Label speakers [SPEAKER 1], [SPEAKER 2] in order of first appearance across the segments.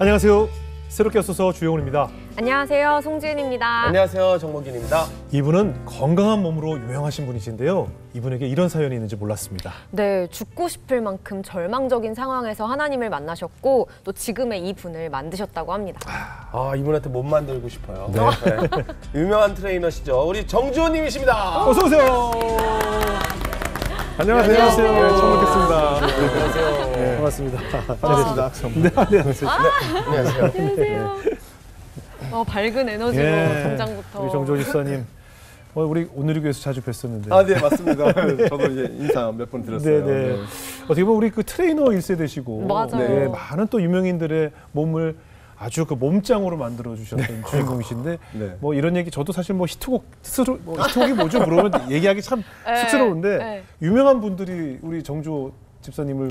[SPEAKER 1] 안녕하세요. 새롭게 왔어서 주영훈입니다.
[SPEAKER 2] 안녕하세요. 송지은입니다.
[SPEAKER 3] 안녕하세요. 정목균입니다.
[SPEAKER 1] 이분은 건강한 몸으로 유명하신 분이신데요. 이분에게 이런 사연이 있는지 몰랐습니다.
[SPEAKER 2] 네, 죽고 싶을 만큼 절망적인 상황에서 하나님을 만나셨고 또 지금의 이 분을 만드셨다고 합니다.
[SPEAKER 3] 아, 이분한테 못 만들고 싶어요. 네. 유명한 트레이너시죠. 우리 정주호님이십니다.
[SPEAKER 1] 어서 오세요. 안녕하세요.
[SPEAKER 2] 안녕하세요.
[SPEAKER 1] 네, 처음 뵙겠습니다.
[SPEAKER 3] 안녕하세요.
[SPEAKER 1] 네, 반갑습니다.
[SPEAKER 3] 반갑습니다.
[SPEAKER 1] 네, 안녕하세요.
[SPEAKER 3] 안녕하세요.
[SPEAKER 2] 안녕하세요. 밝은 에너지로 당장부터.
[SPEAKER 1] 우리 정주호 집사님, 우리 오늘리교에서 자주 뵀었는데.
[SPEAKER 4] 아, 네, 맞습니다. 저도 이제 인사 몇 번 드렸어요.
[SPEAKER 1] 네네. 네. 어떻게 보면 우리 그 트레이너 1세대시고
[SPEAKER 2] 맞아요.
[SPEAKER 1] 네, 많은 또 유명인들의 몸을 아주 그 몸짱으로 만들어 주셨던 주인공이신데
[SPEAKER 4] 네.
[SPEAKER 1] 뭐 이런 얘기 저도 사실 뭐 히트곡 스스로 히트곡이 뭐죠 물어보면 얘기하기 참 쑥스러운데 유명한 분들이 우리 정주호 집사님을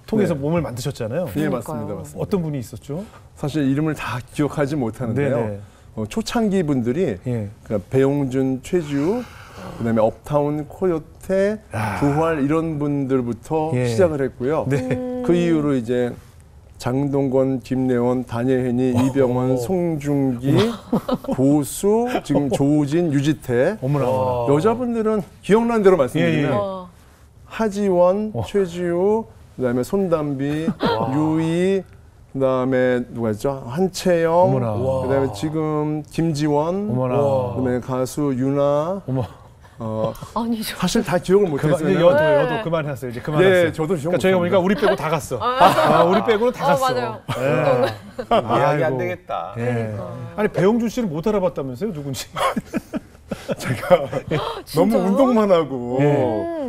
[SPEAKER 1] 통해서 몸을 만드셨잖아요.
[SPEAKER 4] 네, 맞습니다. 맞습니다.
[SPEAKER 1] 어떤 분이 있었죠?
[SPEAKER 4] 사실 이름을 다 기억하지 못하는데요.
[SPEAKER 1] 네네.
[SPEAKER 4] 초창기 분들이
[SPEAKER 1] 예.
[SPEAKER 4] 그러니까 배용준, 최지우, 그다음에 업타운, 코요테, 부활 이런 분들부터
[SPEAKER 1] 예.
[SPEAKER 4] 시작을 했고요.
[SPEAKER 1] 네.
[SPEAKER 4] 그 이후로 이제 장동건, 김래원, 다니엘, 이병헌, 송중기, 고수, 지금 조우진, 유지태.
[SPEAKER 1] 어머나.
[SPEAKER 4] 여자분들은 기억나는 대로 말씀드리면
[SPEAKER 1] 예, 예.
[SPEAKER 4] 하지원, 최지우, 그다음에 손담비, 유이, 그다음에 누가 있죠? 한채영,
[SPEAKER 1] 어머나.
[SPEAKER 4] 그다음에 지금 김지원,
[SPEAKER 1] 어머나.
[SPEAKER 4] 그다음에 가수 유나.
[SPEAKER 1] 어머.
[SPEAKER 2] 아니죠.
[SPEAKER 4] 사실 다 기억을 못했어요.
[SPEAKER 1] 여도 그만했어요. 이제 그만했어요.
[SPEAKER 4] 예, 저도 기억
[SPEAKER 1] 그러니까 저희가 보니까 우리 빼고 다 갔어. 우리 빼고는 다 갔어.
[SPEAKER 2] 맞아요.
[SPEAKER 3] 이야기 안
[SPEAKER 1] 아이고.
[SPEAKER 3] 되겠다.
[SPEAKER 1] 예. 아니 배용준 씨를 못 알아봤다면서요, 누군지?
[SPEAKER 4] 제가 너무 운동만 하고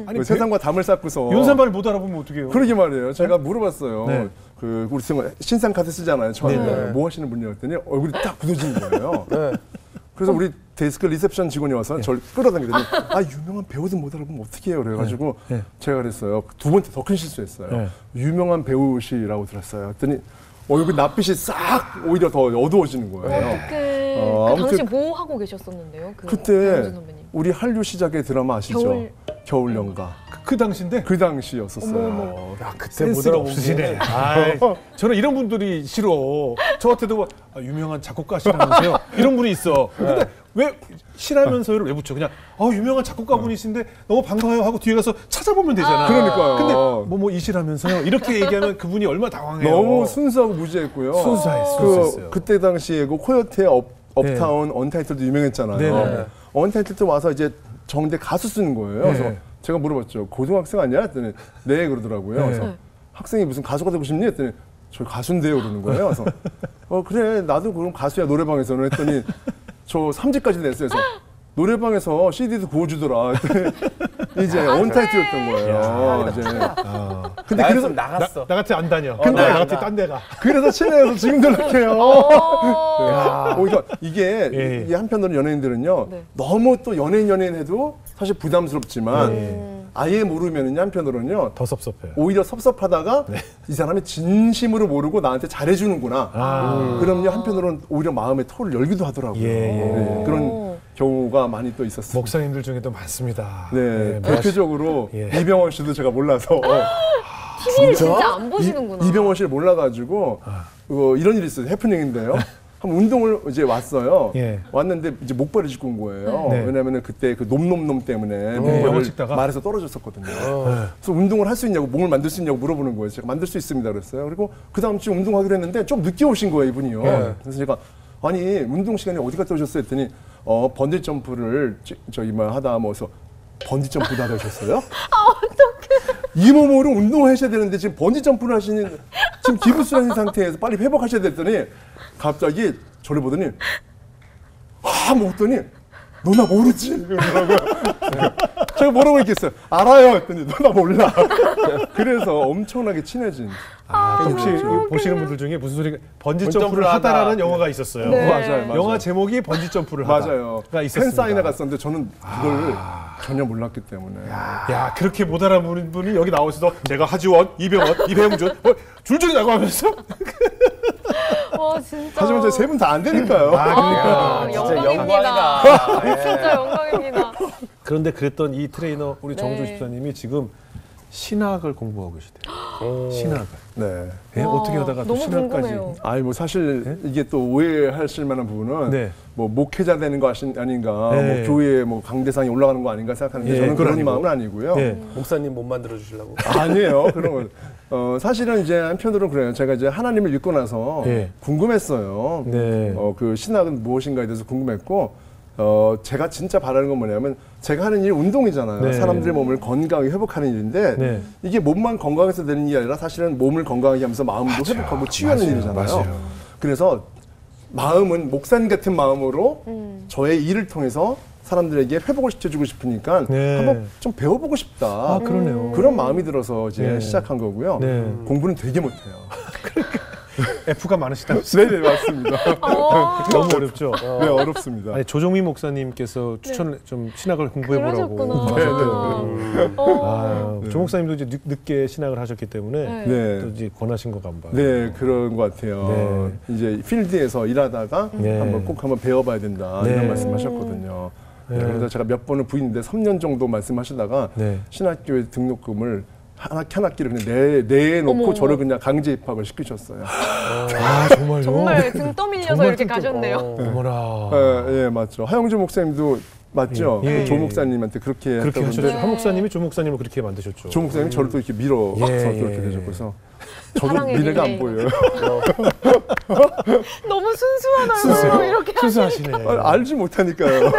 [SPEAKER 1] 아니,
[SPEAKER 4] 세상과 담을 쌓고서
[SPEAKER 1] 윤산발을 못 알아보면 어떡해요?
[SPEAKER 4] 그러게 말이에요. 제가 물어봤어요.
[SPEAKER 1] 네.
[SPEAKER 4] 그 우리 친구 신상 카드 쓰잖아요. 처음에
[SPEAKER 1] 네.
[SPEAKER 4] 뭐 하시는 분이라고 했더니 얼굴이 딱 굳어지는 거예요.
[SPEAKER 3] 네.
[SPEAKER 4] 그래서 우리 데스크 리셉션 직원이 와서 저를 끌어당기더니 유명한 배우도 못 알아보면 어떻게 해요? 그래가지고
[SPEAKER 1] 네.
[SPEAKER 4] 제가 그랬어요. 두 번째 더 큰 실수했어요.
[SPEAKER 1] 네.
[SPEAKER 4] 유명한 배우시라고 들었어요. 했더니 얼굴 낯빛이 싹 오히려 더 어두워지는 거예요.
[SPEAKER 2] 어떡해. 그 당시 뭐 하고 계셨었는데요?
[SPEAKER 4] 그때
[SPEAKER 2] 배용준 선배님.
[SPEAKER 4] 우리 한류 시작의 드라마 아시죠? 겨울연가.
[SPEAKER 1] 그 당시인데?
[SPEAKER 4] 그 당시였었어요.
[SPEAKER 1] 야, 그때
[SPEAKER 3] 센스가
[SPEAKER 1] 못 없으시네. 아이, 저는 이런 분들이 싫어. 저한테도 뭐, 유명한 작곡가시라면서요. 이런 분이 있어. 근데 왜 싫어하면서요를 왜 붙여? 그냥 유명한 작곡가분이신데 너무 반가워요 하고 뒤에 가서 찾아보면 되잖아.
[SPEAKER 4] 그러니까요.
[SPEAKER 1] 근데 이시라면서요. 이렇게 얘기하면 그분이 얼마나 당황해요.
[SPEAKER 4] 너무 순수하고 무지했고요.
[SPEAKER 1] 순수했어요.
[SPEAKER 4] 그때 당시에 그 코요테 업타운 언타이틀도 유명했잖아요.
[SPEAKER 1] 네네.
[SPEAKER 4] 언타이틀 때 와서 이제 정대 가수 쓰는 거예요.
[SPEAKER 1] 네.
[SPEAKER 4] 그래서 제가 물어봤죠. 고등학생 아니야? 했더니 네 그러더라고요.
[SPEAKER 1] 네.
[SPEAKER 4] 그래서 학생이 무슨 가수가 되고 싶니? 했더니 저 가수인데요 그러는 거예요. 그래서 그래 나도 그럼 가수야 노래방에서는 했더니 저 3집까지 냈어요. 그래서 노래방에서 CD도 구워주더라. 이제 언타이틀이었던 거예요. 이제.
[SPEAKER 3] 근데 그래서 나갔어.
[SPEAKER 1] 나 같이 안 다녀.
[SPEAKER 4] 근데
[SPEAKER 1] 나 같이 딴 데가.
[SPEAKER 4] 그래서 친해서 지금도 이렇게 해요. 그러니까 이게
[SPEAKER 1] 예.
[SPEAKER 4] 이 한편으로는 연예인들은요 너무 또 연예인 해도 사실 부담스럽지만 아예 모르면은 한편으로는요
[SPEAKER 1] 더 섭섭해요.
[SPEAKER 4] 오히려 섭섭하다가 이 사람이 진심으로 모르고 나한테 잘해주는구나. 그럼요 한편으로는 오히려 마음의 터를 열기도 하더라고요.
[SPEAKER 1] 예.
[SPEAKER 4] 그런 경우가 많이 또 있었어요.
[SPEAKER 1] 목사님들 중에도 많습니다.
[SPEAKER 4] 네, 대표적으로
[SPEAKER 1] 예.
[SPEAKER 4] 이병헌 씨도 제가 몰라서
[SPEAKER 2] TV를 진짜 안 보시는구나.
[SPEAKER 4] 이병헌 씨를 몰라가지고 이런 일이 있어요. 해프닝인데요. 한번 운동을 이제 왔어요.
[SPEAKER 1] 예.
[SPEAKER 4] 왔는데 이제 목발을 짚고 온 거예요.
[SPEAKER 1] 네.
[SPEAKER 4] 왜냐하면 그때 그 놈놈놈 때문에
[SPEAKER 1] 영화
[SPEAKER 4] 목발을
[SPEAKER 1] 찍다가?
[SPEAKER 4] 말에서 떨어졌었거든요. 그래서 운동을 할 수 있냐고 몸을 만들 수 있냐고 물어보는 거예요. 제가 만들 수 있습니다 그랬어요. 그리고 그 다음 주에 운동하기로 했는데 좀 늦게 오신 거예요 이분이요. 그래서 제가 아니 운동 시간에 어디 갔다 오셨어요 했더니 번지 점프를 저기 하다 뭐서 번지 점프도 하다 오셨어요?
[SPEAKER 2] 어떡해.
[SPEAKER 4] 이 몸으로 운동을 하셔야 되는데 지금 번지 점프를 하시는 지금 기부스라는 상태에서 빨리 회복하셔야 됐더니 갑자기 저를 보더니 먹더니 너 나 모르지? 그러더라고요. 제가 뭐라고 했겠어요? 알아요 했더니 너 나 몰라. 그래서 엄청나게 친해진.
[SPEAKER 1] 혹시 보시는 분들 중에 무슨 소리가 번지 점프를 하다라는 영화가 있었어요.
[SPEAKER 2] 네.
[SPEAKER 4] 맞아요.
[SPEAKER 1] 영화 제목이 번지 점프를
[SPEAKER 4] 맞아요.
[SPEAKER 1] 하다가 있었습니다.
[SPEAKER 4] 팬사인회 갔었는데 저는 그걸 전혀 몰랐기 때문에.
[SPEAKER 1] 야 그렇게 못 알아보는 분이 여기 나오셔서 제가 하지원, 이병헌, 이배용준 줄줄이 나고 하면서
[SPEAKER 2] 와 진짜.
[SPEAKER 4] 하지만 저희 세 분 다 안 되니까요.
[SPEAKER 1] 그러니까
[SPEAKER 3] 진짜
[SPEAKER 2] 영광입니다.
[SPEAKER 3] 영광이다.
[SPEAKER 2] 진짜 영광입니다.
[SPEAKER 1] 그런데 그랬던 이 트레이너 우리 정조
[SPEAKER 2] 네.
[SPEAKER 1] 집사님이 지금 신학을 공부하고 계시대요. 신학을.
[SPEAKER 4] 네.
[SPEAKER 1] 예,
[SPEAKER 2] 와,
[SPEAKER 1] 어떻게 하다가 또
[SPEAKER 2] 너무
[SPEAKER 1] 신학까지.
[SPEAKER 2] 궁금해요.
[SPEAKER 4] 아니 뭐 사실 이게 또 오해하실 만한 부분은
[SPEAKER 1] 네.
[SPEAKER 4] 뭐 목회자 되는 거 아닌가,
[SPEAKER 1] 네.
[SPEAKER 4] 뭐 교회 뭐 강대상이 올라가는 거 아닌가 생각하는데
[SPEAKER 1] 예,
[SPEAKER 4] 저는 그런
[SPEAKER 1] 아니고.
[SPEAKER 4] 마음은 아니고요.
[SPEAKER 1] 예.
[SPEAKER 3] 목사님 못 만들어 주시려고.
[SPEAKER 4] 아니에요. 그런 건 사실은 이제 한편으로는 그래요. 제가 이제 하나님을 믿고 나서
[SPEAKER 1] 예.
[SPEAKER 4] 궁금했어요.
[SPEAKER 1] 네.
[SPEAKER 4] 그 신학은 무엇인가에 대해서 궁금했고. 제가 진짜 바라는 건 뭐냐면 제가 하는 일이 운동이잖아요.
[SPEAKER 1] 네.
[SPEAKER 4] 사람들의 몸을 건강하게 회복하는 일인데
[SPEAKER 1] 네.
[SPEAKER 4] 이게 몸만 건강해서 되는 일이 아니라 사실은 몸을 건강하게 하면서 마음도 회복하고 치유하는 일이잖아요.
[SPEAKER 1] 맞아요.
[SPEAKER 4] 그래서 마음은 목사님 같은 마음으로 저의 일을 통해서 사람들에게 회복을 시켜주고 싶으니까
[SPEAKER 1] 네.
[SPEAKER 4] 한번 좀 배워보고 싶다.
[SPEAKER 1] 아, 그러네요.
[SPEAKER 4] 그런 마음이 들어서 이제
[SPEAKER 1] 네.
[SPEAKER 4] 시작한 거고요.
[SPEAKER 1] 네.
[SPEAKER 4] 공부는 되게 못해요.
[SPEAKER 1] F가 많으시다고.
[SPEAKER 4] 네네 맞습니다.
[SPEAKER 1] 너무 어렵죠.
[SPEAKER 4] 네 어렵습니다.
[SPEAKER 1] 아니 조종민 목사님께서 추천을 좀 신학을 공부해보라고.
[SPEAKER 2] 그러셨구나.
[SPEAKER 1] 아, 조 목사님도 이제 늦게 신학을 하셨기 때문에
[SPEAKER 4] 네.
[SPEAKER 1] 또 이제 권하신 거 간 봐요.
[SPEAKER 4] 네 그런 것 같아요. 이제 필드에서 일하다가
[SPEAKER 1] 네.
[SPEAKER 4] 꼭 한번 배워봐야 된다
[SPEAKER 1] 네.
[SPEAKER 4] 이런 말씀하셨거든요.
[SPEAKER 1] 네.
[SPEAKER 4] 그래서 제가 몇 번은 부인인데 3년 정도 말씀하시다가
[SPEAKER 1] 네.
[SPEAKER 4] 신학교에 등록금을 한 학기를 그냥 내놓고
[SPEAKER 2] 어머.
[SPEAKER 4] 저를 그냥 강제 입학을 시키셨어요.
[SPEAKER 1] 아 정말요?
[SPEAKER 2] 정말 등 떠밀려서
[SPEAKER 1] 정말
[SPEAKER 2] 이렇게
[SPEAKER 1] 등 떠-
[SPEAKER 2] 가셨네요.
[SPEAKER 1] 어머나.
[SPEAKER 4] 예, 맞죠. 하영주 목사님도 맞죠.
[SPEAKER 1] 예, 예,
[SPEAKER 4] 조
[SPEAKER 1] 예.
[SPEAKER 4] 목사님한테 그렇게
[SPEAKER 1] 그렇게
[SPEAKER 4] 했다고
[SPEAKER 1] 하셨죠.
[SPEAKER 4] 그러는데
[SPEAKER 1] 한 목사님이 조 목사님을 그렇게 만드셨죠.
[SPEAKER 4] 조 목사님이 저를 또 이렇게 밀어서
[SPEAKER 1] 예,
[SPEAKER 4] 그렇게
[SPEAKER 1] 예.
[SPEAKER 4] 되셨고 그래서 저도
[SPEAKER 2] 사랑의
[SPEAKER 4] 미래가 안
[SPEAKER 2] 릴레이.
[SPEAKER 4] 보여요.
[SPEAKER 2] 너무 순수한 얼굴로 이렇게
[SPEAKER 1] 순수하시네.
[SPEAKER 4] 알지 못하니까요.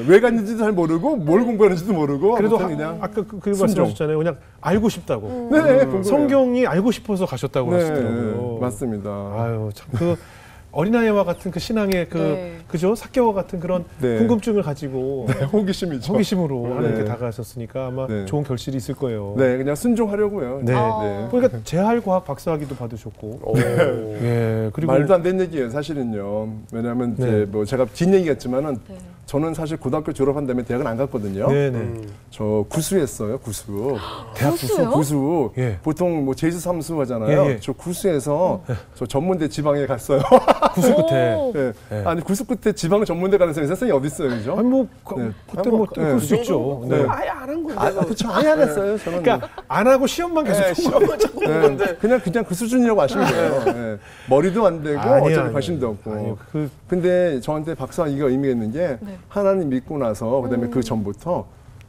[SPEAKER 4] 왜 갔는지도 잘 모르고 뭘 공부하는지도 모르고
[SPEAKER 1] 그래도
[SPEAKER 4] 아무튼 그냥
[SPEAKER 1] 아까 그
[SPEAKER 4] 순종.
[SPEAKER 1] 말씀하셨잖아요. 그냥 알고 싶다고.
[SPEAKER 4] 네, 그거예요.
[SPEAKER 1] 성경이 알고 싶어서 가셨다고
[SPEAKER 4] 네,
[SPEAKER 1] 하시더라고요.
[SPEAKER 4] 맞습니다.
[SPEAKER 1] 아유 참 그 어린아이와 같은 그 신앙의
[SPEAKER 2] 네.
[SPEAKER 1] 그죠 사케와 같은 그런
[SPEAKER 4] 네.
[SPEAKER 1] 궁금증을 가지고
[SPEAKER 4] 호기심이죠.
[SPEAKER 1] 호기심으로
[SPEAKER 4] 네.
[SPEAKER 1] 하나님께 다가가셨으니까 아마
[SPEAKER 4] 네.
[SPEAKER 1] 좋은 결실이 있을 거예요.
[SPEAKER 4] 네, 그냥 순종하려고요.
[SPEAKER 1] 네.
[SPEAKER 2] 아.
[SPEAKER 1] 그러니까 재활과학 박사학위도 받으셨고.
[SPEAKER 3] 오.
[SPEAKER 1] 예. 그리고
[SPEAKER 4] 말도 안 되는 얘기예요, 사실은요. 왜냐하면
[SPEAKER 1] 네.
[SPEAKER 4] 이제 뭐 제가 뒷얘기겠지만은
[SPEAKER 2] 네.
[SPEAKER 4] 저는 사실 고등학교 졸업한 다음에 대학은 안 갔거든요.
[SPEAKER 1] 네네.
[SPEAKER 4] 저 구수했어요, 구수.
[SPEAKER 1] 대학
[SPEAKER 2] 구수요?
[SPEAKER 4] 구수.
[SPEAKER 1] 예.
[SPEAKER 4] 보통 뭐 제수 삼수 하잖아요.
[SPEAKER 1] 예, 예.
[SPEAKER 4] 저 구수해서 저 전문대 지방에 갔어요.
[SPEAKER 1] 구수 끝에.
[SPEAKER 2] 오.
[SPEAKER 4] 예.
[SPEAKER 1] 네.
[SPEAKER 4] 아니 구수 끝에 지방 전문대 가는 세상이 어디 있어요, 그죠?
[SPEAKER 1] 아니 뭐
[SPEAKER 4] 네.
[SPEAKER 1] 그때 뭐
[SPEAKER 4] 네.
[SPEAKER 1] 그럴 수 있죠. 네.
[SPEAKER 3] 아예 안 한 건데.
[SPEAKER 4] 아, 그쵸. 아예 안 했어요, 저는.
[SPEAKER 1] 그러니까 안 하고 시험만 계속
[SPEAKER 3] 네, 시험만 자꾸 보는 건데.
[SPEAKER 4] 그냥 그 수준이라고 아시면 돼요. 예. 머리도 안 되고
[SPEAKER 1] 아니요,
[SPEAKER 4] 어차피
[SPEAKER 1] 아니요.
[SPEAKER 4] 관심도 없고.
[SPEAKER 1] 아니요. 그
[SPEAKER 4] 근데 저한테 박사학위가 의미가 있는 게
[SPEAKER 2] 네.
[SPEAKER 4] 하나님 믿고 나서 그다음에 그 전부터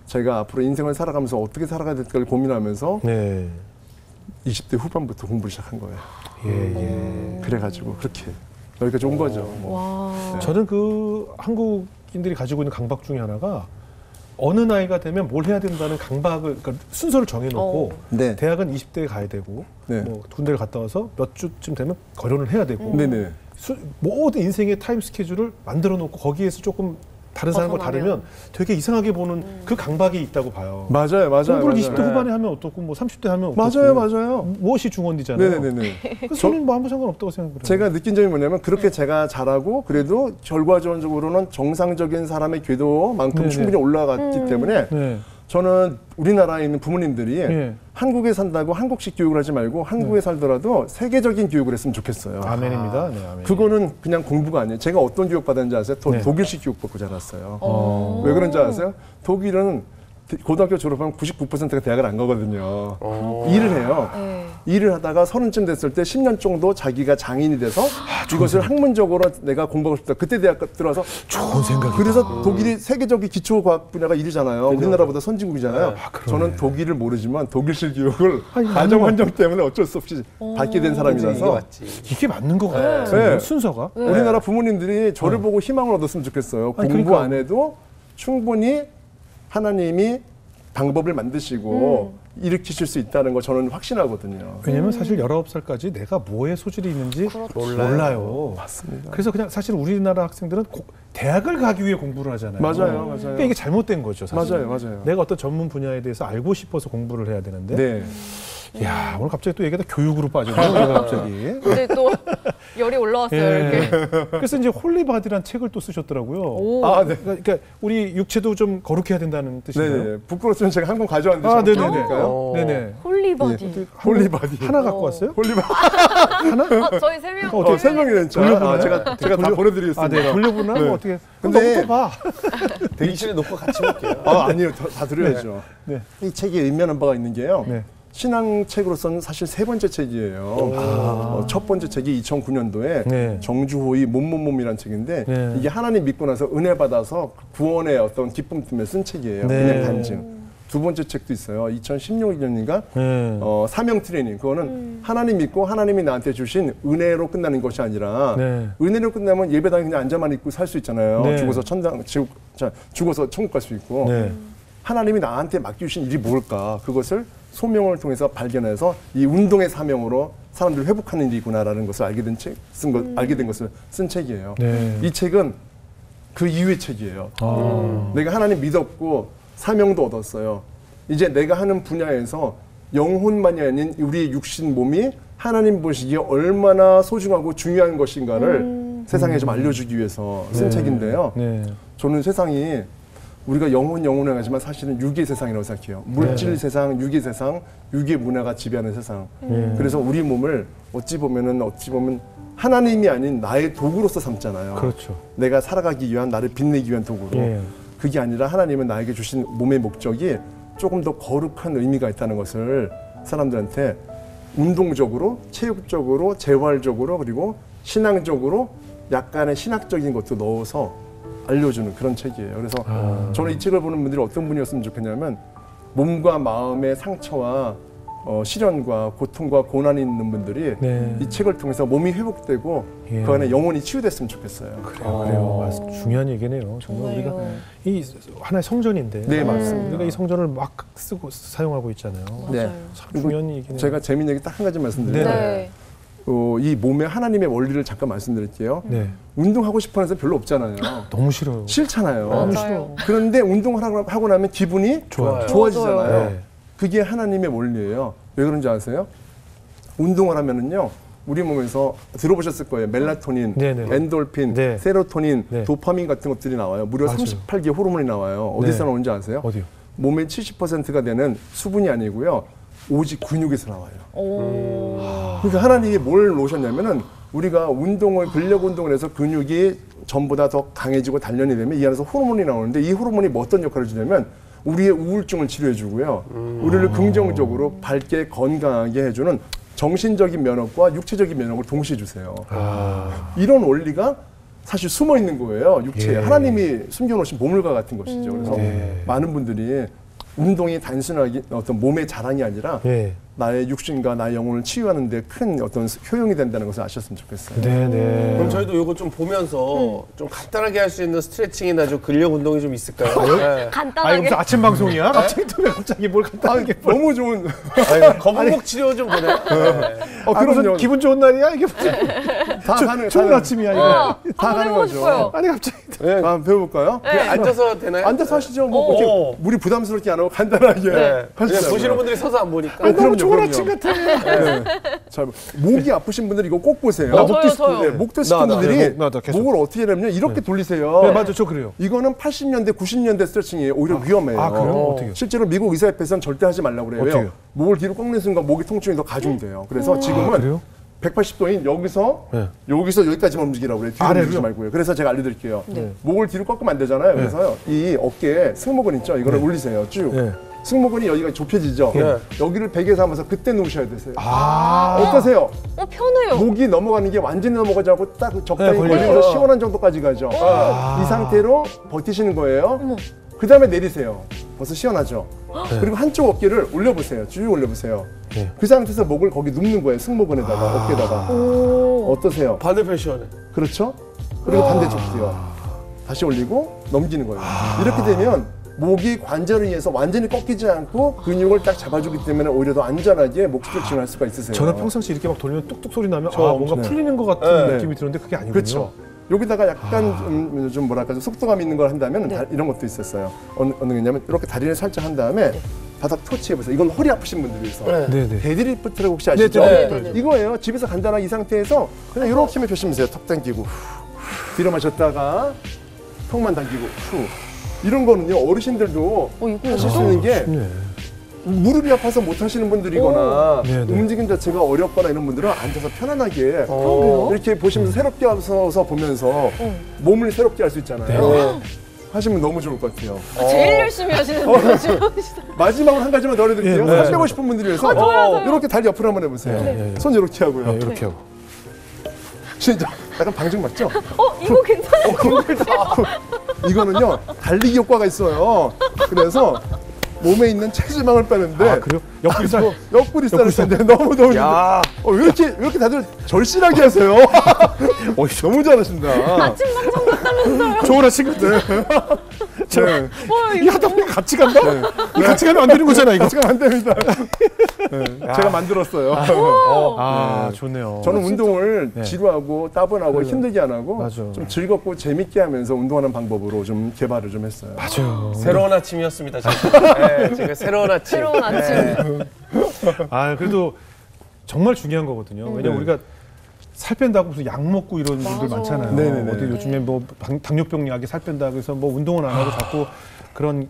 [SPEAKER 4] 제가 앞으로 인생을 살아가면서 어떻게 살아가야 될까를 고민하면서
[SPEAKER 1] 네.
[SPEAKER 4] 20대 후반부터 공부를 시작한 거예요.
[SPEAKER 1] 예, 예.
[SPEAKER 4] 그래가지고 그렇게 여기까지 온 거죠. 뭐.
[SPEAKER 2] 와.
[SPEAKER 1] 저는 그 한국인들이 가지고 있는 강박 중에 하나가 어느 나이가 되면 뭘 해야 된다는 강박을 그러니까 순서를 정해놓고
[SPEAKER 4] 네.
[SPEAKER 1] 대학은 20대에 가야 되고
[SPEAKER 4] 네.
[SPEAKER 1] 뭐 군대를 갔다 와서 몇 주쯤 되면 결혼을 해야 되고
[SPEAKER 4] 네네.
[SPEAKER 1] 모든 인생의 타임 스케줄을 만들어 놓고 거기에서 조금 다른 사람과
[SPEAKER 2] 벗어나면.
[SPEAKER 1] 다르면 되게 이상하게 보는 그 강박이 있다고 봐요.
[SPEAKER 4] 맞아요, 맞아요.
[SPEAKER 1] 공부를
[SPEAKER 4] 맞아요.
[SPEAKER 1] 20대 후반에 하면 어떻고 뭐 30대 하면 어떻고
[SPEAKER 4] 맞아요, 맞아요.
[SPEAKER 1] 무엇이 중원이잖아요.
[SPEAKER 4] 네네네.
[SPEAKER 1] 그래서 저는 뭐 아무 상관없다고 생각해요.
[SPEAKER 4] 제가 느낀 점이 뭐냐면 그렇게 제가 잘하고 그래도 결과적으로는 정상적인 사람의 궤도만큼
[SPEAKER 1] 네네.
[SPEAKER 4] 충분히 올라갔기 때문에
[SPEAKER 1] 네.
[SPEAKER 4] 저는 우리나라에 있는 부모님들이
[SPEAKER 1] 네.
[SPEAKER 4] 한국에 산다고 한국식 교육을 하지 말고 한국에 살더라도 세계적인 교육을 했으면 좋겠어요.
[SPEAKER 1] 아멘입니다. 네, 아멘.
[SPEAKER 4] 그거는 그냥 공부가 아니에요. 제가 어떤 교육 받았는지 아세요?
[SPEAKER 1] 네.
[SPEAKER 4] 독일식 교육 받고 자랐어요.
[SPEAKER 2] 어.
[SPEAKER 4] 왜 그런지 아세요? 독일은 고등학교 졸업하면 99%가 대학을 안 가거든요. 일을 해요.
[SPEAKER 2] 네.
[SPEAKER 4] 일을 하다가 30쯤 됐을 때 10년 정도 자기가 장인이 돼서 이것을 학문적으로 내가 공부하고 싶다. 그때 대학 들어와서
[SPEAKER 1] 좋은 생각이다.
[SPEAKER 4] 그래서 독일이 세계적인 기초과학 분야가 1위잖아요. 우리나라보다 선진국이잖아요.
[SPEAKER 1] 그러네.
[SPEAKER 4] 저는 독일을 모르지만 독일식 교육을
[SPEAKER 1] 아니,
[SPEAKER 4] 가정
[SPEAKER 1] 아니면-
[SPEAKER 4] 환경 때문에 어쩔 수 없이 받게 된
[SPEAKER 3] 이게
[SPEAKER 4] 사람이라서
[SPEAKER 3] 맞지.
[SPEAKER 1] 이게 맞는 것 같아요.
[SPEAKER 4] 네.
[SPEAKER 1] 순서가.
[SPEAKER 4] 우리나라 부모님들이 저를 보고 희망을 얻었으면 좋겠어요.
[SPEAKER 1] 아니,
[SPEAKER 4] 공부
[SPEAKER 1] 그러니까.
[SPEAKER 4] 안 해도 충분히 하나님이 방법을 만드시고 일으키실 수 있다는 거 저는 확신하거든요.
[SPEAKER 1] 왜냐면 사실 19살까지 내가 뭐에 소질이 있는지 몰라요.
[SPEAKER 4] 맞습니다.
[SPEAKER 1] 그래서 그냥 사실 우리나라 학생들은 대학을 가기 위해 공부를 하잖아요.
[SPEAKER 4] 맞아요, 맞아요.
[SPEAKER 1] 그러니까 이게 잘못된 거죠, 사실.
[SPEAKER 4] 맞아요, 맞아요.
[SPEAKER 1] 내가 어떤 전문 분야에 대해서 알고 싶어서 공부를 해야 되는데.
[SPEAKER 4] 네.
[SPEAKER 1] 야, 오늘 갑자기 또 얘기가 교육으로 빠졌네요, 우리가 갑자기.
[SPEAKER 2] 근데 또 열이 올라왔어요.
[SPEAKER 1] 예.
[SPEAKER 2] 이렇게.
[SPEAKER 1] 그래서 이제 홀리바디란 책을 또 쓰셨더라고요.
[SPEAKER 2] 오.
[SPEAKER 4] 아, 네.
[SPEAKER 1] 그러니까 우리 육체도 좀 거룩해야 된다는 뜻인가요?
[SPEAKER 4] 네네. 부끄러웠으면 제가 한 권 가져왔는데.
[SPEAKER 1] 아,
[SPEAKER 4] 좀
[SPEAKER 1] 네네네.
[SPEAKER 4] 드릴까요?
[SPEAKER 1] 네네.
[SPEAKER 2] 홀리바디.
[SPEAKER 4] 홀리바디.
[SPEAKER 1] 하나 갖고 왔어요?
[SPEAKER 4] 홀리바디.
[SPEAKER 2] 저희 3명.
[SPEAKER 1] 어떻게
[SPEAKER 4] 세 명이나 진짜.
[SPEAKER 1] 돌려보나요?
[SPEAKER 4] 제가 다
[SPEAKER 1] 돌려-
[SPEAKER 4] 보내드리겠습니다.
[SPEAKER 1] 아, 네. 돌려보나?
[SPEAKER 4] 네.
[SPEAKER 1] 뭐 어떻게?
[SPEAKER 4] 근데-
[SPEAKER 1] 근데 또 봐.
[SPEAKER 3] 대기실에 놓고 같이 볼게요.
[SPEAKER 4] 아, 아니요. 다 드려야죠.
[SPEAKER 1] 네.
[SPEAKER 4] 이 책에 의미하는 바가 있는 게요.
[SPEAKER 1] 네.
[SPEAKER 4] 신앙책으로서는 사실 세 번째 책이에요. 첫 번째 책이 2009년도에
[SPEAKER 1] 네.
[SPEAKER 4] 정주호의 몸이라는 책인데
[SPEAKER 1] 네.
[SPEAKER 4] 이게 하나님 믿고 나서 은혜 받아서 구원의 어떤 기쁨 때문에 쓴 책이에요.
[SPEAKER 1] 네.
[SPEAKER 4] 그냥 간증. 두 번째 책도 있어요. 2016년인가
[SPEAKER 1] 네.
[SPEAKER 4] 사명 트레이닝. 그거는 하나님 믿고 하나님이 나한테 주신 은혜로 끝나는 것이 아니라
[SPEAKER 1] 네.
[SPEAKER 4] 은혜로 끝나면 예배당에 그냥 앉아만 있고 살 수 있잖아요.
[SPEAKER 1] 네.
[SPEAKER 4] 죽어서 죽어서 천국 갈 수 있고
[SPEAKER 1] 네.
[SPEAKER 4] 하나님이 나한테 맡겨주신 일이 뭘까? 그것을 소명을 통해서 발견해서 이 운동의 사명으로 사람들을 회복하는 일이구나라는 것을 알게 된 것을 쓴 책이에요.
[SPEAKER 1] 네.
[SPEAKER 4] 이 책은 그 이후의 책이에요.
[SPEAKER 1] 아.
[SPEAKER 4] 내가 하나님 믿었고 사명도 얻었어요. 이제 내가 하는 분야에서 영혼만이 아닌 우리의 육신 몸이 하나님 보시기에 얼마나 소중하고 중요한 것인가를 세상에 좀 알려주기 위해서 쓴
[SPEAKER 1] 네.
[SPEAKER 4] 책인데요.
[SPEAKER 1] 네.
[SPEAKER 4] 저는 세상이 우리가 영혼을 하지만 사실은 육의 세상이라고 생각해요. 물질 세상, 육의 세상, 육의 문화가 지배하는 세상. 그래서 우리 몸을 어찌 보면 하나님이 아닌 나의 도구로서 삼잖아요.
[SPEAKER 1] 그렇죠.
[SPEAKER 4] 내가 살아가기 위한 나를 빛내기 위한 도구로.
[SPEAKER 1] 예.
[SPEAKER 4] 그게 아니라 하나님은 나에게 주신 몸의 목적이 조금 더 거룩한 의미가 있다는 것을 사람들한테 운동적으로, 체육적으로, 재활적으로 그리고 신앙적으로 약간의 신학적인 것도 넣어서 알려주는 그런 책이에요. 그래서 저는 이 책을 보는 분들이 어떤 분이었으면 좋겠냐면 몸과 마음의 상처와 시련과 고통과 고난이 있는 분들이
[SPEAKER 1] 네.
[SPEAKER 4] 이 책을 통해서 몸이 회복되고
[SPEAKER 1] 예.
[SPEAKER 4] 그 안에 영혼이 치유됐으면 좋겠어요.
[SPEAKER 1] 그래요. 중요한 얘기네요. 정말 우리가
[SPEAKER 2] 정말요.
[SPEAKER 1] 이 하나의 성전인데.
[SPEAKER 4] 네, 맞습니다.
[SPEAKER 1] 우리가 이 성전을 막 쓰고 사용하고 있잖아요.
[SPEAKER 4] 네.
[SPEAKER 2] 맞아요.
[SPEAKER 1] 참 중요한 얘기네요.
[SPEAKER 4] 제가 재미있는 얘기 딱 한 가지 말씀드리면
[SPEAKER 2] 네.
[SPEAKER 4] 이 몸의 하나님의 원리를 잠깐 말씀드릴게요.
[SPEAKER 1] 네.
[SPEAKER 4] 운동하고 싶어 하는 사람 별로 없잖아요.
[SPEAKER 1] 너무 싫어요.
[SPEAKER 4] 싫잖아요.
[SPEAKER 2] 맞아요.
[SPEAKER 1] 싫어.
[SPEAKER 4] 그런데 운동을 하고 나면 기분이
[SPEAKER 1] 좋아요.
[SPEAKER 4] 좋아지잖아요.
[SPEAKER 1] 네.
[SPEAKER 4] 그게 하나님의 원리예요. 왜 그런지 아세요? 운동을 하면은요. 우리 몸에서 들어보셨을 거예요. 멜라토닌,
[SPEAKER 1] 네네.
[SPEAKER 4] 엔돌핀,
[SPEAKER 1] 네.
[SPEAKER 4] 세로토닌,
[SPEAKER 1] 네.
[SPEAKER 4] 도파민 같은 것들이 나와요. 무려
[SPEAKER 1] 맞아요.
[SPEAKER 4] 38개 호르몬이 나와요. 어디서
[SPEAKER 1] 네.
[SPEAKER 4] 나오는지 아세요?
[SPEAKER 1] 어디요?
[SPEAKER 4] 몸의 70%가 되는 수분이 아니고요. 오직 근육에서 나와요.
[SPEAKER 2] 오.
[SPEAKER 4] 그러니까 하나님이 뭘 놓으셨냐면은 우리가 근력 운동을 해서 근육이 전보다 더 강해지고 단련이 되면 이 안에서 호르몬이 나오는데 이 호르몬이 뭐 어떤 역할을 주냐면 우리의 우울증을 치료해주고요. 우리를 긍정적으로 밝게 건강하게 해주는 정신적인 면역과 육체적인 면역을 동시에 주세요. 이런 원리가 사실 숨어 있는 거예요. 육체에.
[SPEAKER 1] 예.
[SPEAKER 4] 하나님이 숨겨놓으신 보물과 같은 것이죠. 그래서
[SPEAKER 1] 네.
[SPEAKER 4] 많은 분들이 운동이 단순하게 어떤 몸의 자랑이 아니라
[SPEAKER 1] 예.
[SPEAKER 4] 나의 육신과 나의 영혼을 치유하는 데 큰 어떤 효용이 된다는 것을 아셨으면 좋겠어요.
[SPEAKER 1] 네네.
[SPEAKER 3] 그럼 저희도 이거 좀 보면서 좀 간단하게 할 수 있는 스트레칭이나 좀 근력 운동이 좀 있을까요? 네.
[SPEAKER 1] 아니
[SPEAKER 2] 간단하게.
[SPEAKER 1] 무슨 아침 방송이야? 갑자기 또 왜 갑자기 뭘 간단하게 뭘?
[SPEAKER 4] 너무 좋은.
[SPEAKER 3] 아니, 거북목 치료 좀 보내요. 네.
[SPEAKER 1] 무슨
[SPEAKER 4] 그럼요.
[SPEAKER 1] 기분 좋은 날이야? 이게 무슨
[SPEAKER 4] 다 가는
[SPEAKER 1] 좋은 아침이야 이거.
[SPEAKER 4] 다
[SPEAKER 2] 한번
[SPEAKER 4] 가는
[SPEAKER 2] 해보고
[SPEAKER 4] 거죠.
[SPEAKER 2] 싶어요.
[SPEAKER 1] 아니 갑자기
[SPEAKER 4] 네. 한번 배워볼까요?
[SPEAKER 3] 그냥 앉아서 되나요?
[SPEAKER 4] 앉아서 하시죠. 뭐
[SPEAKER 3] 오.
[SPEAKER 4] 그렇게 물이 부담스럽게 안 하고 간단하게
[SPEAKER 3] 네. 그냥
[SPEAKER 4] 하시죠.
[SPEAKER 3] 보시는 분들이 서서 안 보니까.
[SPEAKER 4] 그럼요,
[SPEAKER 1] 너무 좋은
[SPEAKER 4] 그럼요.
[SPEAKER 1] 아침 같아.
[SPEAKER 4] 네. 자, 목이 아프신 분들 이거 꼭 보세요.
[SPEAKER 2] 저요.
[SPEAKER 4] 네, 목도 스킨
[SPEAKER 1] 나,
[SPEAKER 4] 분들이
[SPEAKER 1] 나 계속.
[SPEAKER 4] 목을 어떻게 하냐면 이렇게 돌리세요.
[SPEAKER 1] 네 맞아 저 그래요.
[SPEAKER 4] 이거는 80년대, 90년대 스트레칭이에요. 오히려 위험해요.
[SPEAKER 1] 아 그래요? 어떻게요?
[SPEAKER 4] 실제로 미국 의사협회에서는 절대 하지 말라고 그래요.
[SPEAKER 1] 어떻게요?
[SPEAKER 4] 왜요? 목을 뒤로 꺾는 순간 목의 통증이 더 가중돼요. 그래서 지금은
[SPEAKER 1] 그래요?
[SPEAKER 4] 180도인 여기서
[SPEAKER 1] 네.
[SPEAKER 4] 여기서 여기까지만 움직이라고 그래요. 뒤로
[SPEAKER 1] 아래로요?
[SPEAKER 4] 움직이지 말고요. 그래서 제가 알려드릴게요.
[SPEAKER 2] 네.
[SPEAKER 4] 목을 뒤로 꺾으면 안 되잖아요. 그래서요. 이 어깨에 승모근 있죠? 이거를 올리세요. 쭉.
[SPEAKER 1] 네.
[SPEAKER 4] 승모근이 여기가 좁혀지죠?
[SPEAKER 3] 네.
[SPEAKER 4] 여기를 베개에서 하면서 그때 누우셔야 되세요.
[SPEAKER 1] 아.
[SPEAKER 4] 어떠세요?
[SPEAKER 2] 편해요.
[SPEAKER 4] 목이 넘어가는 게 완전히 넘어가지 않고 딱 적당히
[SPEAKER 1] 네,
[SPEAKER 4] 걸리면서
[SPEAKER 1] 걸려요.
[SPEAKER 4] 시원한 정도까지 가죠. 이 상태로 버티시는 거예요. 그 다음에 내리세요. 벌써 시원하죠? 그리고 한쪽 어깨를 올려보세요. 쭉 올려보세요.
[SPEAKER 1] 네.
[SPEAKER 4] 그 상태에서 목을 거기 눕는 거예요. 승모근에다가, 어깨에다가.
[SPEAKER 2] 오.
[SPEAKER 4] 어떠세요?
[SPEAKER 3] 반대편 시원해.
[SPEAKER 4] 그렇죠? 그리고 반대쪽도요. 다시 올리고 넘기는 거예요. 이렇게 되면 목이 관절에 의해서 완전히 꺾이지 않고 근육을 딱 잡아주기 때문에 오히려 더 안전하게 목 스트레칭을 할 수가 있으세요.
[SPEAKER 1] 저는 평상시 이렇게 막 돌리면 뚝뚝 소리 나면
[SPEAKER 4] 저
[SPEAKER 1] 뭔가
[SPEAKER 4] 네.
[SPEAKER 1] 풀리는 것 같은
[SPEAKER 4] 네.
[SPEAKER 1] 느낌이 들었는데 그게 아니군요.
[SPEAKER 4] 그렇죠. 여기다가 약간 좀 뭐랄까 좀 속도감 있는 걸 한다면 이런 것도 있었어요. 어느 게냐면 이렇게 다리를 살짝 한 다음에 바닥 터치해보세요. 이건 허리 아프신 분들 위해서.
[SPEAKER 1] 네네.
[SPEAKER 4] 데드리프트라고 혹시 아시죠?
[SPEAKER 2] 네네네.
[SPEAKER 4] 이거예요. 집에서 간단하게 이 상태에서 그냥 이렇게 하면 조심하세요. 턱 당기고 뒤로 마셨다가 턱만 당기고 이런 거는요 어르신들도
[SPEAKER 2] 이거
[SPEAKER 4] 하실 수 있는 게 무릎이 아파서 못 하시는 분들이거나
[SPEAKER 1] 네네.
[SPEAKER 4] 움직임 자체가 어렵거나 이런 분들은 앉아서 편안하게 이렇게 보시면서 새롭게 서서 보면서 몸을 새롭게 할 수 있잖아요. 하시면 너무 좋을 것 같아요.
[SPEAKER 2] 제일 열심히 하시는 분이죠
[SPEAKER 4] 마지막으로 한 가지만 더 해드릴게요.
[SPEAKER 1] 네.
[SPEAKER 4] 살 빼고 싶은 분들을 위해서 이렇게 다리 옆으로 한번 해보세요. 손 이렇게 하고요.
[SPEAKER 1] 이렇게 하고.
[SPEAKER 4] 진짜 약간 방증 맞죠?
[SPEAKER 2] 이거 괜찮아요.
[SPEAKER 4] 이거는요 달리기 효과가 있어요. 그래서 몸에 있는 체지방을 빼는데
[SPEAKER 1] 그래요? 옆구리살?
[SPEAKER 4] 옆구리살을 빼는데 너무
[SPEAKER 3] 야,
[SPEAKER 4] 왜 이렇게 다들 절실하게 하세요? 너무 잘하신다.
[SPEAKER 2] 아침 방송 같다면서요.
[SPEAKER 1] 좋은 아침인데.
[SPEAKER 4] 네.
[SPEAKER 1] 이 하다 보니 같이 간다? 이 같이 가면 안 되는 거잖아, 이거.
[SPEAKER 4] 제가 안 됩니다. 제가 만들었어요.
[SPEAKER 1] 좋네요.
[SPEAKER 4] 저는 운동을
[SPEAKER 1] 네.
[SPEAKER 4] 지루하고 따분하고 힘들게 안 하고
[SPEAKER 1] 맞아.
[SPEAKER 4] 좀 즐겁고 재밌게 하면서 운동하는 방법으로 좀 개발을 좀 했어요.
[SPEAKER 1] 맞아요.
[SPEAKER 3] 새로운 아침이었습니다. 제가 새로운 아침.
[SPEAKER 2] 새로운 아침.
[SPEAKER 1] 그래도 정말 중요한 거거든요. 왜냐면 우리가 살 뺀다고 무슨 약 먹고 이런 분들 많잖아요.
[SPEAKER 4] 네네네.
[SPEAKER 1] 어디 요즘에 뭐 당뇨병 약이 살 뺀다 그래서 뭐 운동을 안 하고 자꾸 그런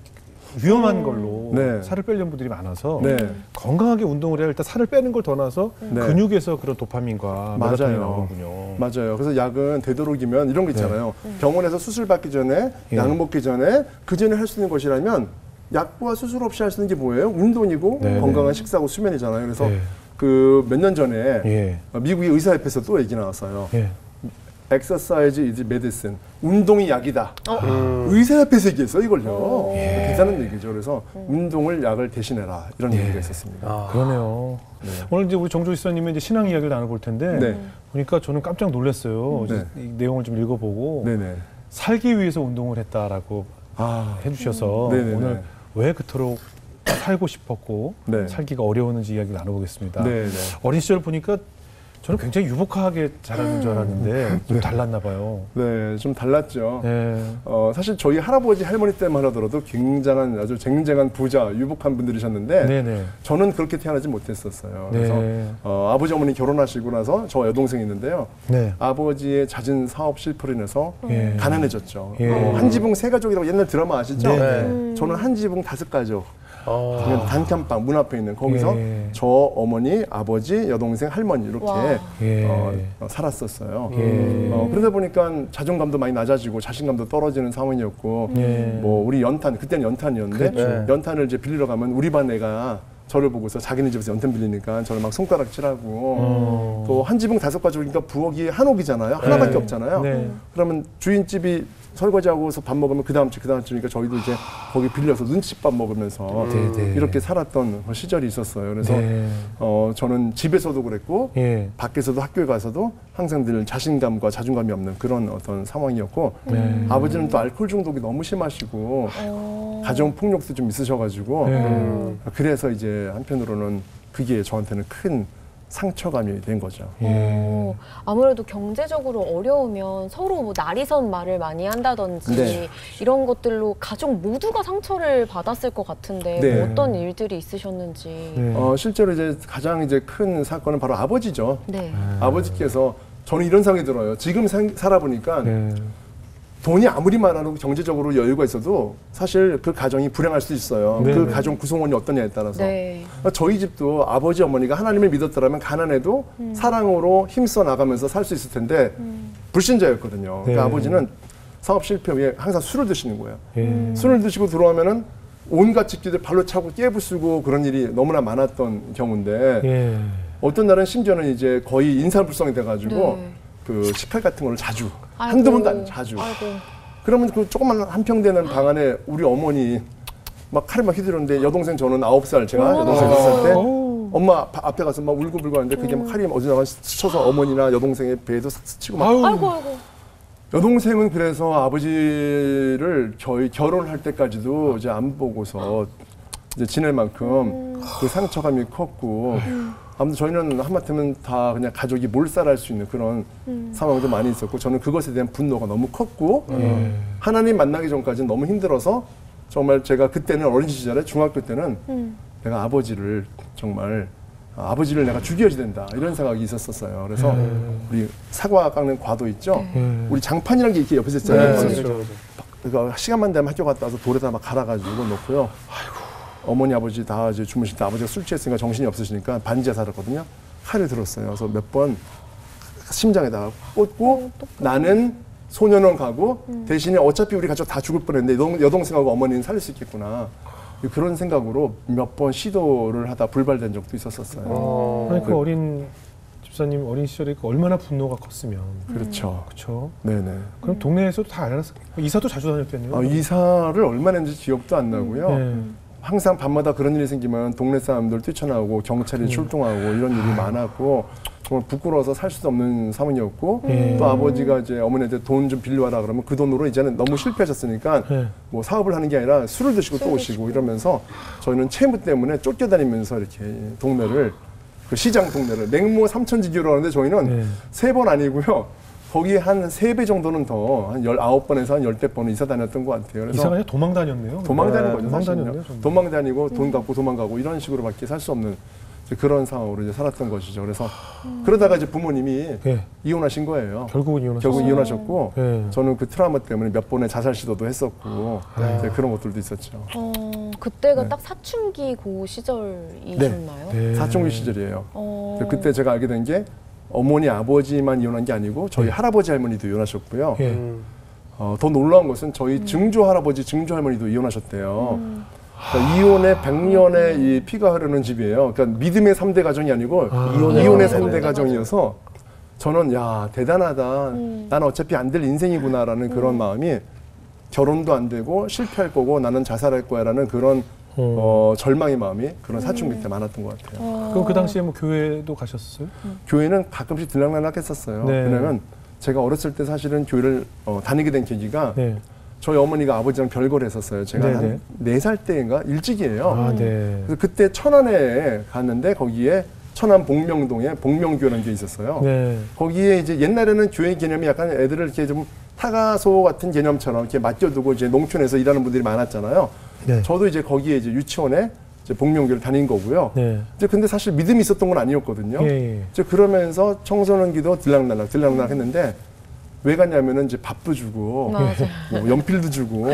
[SPEAKER 1] 위험한 걸로
[SPEAKER 4] 네.
[SPEAKER 1] 살을 빼려는 분들이 많아서
[SPEAKER 4] 네.
[SPEAKER 1] 건강하게 운동을 해야 일단 살을 빼는 걸 떠나서
[SPEAKER 4] 네.
[SPEAKER 1] 근육에서 그런 도파민과 멜라토닌이
[SPEAKER 4] 맞아요.
[SPEAKER 1] 나오군요.
[SPEAKER 4] 맞아요. 그래서 약은 되도록이면 이런 거 있잖아요. 병원에서 수술 받기 전에
[SPEAKER 1] 예.
[SPEAKER 4] 약 먹기 전에 그 전에 할 수 있는 것이라면 약과 수술 없이 할 수 있는 게 뭐예요? 운동이고
[SPEAKER 1] 네.
[SPEAKER 4] 건강한 식사하고 수면이잖아요. 그래서
[SPEAKER 1] 네.
[SPEAKER 4] 그 몇 년 전에
[SPEAKER 1] 예.
[SPEAKER 4] 미국의 의사협회에서도 얘기 나왔어요.
[SPEAKER 1] 예.
[SPEAKER 4] Exercise is medicine. 운동이 약이다. 의사협회에서 얘기했어요, 이걸요. 괜찮은 얘기죠. 그래서 운동을 약을 대신해라. 이런 얘기가 있었습니다.
[SPEAKER 1] 그러네요. 오늘 이제 우리 정조 지사님의 이제 신앙 이야기를 나눠볼 텐데
[SPEAKER 4] 네.
[SPEAKER 1] 보니까 저는 깜짝 놀랐어요.
[SPEAKER 4] 네.
[SPEAKER 1] 이 내용을 좀 읽어보고
[SPEAKER 4] 네네.
[SPEAKER 1] 살기 위해서 운동을 했다라고 해주셔서
[SPEAKER 4] 네네네.
[SPEAKER 1] 오늘 왜 그토록 살고 싶었고
[SPEAKER 4] 네.
[SPEAKER 1] 살기가 어려웠는지 이야기 나눠보겠습니다.
[SPEAKER 4] 네네.
[SPEAKER 1] 어린 시절 보니까 저는 굉장히 유복하게 자라는 줄 알았는데 좀 달랐나 봐요.
[SPEAKER 4] 네, 좀 달랐죠.
[SPEAKER 1] 네.
[SPEAKER 4] 사실 저희 할아버지, 할머니 때만 하더라도 굉장한 아주 쟁쟁한 부자, 유복한 분들이셨는데
[SPEAKER 1] 네네.
[SPEAKER 4] 저는 그렇게 태어나지 못했었어요.
[SPEAKER 1] 네.
[SPEAKER 4] 그래서 아버지, 어머니 결혼하시고 나서 저 여동생이 있는데요.
[SPEAKER 1] 네.
[SPEAKER 4] 아버지의 잦은 사업 실패로 인해서
[SPEAKER 1] 예.
[SPEAKER 4] 가난해졌죠.
[SPEAKER 1] 예.
[SPEAKER 4] 한 지붕 세 가족이라고 옛날 드라마 아시죠?
[SPEAKER 1] 네.
[SPEAKER 4] 저는 한 지붕 5가족. 그냥 단칸방 문 앞에 있는 거기서
[SPEAKER 1] 예.
[SPEAKER 4] 저 어머니, 아버지, 여동생, 할머니 이렇게
[SPEAKER 2] 와.
[SPEAKER 1] 예.
[SPEAKER 4] 살았었어요.
[SPEAKER 1] 예.
[SPEAKER 4] 그러다 보니까 자존감도 많이 낮아지고 자신감도 떨어지는 상황이었고
[SPEAKER 1] 예.
[SPEAKER 4] 뭐 우리 연탄 그때는 연탄이었는데
[SPEAKER 3] 그렇죠.
[SPEAKER 4] 연탄을 이제 빌리러 가면 우리 반 애가 저를 보고서 자기네 집에서 연탄 빌리니까 저를 막 손가락질하고 또 한 지붕 5가족이니까 부엌이 한 옥이잖아요. 하나밖에 없잖아요.
[SPEAKER 1] 네.
[SPEAKER 4] 그러면 주인집이 설거지하고서 밥 먹으면 그 다음 주니까 저희도 이제 거기 빌려서 눈칫밥 먹으면서
[SPEAKER 1] 네.
[SPEAKER 4] 이렇게 살았던 시절이 있었어요. 그래서
[SPEAKER 1] 네.
[SPEAKER 4] 저는 집에서도 그랬고
[SPEAKER 1] 예.
[SPEAKER 4] 밖에서도 학교에 가서도 항상 늘 자신감과 자존감이 없는 그런 어떤 상황이었고
[SPEAKER 1] 네.
[SPEAKER 4] 아버지는 또 알코올 중독이 너무 심하시고 가정 폭력도 좀 있으셔가지고
[SPEAKER 1] 네.
[SPEAKER 4] 그래서 이제 한편으로는 그게 저한테는 큰 상처감이 된 거죠.
[SPEAKER 1] 예.
[SPEAKER 2] 아무래도 경제적으로 어려우면 서로 뭐 날이선 말을 많이 한다든지
[SPEAKER 4] 네.
[SPEAKER 2] 이런 것들로 가족 모두가 상처를 받았을 것 같은데
[SPEAKER 4] 네.
[SPEAKER 2] 뭐 어떤 일들이 있으셨는지.
[SPEAKER 1] 네.
[SPEAKER 4] 실제로 이제 가장 이제 큰 사건은 바로 아버지죠.
[SPEAKER 2] 네.
[SPEAKER 4] 아버지께서 저는 이런 생각이 들어요. 지금 살아보니까
[SPEAKER 1] 네.
[SPEAKER 4] 돈이 아무리 많아도 경제적으로 여유가 있어도 사실 그 가정이 불행할 수 있어요.
[SPEAKER 1] 네.
[SPEAKER 4] 그 가정 구성원이 어떠냐에 따라서.
[SPEAKER 2] 네.
[SPEAKER 4] 저희 집도 아버지 어머니가 하나님을 믿었더라면 가난해도 사랑으로 힘써 나가면서 살 수 있을 텐데 불신자였거든요.
[SPEAKER 1] 네.
[SPEAKER 4] 그러니까 아버지는 사업 실패 후에 항상 술을 드시는 거예요.
[SPEAKER 1] 예.
[SPEAKER 4] 술을 드시고 들어오면은 온갖 집기들 발로 차고 깨부수고 그런 일이 너무나 많았던 경우인데
[SPEAKER 1] 예.
[SPEAKER 4] 어떤 날은 심지어는 이제 거의 인사불성이 돼가지고
[SPEAKER 2] 네.
[SPEAKER 4] 그 식칼 같은 걸 자주
[SPEAKER 2] 아이고.
[SPEAKER 4] 한두 번도 아니고 자주.
[SPEAKER 2] 아이고.
[SPEAKER 4] 그러면 그 조그만 한 평 되는 방 안에 우리 어머니 막 칼을 막 휘두르는데 여동생 저는 9살 제가 여동생 6살 때 엄마 앞에 가서 막 울고불고 하는데 그게 막 칼이 어디다가 스쳐서 어머니나 여동생의 배에도 싹 스치고 막
[SPEAKER 2] 아이고 아이고.
[SPEAKER 4] 여동생은 그래서 아버지를 저희 결혼할 때까지도 이제 안 보고서 이제 지낼 만큼 그 상처감이 컸고 아무튼 저희는 하마터면 다 그냥 가족이 몰살할 수 있는 그런 상황도 많이 있었고 저는 그것에 대한 분노가 너무 컸고 하나님 만나기 전까지는 너무 힘들어서 정말 제가 그때는 어린 시절에 중학교 때는 내가 아버지를 정말 아버지를 내가 죽여야지 된다 이런 생각이 있었어요. 그래서 우리 사과 깎는 과도 있죠. 우리 장판이라는 게 이렇게 옆에서 있잖아요. 그러니까 시간만 되면 학교 갔다 와서 돌에다 막 갈아가지고 놓고요. 어머니 아버지 다 이제 주무실 때 아버지가 술 취했으니까 정신이 없으시니까 반지하 살았거든요. 칼을 들었어요. 그래서 몇 번 심장에다가 꽂고 나는 소년원 가고 대신에 어차피 우리 가족 다 죽을 뻔했는데 여동생하고 어머니는 살릴 수 있겠구나. 그런 생각으로 몇 번 시도를 하다 불발된 적도 있었었어요.
[SPEAKER 1] 아니, 그 어린 집사님 어린 시절에 얼마나 분노가 컸으면.
[SPEAKER 4] 그렇죠.
[SPEAKER 1] 그렇죠.
[SPEAKER 4] 네네.
[SPEAKER 1] 그럼 동네에서도 다 알았어요. 이사도 자주 다녔겠네요.
[SPEAKER 4] 이사를 얼마나 했는지 기억도 안 나고요.
[SPEAKER 1] 네.
[SPEAKER 4] 항상 밤마다 그런 일이 생기면 동네 사람들 뛰쳐나오고 경찰이 출동하고 이런 일이 많았고 정말 부끄러워서 살 수도 없는 상황이었고 또 아버지가 이제 어머니한테 돈 좀 빌려와라 그러면 그 돈으로 이제는 너무 실패하셨으니까 뭐 사업을 하는 게 아니라 술을 드시고 또 오시고 이러면서 저희는 채무 때문에 쫓겨다니면서 이렇게 동네를 그 시장 동네를 냉모 삼천지교로 하는데 저희는 3번 아니고요. 거기 한 3배 정도는 더 한 19번에서 한 10대번은 이사 다녔던 것 같아요. 그래서
[SPEAKER 1] 이사가 아니라 도망 다녔네요.
[SPEAKER 4] 도망 다닌 거죠.
[SPEAKER 1] 도망
[SPEAKER 4] 사실은요.
[SPEAKER 1] 다녔네요. 정말.
[SPEAKER 4] 도망 다니고 돈 갖고 도망가고 이런 식으로밖에 살 수 없는 그런 상황으로 이제 살았던 것이죠. 그래서 그러다가 이제 부모님이
[SPEAKER 1] 네.
[SPEAKER 4] 이혼하신 거예요.
[SPEAKER 1] 결국은 이혼하셨어요.
[SPEAKER 4] 결국 이혼하셨고
[SPEAKER 1] 네.
[SPEAKER 4] 저는 그 트라우마 때문에 몇 번의 자살 시도도 했었고 이제 그런 것들도 있었죠.
[SPEAKER 2] 그때가
[SPEAKER 4] 네.
[SPEAKER 2] 딱 사춘기 그 시절이셨나요?
[SPEAKER 1] 네.
[SPEAKER 4] 사춘기 시절이에요. 그때 제가 알게 된 게 어머니 아버지만 이혼한 게 아니고 저희 할아버지 할머니도 이혼하셨고요. 더 놀라운 것은 저희 증조 할아버지 증조 할머니도 이혼하셨대요. 그러니까 이혼의 100년의 이 피가 흐르는 집이에요. 그러니까 믿음의 3대 가정이 아니고 이혼의 3대 가정이어서 저는 야 대단하다. 나는 어차피 안 될 인생이구나라는 그런 마음이 결혼도 안 되고 실패할 거고 나는 자살할 거야라는 그런 절망의 마음이 그런 사춘기 때 많았던 것 같아요.
[SPEAKER 1] 그럼 그 당시에 뭐 교회도 가셨어요?
[SPEAKER 4] 교회는 가끔씩 들락날락했었어요.
[SPEAKER 1] 네.
[SPEAKER 4] 왜냐면 제가 어렸을 때 사실은 교회를 다니게 된 계기가
[SPEAKER 1] 네.
[SPEAKER 4] 저희 어머니가 아버지랑 별거를 했었어요. 제가
[SPEAKER 1] 네네.
[SPEAKER 4] 한 4살 때인가 일찍이에요.
[SPEAKER 1] 아, 네.
[SPEAKER 4] 그래서 그때 천안에 갔는데 거기에 천안 복명동에 복명교라는 게 있었어요.
[SPEAKER 1] 네.
[SPEAKER 4] 거기에 이제 옛날에는 교회 개념이 약간 애들을 이렇게 좀 타가소 같은 개념처럼 이렇게 맡겨두고 이제 농촌에서 일하는 분들이 많았잖아요.
[SPEAKER 1] 네.
[SPEAKER 4] 저도 이제 거기에 이제 유치원에 이제 복명교를 다닌 거고요.
[SPEAKER 1] 네.
[SPEAKER 4] 이제 근데 사실 믿음이 있었던 건 아니었거든요.
[SPEAKER 1] 예.
[SPEAKER 4] 이제 그러면서 청소년기도 들락날락 했는데 왜 갔냐면은 이제 밥도 주고
[SPEAKER 2] 맞아.
[SPEAKER 4] 뭐 연필도 주고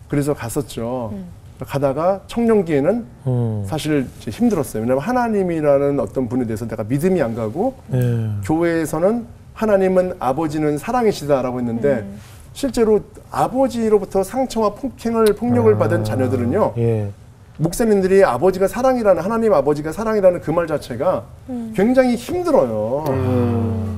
[SPEAKER 4] 그래서 갔었죠. 가다가 청년기에는 사실 이제 힘들었어요. 왜냐하면 하나님이라는 어떤 분에 대해서 내가 믿음이 안 가고
[SPEAKER 1] 네.
[SPEAKER 4] 교회에서는 하나님은 아버지는 사랑이시다라고 했는데 실제로 아버지로부터 상처와 폭력을 받은 자녀들은요.
[SPEAKER 1] 예.
[SPEAKER 4] 목사님들이 아버지가 사랑이라는 하나님 아버지가 사랑이라는 그 말 자체가 굉장히 힘들어요.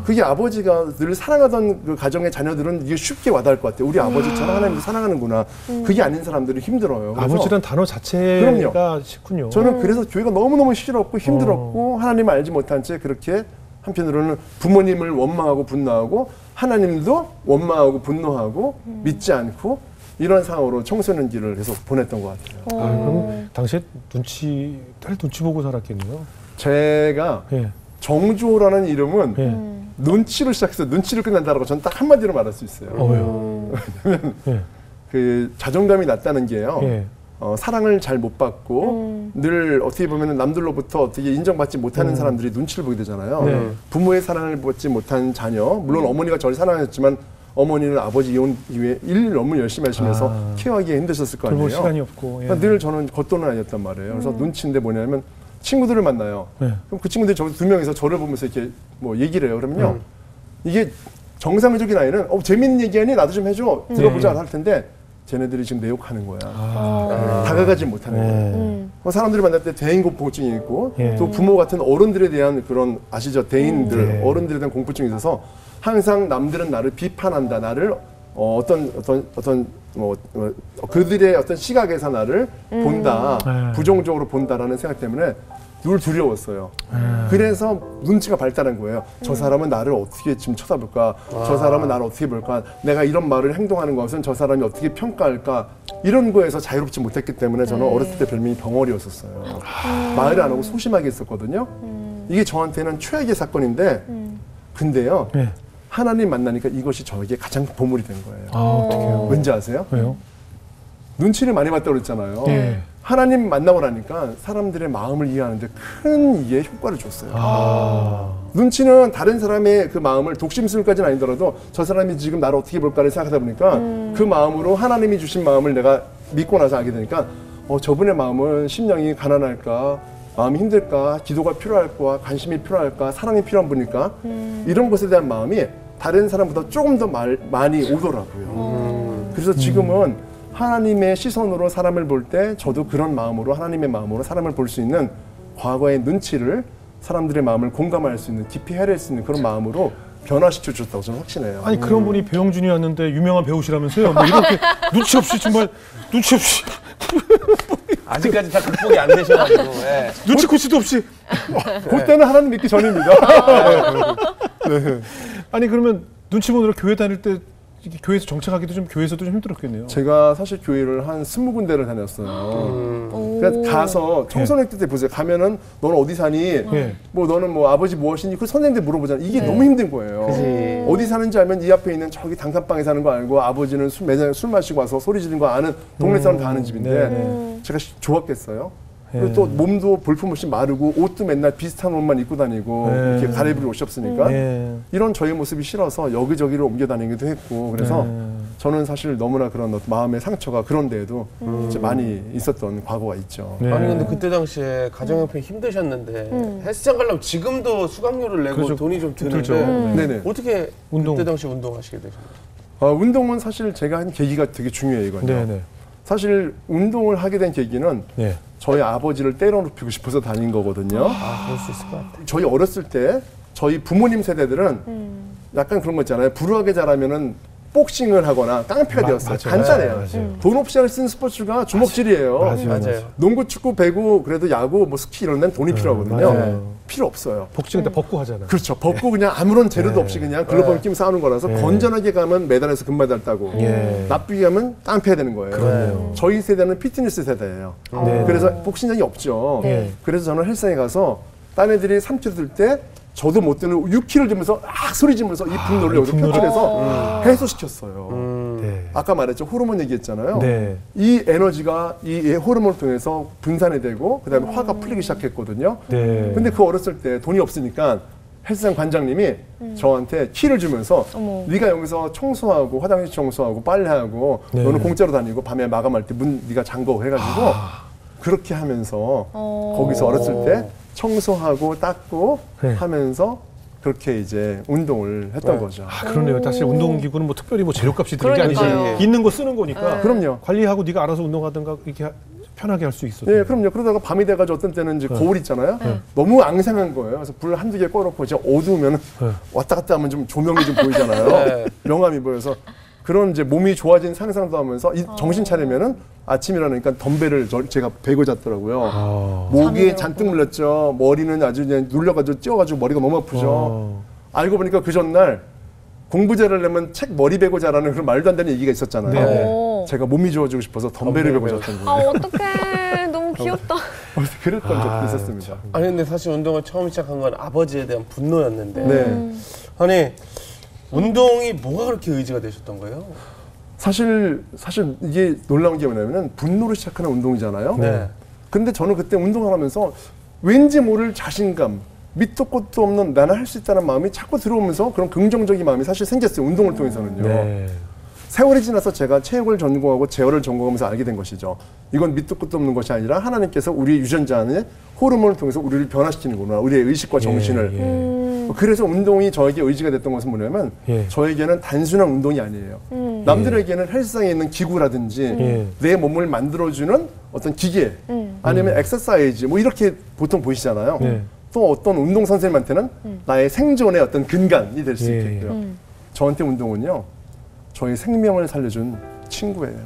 [SPEAKER 4] 그게 아버지가 늘 사랑하던 그 가정의 자녀들은 이게 쉽게 와닿을 것 같아요. 우리 아버지처럼 하나님도 사랑하는구나. 그게 아닌 사람들은 힘들어요. 그래서
[SPEAKER 1] 아버지란 단어 자체가 싫군요.
[SPEAKER 4] 저는 그래서 교회가 너무너무 싫었고 힘들었고 하나님을 알지 못한 채 그렇게 한편으로는 부모님을 원망하고 분노하고 하나님도 원망하고 분노하고 믿지 않고 이런 상황으로 청소년기를 계속 보냈던 것 같아요.
[SPEAKER 1] 그럼 당시에 눈치 보고 살았겠네요.
[SPEAKER 4] 제가
[SPEAKER 1] 예.
[SPEAKER 4] 정주호라는 이름은
[SPEAKER 1] 예.
[SPEAKER 4] 눈치로 시작해서 눈치를 끝낸다라고 저는 딱 한마디로 말할 수 있어요.
[SPEAKER 1] 왜요? 예.
[SPEAKER 4] 그 자존감이 낮다는 게요.
[SPEAKER 1] 예.
[SPEAKER 4] 사랑을 잘 못 받고 늘 어떻게 보면 남들로부터 어떻게 인정받지 못하는 사람들이 눈치를 보게 되잖아요.
[SPEAKER 1] 네.
[SPEAKER 4] 부모의 사랑을 받지 못한 자녀, 물론 어머니가 저를 사랑했지만 어머니는 아버지 이혼 이후에 일 너무 열심히 하시면서 케어하기 힘드셨을 거
[SPEAKER 1] 돌볼
[SPEAKER 4] 아니에요.
[SPEAKER 1] 시간이 없고. 예.
[SPEAKER 4] 그러니까 늘 저는 겉돈은 아니었단 말이에요. 그래서 눈치인데 뭐냐면 친구들을 만나요.
[SPEAKER 1] 네.
[SPEAKER 4] 그럼 그 친구들이 저 2명이서 저를 보면서 이렇게 뭐 얘기를 해요. 그러면요. 이게 정상적인 아이는 재밌는 얘기하니 나도 좀 해줘. 들어보자 할 텐데 쟤네들이 지금 내 욕하는 거야. 다가가지 못하는 거예요. 사람들을 만날 때 대인 공포증이 있고 또 부모 같은 어른들에 대한 그런 아시죠? 대인들, 어른들에 대한 공포증이 있어서 항상 남들은 나를 비판한다. 나를 어떤 그들의 어떤 시각에서 나를 본다. 부정적으로 본다라는 생각 때문에 늘 두려웠어요. 그래서 눈치가 발달한 거예요. 저 사람은 나를 어떻게 지금 쳐다볼까? 저 사람은 나를 어떻게 볼까? 내가 이런 말을 행동하는 것은 저 사람이 어떻게 평가할까? 이런 거에서 자유롭지 못했기 때문에 저는 어렸을 때 별명이 병어리였었어요. 말을 안 하고 소심하게 했었거든요. 이게 저한테는 최악의 사건인데 근데요.
[SPEAKER 1] 네.
[SPEAKER 4] 하나님 만나니까 이것이 저에게 가장 보물이 된 거예요.
[SPEAKER 1] 어떡해요.
[SPEAKER 4] 왠지 아세요?
[SPEAKER 1] 왜요?
[SPEAKER 4] 눈치를 많이 봤다고 그랬잖아요. 하나님 만나고 나니까 사람들의 마음을 이해하는데 큰 이해 효과를 줬어요. 눈치는 다른 사람의 그 마음을 독심술까지는 아니더라도 저 사람이 지금 나를 어떻게 볼까를 생각하다 보니까 그 마음으로 하나님이 주신 마음을 내가 믿고 나서 알게 되니까 저분의 마음은 심령이 가난할까, 마음이 힘들까, 기도가 필요할까, 관심이 필요할까, 사랑이 필요한 분일까, 이런 것에 대한 마음이 다른 사람보다 조금 더 많이 오더라고요. 그래서 지금은 하나님의 시선으로 사람을 볼 때 저도 그런 마음으로 하나님의 마음으로 사람을 볼 수 있는 과거의 눈치를 사람들의 마음을 공감할 수 있는 깊이 헤아릴 수 있는 그런 마음으로 변화시켜 주셨다고 저는 확신해요.
[SPEAKER 1] 아니 그런 분이 배용준이었는데 유명한 배우시라면서요? 뭐 이렇게 눈치 없이 정말 눈치 없이
[SPEAKER 3] 아직까지 다 극복이 안 되셔가지고. 예.
[SPEAKER 1] 눈치코치도 없이
[SPEAKER 4] 그때는 하나님 믿기 전입니다. 네.
[SPEAKER 1] 아니 그러면 눈치 보느라 교회 다닐 때 이렇게 교회에서 정착하기도 좀 교회에서도 좀 힘들었겠네요.
[SPEAKER 4] 제가 사실 교회를 한 20군데를 다녔어요. 그러니까 가서 청소년 때 보세요. 가면은 너는 어디 사니? 뭐 너는 뭐 아버지 무엇이니? 그 선생님들 물어보잖아요. 이게 너무 힘든 거예요. 어디 사는지 알면 이 앞에 있는 저기 단칸방에 사는 거 알고 아버지는 매장에 술 마시고 와서 소리 지르는 거 아는 동네 사람 다 아는 집인데 제가 좋았겠어요? 그리고 또 몸도 볼품없이 마르고 옷도 맨날 비슷한 옷만 입고 다니고 이렇게 갈아입을 옷이 없으니까 이런 저의 모습이 싫어서 여기저기를 옮겨 다니기도 했고 그래서 저는 사실 너무나 그런 마음의 상처가 그런 데에도 이제 많이 있었던 과거가 있죠.
[SPEAKER 3] 아니 근데 그때 당시에 가정형편이 힘드셨는데 헬스장 가려면 지금도 수강료를 내고
[SPEAKER 1] 그렇죠.
[SPEAKER 3] 돈이 좀
[SPEAKER 1] 힘들죠.
[SPEAKER 3] 드는데
[SPEAKER 4] 네네.
[SPEAKER 3] 어떻게
[SPEAKER 1] 운동.
[SPEAKER 3] 그때 당시 운동하시게 되셨나요?
[SPEAKER 4] 운동은 사실 제가 한 계기가 되게 중요해요. 이거는요.
[SPEAKER 1] 네네.
[SPEAKER 4] 사실 운동을 하게 된 계기는 저희 아버지를 때려눕히고 싶어서 다닌 거거든요.
[SPEAKER 3] 그럴 수 있을 것 같아요.
[SPEAKER 4] 저희 어렸을 때 저희 부모님 세대들은 약간 그런 거 있잖아요. 불우하게 자라면은 복싱을 하거나 깡패가 되었어요. 간단해요. 돈 없이 할 수 있는 스포츠가 주먹질이에요.
[SPEAKER 3] 맞아요.
[SPEAKER 4] 농구, 축구, 배구, 그래도 야구, 뭐 스키 이런 데는 돈이 필요하거든요.
[SPEAKER 1] 맞아요.
[SPEAKER 4] 필요 없어요.
[SPEAKER 1] 복싱 때 벗고 하잖아요.
[SPEAKER 4] 그렇죠. 벗고 그냥 아무런 재료도 없이 그냥 글러브를 끼면 싸우는 거라서 건전하게 가면 메달에서 금메달 따고 나쁘게 가면 깡패가 되는 거예요. 저희 세대는 피트니스 세대예요. 그래서 복싱장이 없죠. 그래서 저는 헬스장에 가서 딴 애들이 3kg 들 때 저도 못 드는 6kg 들면서 소리 지면서 이 분노를 여기서 표출해서 해소시켰어요. 아까 말했죠. 호르몬 얘기했잖아요. 이 에너지가 이 호르몬을 통해서 분산이 되고 그다음에 화가 풀리기 시작했거든요. 근데 그 어렸을 때 돈이 없으니까 헬스장 관장님이 저한테 키를 주면서 네가 여기서 청소하고 화장실 청소하고 빨래하고 너는 공짜로 다니고 밤에 마감할 때 문 네가 잠궈 해가지고 그렇게 하면서 거기서 어렸을 때 청소하고 닦고 하면서 그렇게 이제 운동을 했던 거죠.
[SPEAKER 1] 그러네요. 사실 운동기구는 뭐 특별히 뭐 재료값이 드는 게 아니지. 있는 거 쓰는 거니까.
[SPEAKER 4] 그럼요.
[SPEAKER 1] 관리하고 네가 알아서 운동하든가 이렇게 편하게 할 수 있어요.
[SPEAKER 4] 네, 그럼요. 그러다가 밤이 돼가지고 어떤 때는 이제 거울 있잖아요. 너무 앙상한 거예요. 그래서 불 한두 개 꺼놓고 이제 어두우면 왔다 갔다 하면 좀 조명이 좀 보이잖아요. 명암이 보여서 그런 이제 몸이 좋아진 상상도 하면서 정신 차리면은 아침 일어나니까 덤벨을 제가 베고 잤더라고요. 목이 잔뜩 물렸죠. 머리는 아주 그냥 눌려가지고 찧어가지고 머리가 너무 아프죠. 알고 보니까 그 전날 공부 잘하려면 책 머리 베고 자라는 그런 말도 안 되는 얘기가 있었잖아요. 제가 몸이 좋아지고 싶어서 덤벨을 베고 잤던 거예요.
[SPEAKER 2] 어떡해. 너무 귀엽다.
[SPEAKER 4] 그랬던 적도 있었습니다.
[SPEAKER 3] 아니 근데 사실 운동을 처음 시작한 건 아버지에 대한 분노였는데 아니 운동이 뭐가 그렇게 의지가 되셨던 거예요?
[SPEAKER 4] 사실 이게 놀라운 게 뭐냐면은 분노로 시작하는 운동이잖아요. 근데 저는 그때 운동을 하면서 왠지 모를 자신감, 밑도 끝도 없는 나는 할 수 있다는 마음이 자꾸 들어오면서 그런 긍정적인 마음이 사실 생겼어요. 운동을 통해서는요. 세월이 지나서 제가 체육을 전공하고 제어를 전공하면서 알게 된 것이죠. 이건 밑도 끝도 없는 것이 아니라 하나님께서 우리 유전자 안에 호르몬을 통해서 우리를 변화시키는구나. 우리의 의식과 정신을. 그래서 운동이 저에게 의지가 됐던 것은 뭐냐면 저에게는 단순한 운동이 아니에요. 남들에게는 헬스장에 있는 기구라든지 내 몸을 만들어주는 어떤 기계 아니면 엑서사이즈 뭐 이렇게 보통 보시잖아요. 또 어떤 운동 선생님한테는 나의 생존의 어떤 근간이 될 수 있겠고요. 저한테 운동은요. 저의 생명을 살려준 친구예요.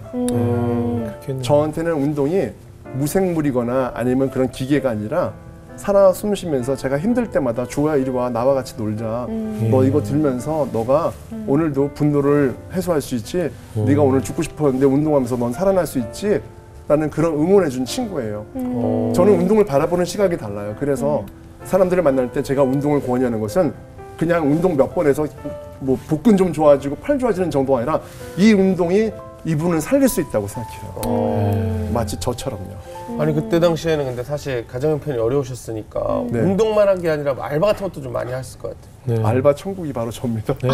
[SPEAKER 4] 저한테는 운동이 무생물이거나 아니면 그런 기계가 아니라 살아 숨쉬면서 제가 힘들 때마다 조야 이리 와 나와 같이 놀자. 너 이거 들면서 너가 오늘도 분노를 해소할 수 있지. 네가 오늘 죽고 싶었는데 운동하면서 넌 살아날 수 있지. 라는 그런 응원해준 친구예요. 저는 운동을 바라보는 시각이 달라요. 그래서 사람들을 만날 때 제가 운동을 권유하는 것은 그냥 운동 몇 번 해서 뭐 복근 좀 좋아지고 팔 좋아지는 정도가 아니라 이 운동이 이분은 살릴 수 있다고 생각해요. 마치 저처럼요.
[SPEAKER 3] 아니 그때 당시에는 근데 사실 가정 형편이 어려우셨으니까
[SPEAKER 4] 네.
[SPEAKER 3] 운동만 한 게 아니라 알바 같은 것도 좀 많이 했을 것 같아요.
[SPEAKER 1] 네.
[SPEAKER 4] 알바 천국이 바로 접니다.
[SPEAKER 1] 네.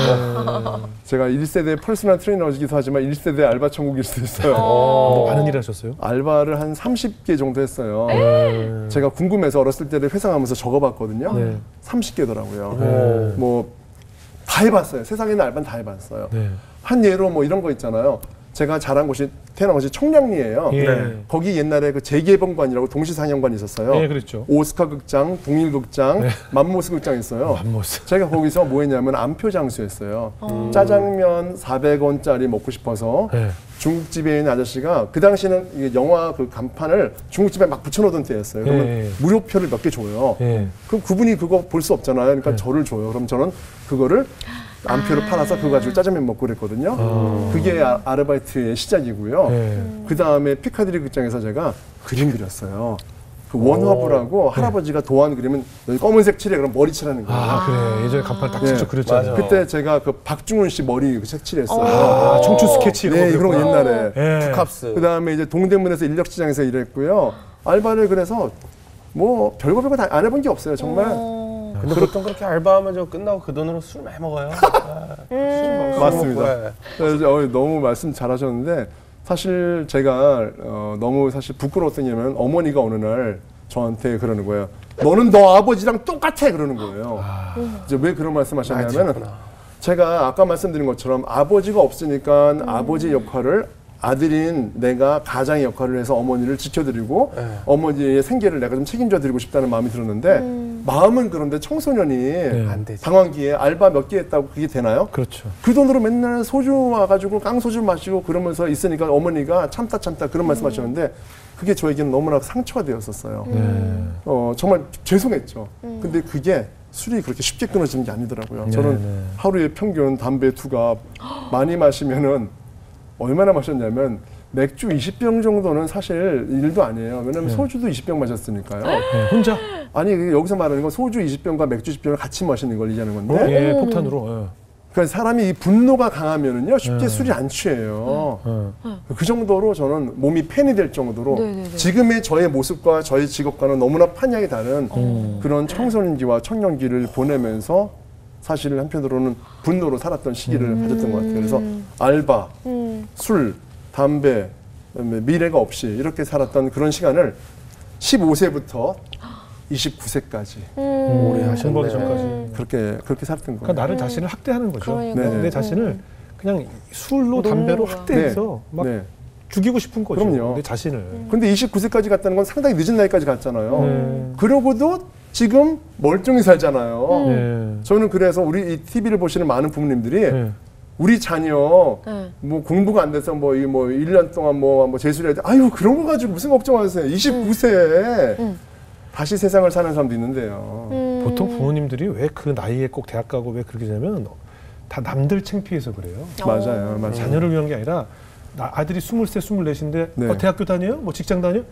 [SPEAKER 4] 제가 1세대 퍼스널 트레이너이기도 하지만 1세대 알바 천국일 수도 있어요.
[SPEAKER 1] 뭐 많은 일 하셨어요?
[SPEAKER 4] 알바를 한 30개 정도 했어요.
[SPEAKER 1] 네.
[SPEAKER 4] 제가 궁금해서 어렸을 때를 회상하면서 적어봤거든요.
[SPEAKER 1] 네.
[SPEAKER 4] 30개더라고요.
[SPEAKER 1] 네.
[SPEAKER 4] 뭐 다 해봤어요. 세상에 있는 알바는 다 해봤어요.
[SPEAKER 1] 네.
[SPEAKER 4] 한 예로 뭐 이런 거 있잖아요. 제가 자란 곳이 태어난 곳이 청량리예요.
[SPEAKER 1] 예.
[SPEAKER 4] 네. 거기 옛날에 그 재개봉관이라고 동시상영관이 있었어요.
[SPEAKER 1] 네, 그랬죠.
[SPEAKER 4] 오스카 극장, 동일극장,
[SPEAKER 1] 네.
[SPEAKER 4] 맘모스 극장이 있어요.
[SPEAKER 1] 맘모스.
[SPEAKER 4] 제가 거기서 뭐 했냐면 암표 장수였어요. 짜장면 400원짜리 먹고 싶어서
[SPEAKER 1] 네.
[SPEAKER 4] 중국집에 있는 아저씨가 그 당시에는 이게 영화 그 간판을 중국집에 막 붙여놓던 때였어요. 그러면
[SPEAKER 1] 예.
[SPEAKER 4] 무료표를 몇 개 줘요.
[SPEAKER 1] 예.
[SPEAKER 4] 그럼 그분이 그거 볼 수 없잖아요. 그러니까 저를 줘요. 그럼 저는 그거를 암표를 팔아서 그거 가지고 짜장면 먹고 그랬거든요. 그게 아르바이트의 시작이고요.
[SPEAKER 1] 예.
[SPEAKER 4] 그 다음에 피카디리 극장에서 제가 그림 그렸어요. 그 원화부라고 할아버지가 도안 그리면 여기 검은색 칠해 그럼 머리 칠하는 거예요.
[SPEAKER 1] 아, 그래. 예전에 간판 딱
[SPEAKER 4] 네.
[SPEAKER 1] 직접 그렸잖아요.
[SPEAKER 3] 맞아.
[SPEAKER 4] 그때 제가 그 박중훈 씨 머리 색칠했어요.
[SPEAKER 1] 아, 청춘 스케치 이런
[SPEAKER 4] 네,
[SPEAKER 1] 거
[SPEAKER 4] 그런 거
[SPEAKER 1] 그렸구나.
[SPEAKER 4] 옛날에.
[SPEAKER 1] 예.
[SPEAKER 3] 컵스.
[SPEAKER 4] 그 다음에 이제 동대문에서 인력시장에서 일했고요. 알바를 그래서 뭐 별거 다 안 해본 게 없어요. 정말.
[SPEAKER 3] 근데 보통 그렇게 알바하면 저 끝나고 그 돈으로 술 많이 먹어요.
[SPEAKER 4] 맞습니다. 그래서 너무 말씀 잘하셨는데 사실 제가 너무 사실 부끄러웠던 게 뭐냐면 어머니가 어느 날 저한테 그러는 거예요. 너는 너 아버지랑 똑같아 그러는 거예요. 이제 왜 그런 말씀하셨냐면 제가 아까 말씀드린 것처럼 아버지가 없으니까 아버지 역할을 아들인 내가 가장의 역할을 해서 어머니를 지켜드리고 어머니의 생계를 내가 좀 책임져 드리고 싶다는 마음이 들었는데 마음은 그런데 청소년이
[SPEAKER 3] 안 되지.
[SPEAKER 4] 방황기에 알바 몇 개 했다고 그게 되나요?
[SPEAKER 1] 그렇죠.
[SPEAKER 4] 그 돈으로 맨날 소주 와가지고 깡소주 마시고 그러면서 있으니까 어머니가 참다 그런 말씀하셨는데 그게 저에게는 너무나 상처가 되었었어요. 정말 죄송했죠. 근데 그게 술이 그렇게 쉽게 끊어지는 게 아니더라고요. 저는 하루에 평균 담배 2갑 많이 마시면은 얼마나 마셨냐면 맥주 20병 정도는 사실 일도 아니에요. 왜냐면 소주도 20병 마셨으니까요.
[SPEAKER 1] 네, 혼자?
[SPEAKER 4] 아니 여기서 말하는 건 소주 20병과 맥주 10병을 같이 마시는 걸 얘기하는 건데
[SPEAKER 1] 예, 폭탄으로. 예.
[SPEAKER 4] 그러니까 사람이 이 분노가 강하면은요 쉽게 술이 안 취해요. 그 정도로 저는 몸이 팬이 될 정도로 지금의 저의 모습과 저의 직업과는 너무나 판이하게 다른 그런 청소년기와 청년기를 보내면서 사실 한편으로는 분노로 살았던 시기를 가졌던 것 같아요. 그래서 알바, 술, 담배, 그다음에 미래가 없이 이렇게 살았던 그런 시간을 15세부터 29세까지
[SPEAKER 3] 오래
[SPEAKER 1] 한번
[SPEAKER 3] 하셨네.
[SPEAKER 1] 전까지.
[SPEAKER 4] 그렇게 살았던 거예요.
[SPEAKER 1] 그러니까 나를 자신을 학대하는 거죠.
[SPEAKER 2] 그러니까요.
[SPEAKER 4] 네.
[SPEAKER 1] 내 자신을 그냥 술로 담배로
[SPEAKER 2] 노는 거야.
[SPEAKER 1] 학대해서 막
[SPEAKER 4] 네.
[SPEAKER 1] 죽이고 싶은 거죠.
[SPEAKER 4] 그럼요.
[SPEAKER 1] 내 자신을.
[SPEAKER 4] 근데 29세까지 갔다는 건 상당히 늦은 나이까지 갔잖아요. 그러고도 지금 멀쩡히 살잖아요.
[SPEAKER 1] 네.
[SPEAKER 4] 저는 그래서 우리 이 TV를 보시는 많은 부모님들이
[SPEAKER 1] 네.
[SPEAKER 4] 우리 자녀 뭐 공부가 안 돼서 뭐 1년 동안 뭐 재수를 해야 돼. 아유 그런 거 가지고 무슨 걱정하세요. 29세에 다시 세상을 사는 사람도 있는데요.
[SPEAKER 1] 보통 부모님들이 왜 그 나이에 꼭 대학 가고 왜 그렇게 되냐면 다 남들 창피해서 그래요.
[SPEAKER 4] 맞아요.
[SPEAKER 1] 자녀를 위한 게 아니라 아들이 23, 24인데
[SPEAKER 4] 네.
[SPEAKER 1] 대학교 다녀요? 뭐 직장 다녀요?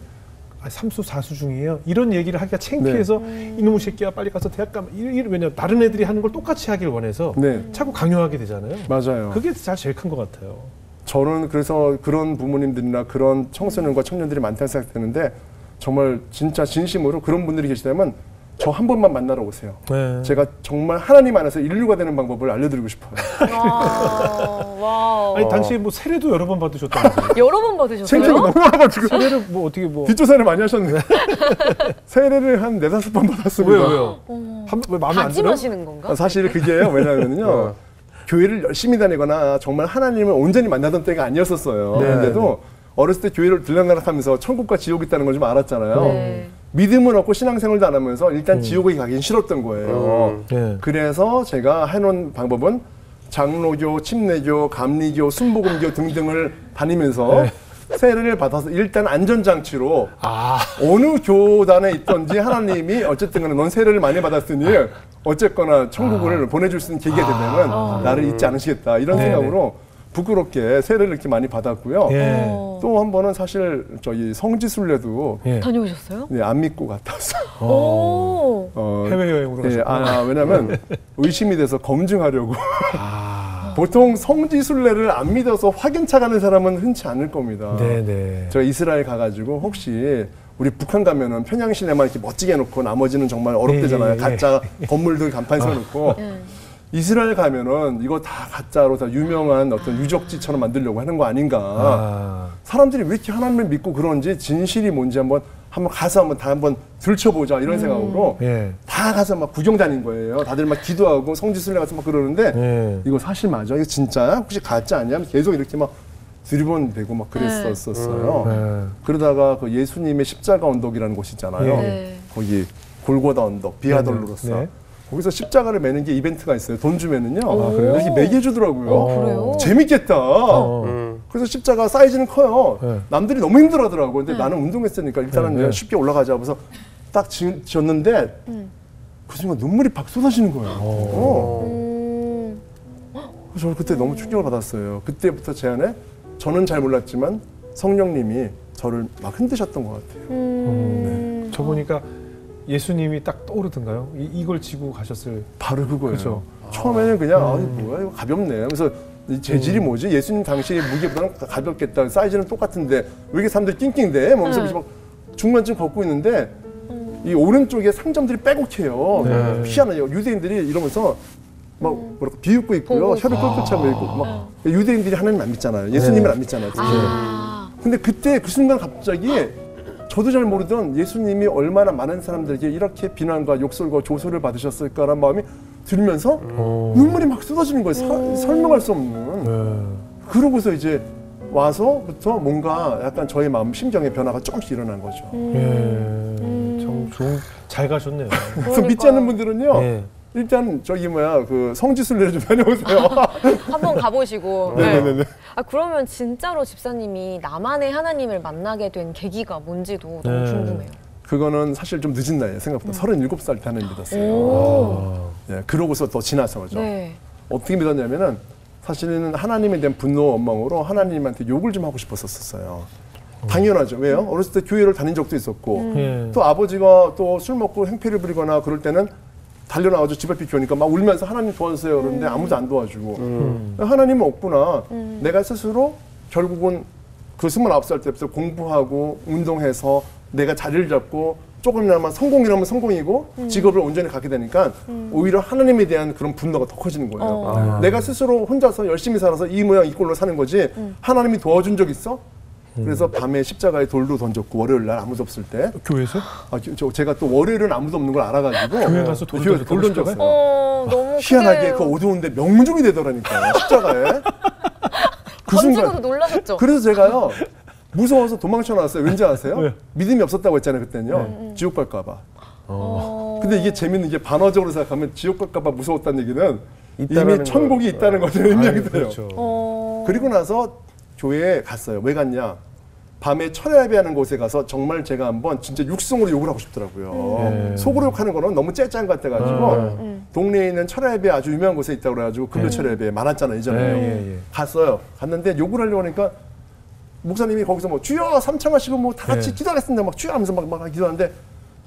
[SPEAKER 1] 아, 3수 4수 중이에요. 이런 얘기를 하기가 창피해서 이놈의 새끼야 빨리 가서 대학 가면 왜냐 다른 애들이 하는 걸 똑같이 하길 원해서
[SPEAKER 4] 네.
[SPEAKER 1] 자꾸 강요하게 되잖아요.
[SPEAKER 4] 맞아요.
[SPEAKER 1] 그게 제일 큰 것 같아요.
[SPEAKER 4] 저는 그래서 그런 부모님들이나 그런 청소년과 청년들이 많다고 생각되는데 정말 진짜 진심으로 그런 분들이 계시다면 저 한 번만 만나러 오세요.
[SPEAKER 1] 네.
[SPEAKER 4] 제가 정말 하나님 안에서 인류가 되는 방법을 알려드리고 싶어요.
[SPEAKER 2] 와우.
[SPEAKER 1] 아니 당시 뭐 세례도 여러 번 받으셨다면서요?
[SPEAKER 2] 여러 번 받으셨어요?
[SPEAKER 4] 생각이 너무 많아가지고
[SPEAKER 1] 세례를 뭐 어떻게 뭐
[SPEAKER 4] 뒷조사를 많이 하셨네. 세례를 한 4-5번 받았습니다.
[SPEAKER 1] 왜요? 왜 마음에 안 들어요?
[SPEAKER 2] 다짐하시는 건가?
[SPEAKER 4] 사실 그게요. 왜냐면요. 교회를 열심히 다니거나 정말 하나님을 온전히 만나던 때가 아니었었어요.
[SPEAKER 1] 네.
[SPEAKER 4] 그런데도 어렸을 때 교회를 들락날락하면서 천국과 지옥이 있다는 걸 좀 알았잖아요.
[SPEAKER 2] 네.
[SPEAKER 4] 믿음은 없고 신앙생활도 안 하면서 일단 지옥에 가긴 싫었던 거예요.
[SPEAKER 1] 네.
[SPEAKER 4] 그래서 제가 해놓은 방법은 장로교, 침례교, 감리교, 순복음교 등등을 다니면서 세례를 받아서 일단 안전장치로 어느 교단에 있던지 하나님이 어쨌든 간에 넌 세례를 많이 받았으니 어쨌거나 천국을 보내줄 수 있는 계기가 되면은 나를 잊지 않으시겠다 이런 생각으로 부끄럽게 세례를 이렇게 많이 받았고요.
[SPEAKER 1] 예.
[SPEAKER 4] 또 한 번은 사실 저희 성지순례도
[SPEAKER 1] 예.
[SPEAKER 2] 다녀오셨어요?
[SPEAKER 4] 안 믿고 갔다 왔어요.
[SPEAKER 2] 오.
[SPEAKER 1] 해외여행으로
[SPEAKER 4] 예,
[SPEAKER 1] 가셨구나.
[SPEAKER 4] 왜냐면 의심이 돼서 검증하려고. 보통 성지순례를 안 믿어서 확인차 가는 사람은 흔치 않을 겁니다.
[SPEAKER 1] 네네.
[SPEAKER 4] 제가 이스라엘 가가지고 혹시 우리 북한 가면은 평양 시내만 이렇게 멋지게 해놓고 나머지는 정말 어렵대잖아요. 가짜 건물들 간판 세워놓고. 이스라엘 가면은 이거 다 가짜로 다 유명한 어떤 유적지처럼 만들려고 하는 거 아닌가. 사람들이 왜 이렇게 하나님을 믿고 그런지 진실이 뭔지 한번 가서 한번 들춰보자 이런 생각으로 다 가서 막 구경 다닌 거예요. 다들 막 기도하고 성지순례 가서 막 그러는데 이거 사실 맞아? 이거 진짜야? 혹시 가짜 아니야? 계속 이렇게 막 두리번대고 막 그랬었어요. 그러다가 그 예수님의 십자가 언덕이라는 곳 있잖아요. 거기 골고다 언덕, 비아돌로로서. 거기서 십자가를 매는 게 이벤트가 있어요. 돈 주면은요. 이렇게 매겨주더라고요.
[SPEAKER 2] 그래요?
[SPEAKER 4] 재밌겠다. 그래서 십자가 사이즈는 커요. 남들이 너무 힘들어하더라고요. 근데 나는 운동했으니까 일단은 쉽게 올라가자 하면서 딱 지었는데 그 순간 눈물이 팍 쏟아지는 거예요. 저는 그때 너무 충격을 받았어요. 그때부터 제 안에 저는 잘 몰랐지만 성령님이 저를 막 흔드셨던 것 같아요.
[SPEAKER 1] 저 보니까 예수님이 딱 떠오르던가요? 이걸 지고 가셨을.
[SPEAKER 4] 바로 그거예요.
[SPEAKER 1] 그렇죠.
[SPEAKER 4] 처음에는 그냥 뭐야 이거 가볍네 하면서 이 재질이 뭐지? 예수님 당시의 무게보다는 가볍겠다. 사이즈는 똑같은데 왜 이렇게 사람들이 กิ้낑대? 하면서 막 중간쯤 걷고 있는데 이 오른쪽에 상점들이 빼곡해요. 희한해요. 유대인들이 이러면서 막 뭐랄까 비웃고 있고요. 혀를 끌끌 차고 있고 막 유대인들이 하나님 안 믿잖아요. 예수님을 안 믿잖아요. 근데 그때 그 순간 갑자기 저도 잘 모르던 예수님이 얼마나 많은 사람들에게 이렇게 비난과 욕설과 조소를 받으셨을까라는 마음이 들면서 눈물이 막 쏟아지는 거예요. 설명할 수 없는. 그러고서 이제 와서부터 뭔가 약간 저의 마음 심경의 변화가 조금씩 일어난 거죠.
[SPEAKER 1] 참 잘 가셨네요.
[SPEAKER 4] 그래서 믿지 않는 분들은요. 일단 그 성지순례를 좀 다녀오세요.
[SPEAKER 2] 한번 가보시고.
[SPEAKER 4] 네네네.
[SPEAKER 2] 그러면 진짜로 집사님이 나만의 하나님을 만나게 된 계기가 뭔지도 너무 궁금해요.
[SPEAKER 4] 그거는 사실 좀 늦은 나이에 생각보다 37살 때 하나님 믿었어요. 그러고서 더 지나서죠. 어떻게 믿었냐면은 사실은 하나님에 대한 분노 원망으로 하나님한테 욕을 좀 하고 싶었었어요. 당연하죠. 왜요? 어렸을 때 교회를 다닌 적도 있었고 또 아버지가 또 술 먹고 행패를 부리거나 그럴 때는 달려나와서 집 앞에 교회니까 막 울면서 하나님 도와주세요 그러는데 아무도 안 도와주고 하나님은 없구나. 내가 스스로 결국은 그 29살 때부터 공부하고 운동해서 내가 자리를 잡고 조금이나마 성공이라면 성공이고 직업을 온전히 갖게 되니까 오히려 하나님에 대한 그런 분노가 더 커지는 거예요. 내가 스스로 혼자서 열심히 살아서 이 모양 이 꼴로 사는 거지 하나님이 도와준 적 있어? 그래서 밤에 십자가에 돌도 던졌고 월요일 날 아무도 없을 때
[SPEAKER 1] 교회에서?
[SPEAKER 4] 제가 또 월요일은 아무도 없는 걸 알아가지고
[SPEAKER 1] 교회 가서 돌 던졌어요?
[SPEAKER 2] 너무
[SPEAKER 4] 희한하게 그 어두운데 명중이 되더라니까요. 십자가에. 그
[SPEAKER 2] 던지고도 놀라셨죠?
[SPEAKER 4] 그래서 제가요 무서워서 도망쳐 나왔어요. 왠지 아세요? 믿음이 없었다고 했잖아요 그때는요. 지옥 갈까 봐. 근데 이게 재밌는 게 반어적으로 생각하면 지옥 갈까 봐 무서웠다는 얘기는 이미 천국이 있다는 것을 의미하게 돼요.
[SPEAKER 1] 그렇죠.
[SPEAKER 4] 그리고 나서 교회에 갔어요. 왜 갔냐? 밤에 철야 예배하는 곳에 가서 정말 제가 한번 진짜 육성으로 욕을 하고 싶더라고요. 속으로 욕하는 거는 너무 째짠 것 같아가지고 동네에 있는 철야 예배 아주 유명한 곳에 있다고 그래가지고 금요 철야 예배 많았잖아요 예전에. 갔어요. 갔는데 욕을 하려고 하니까 목사님이 거기서 뭐 주여 삼창하시고 뭐 다 같이 기도하겠습니다 막 주여 하면서 막 기도하는데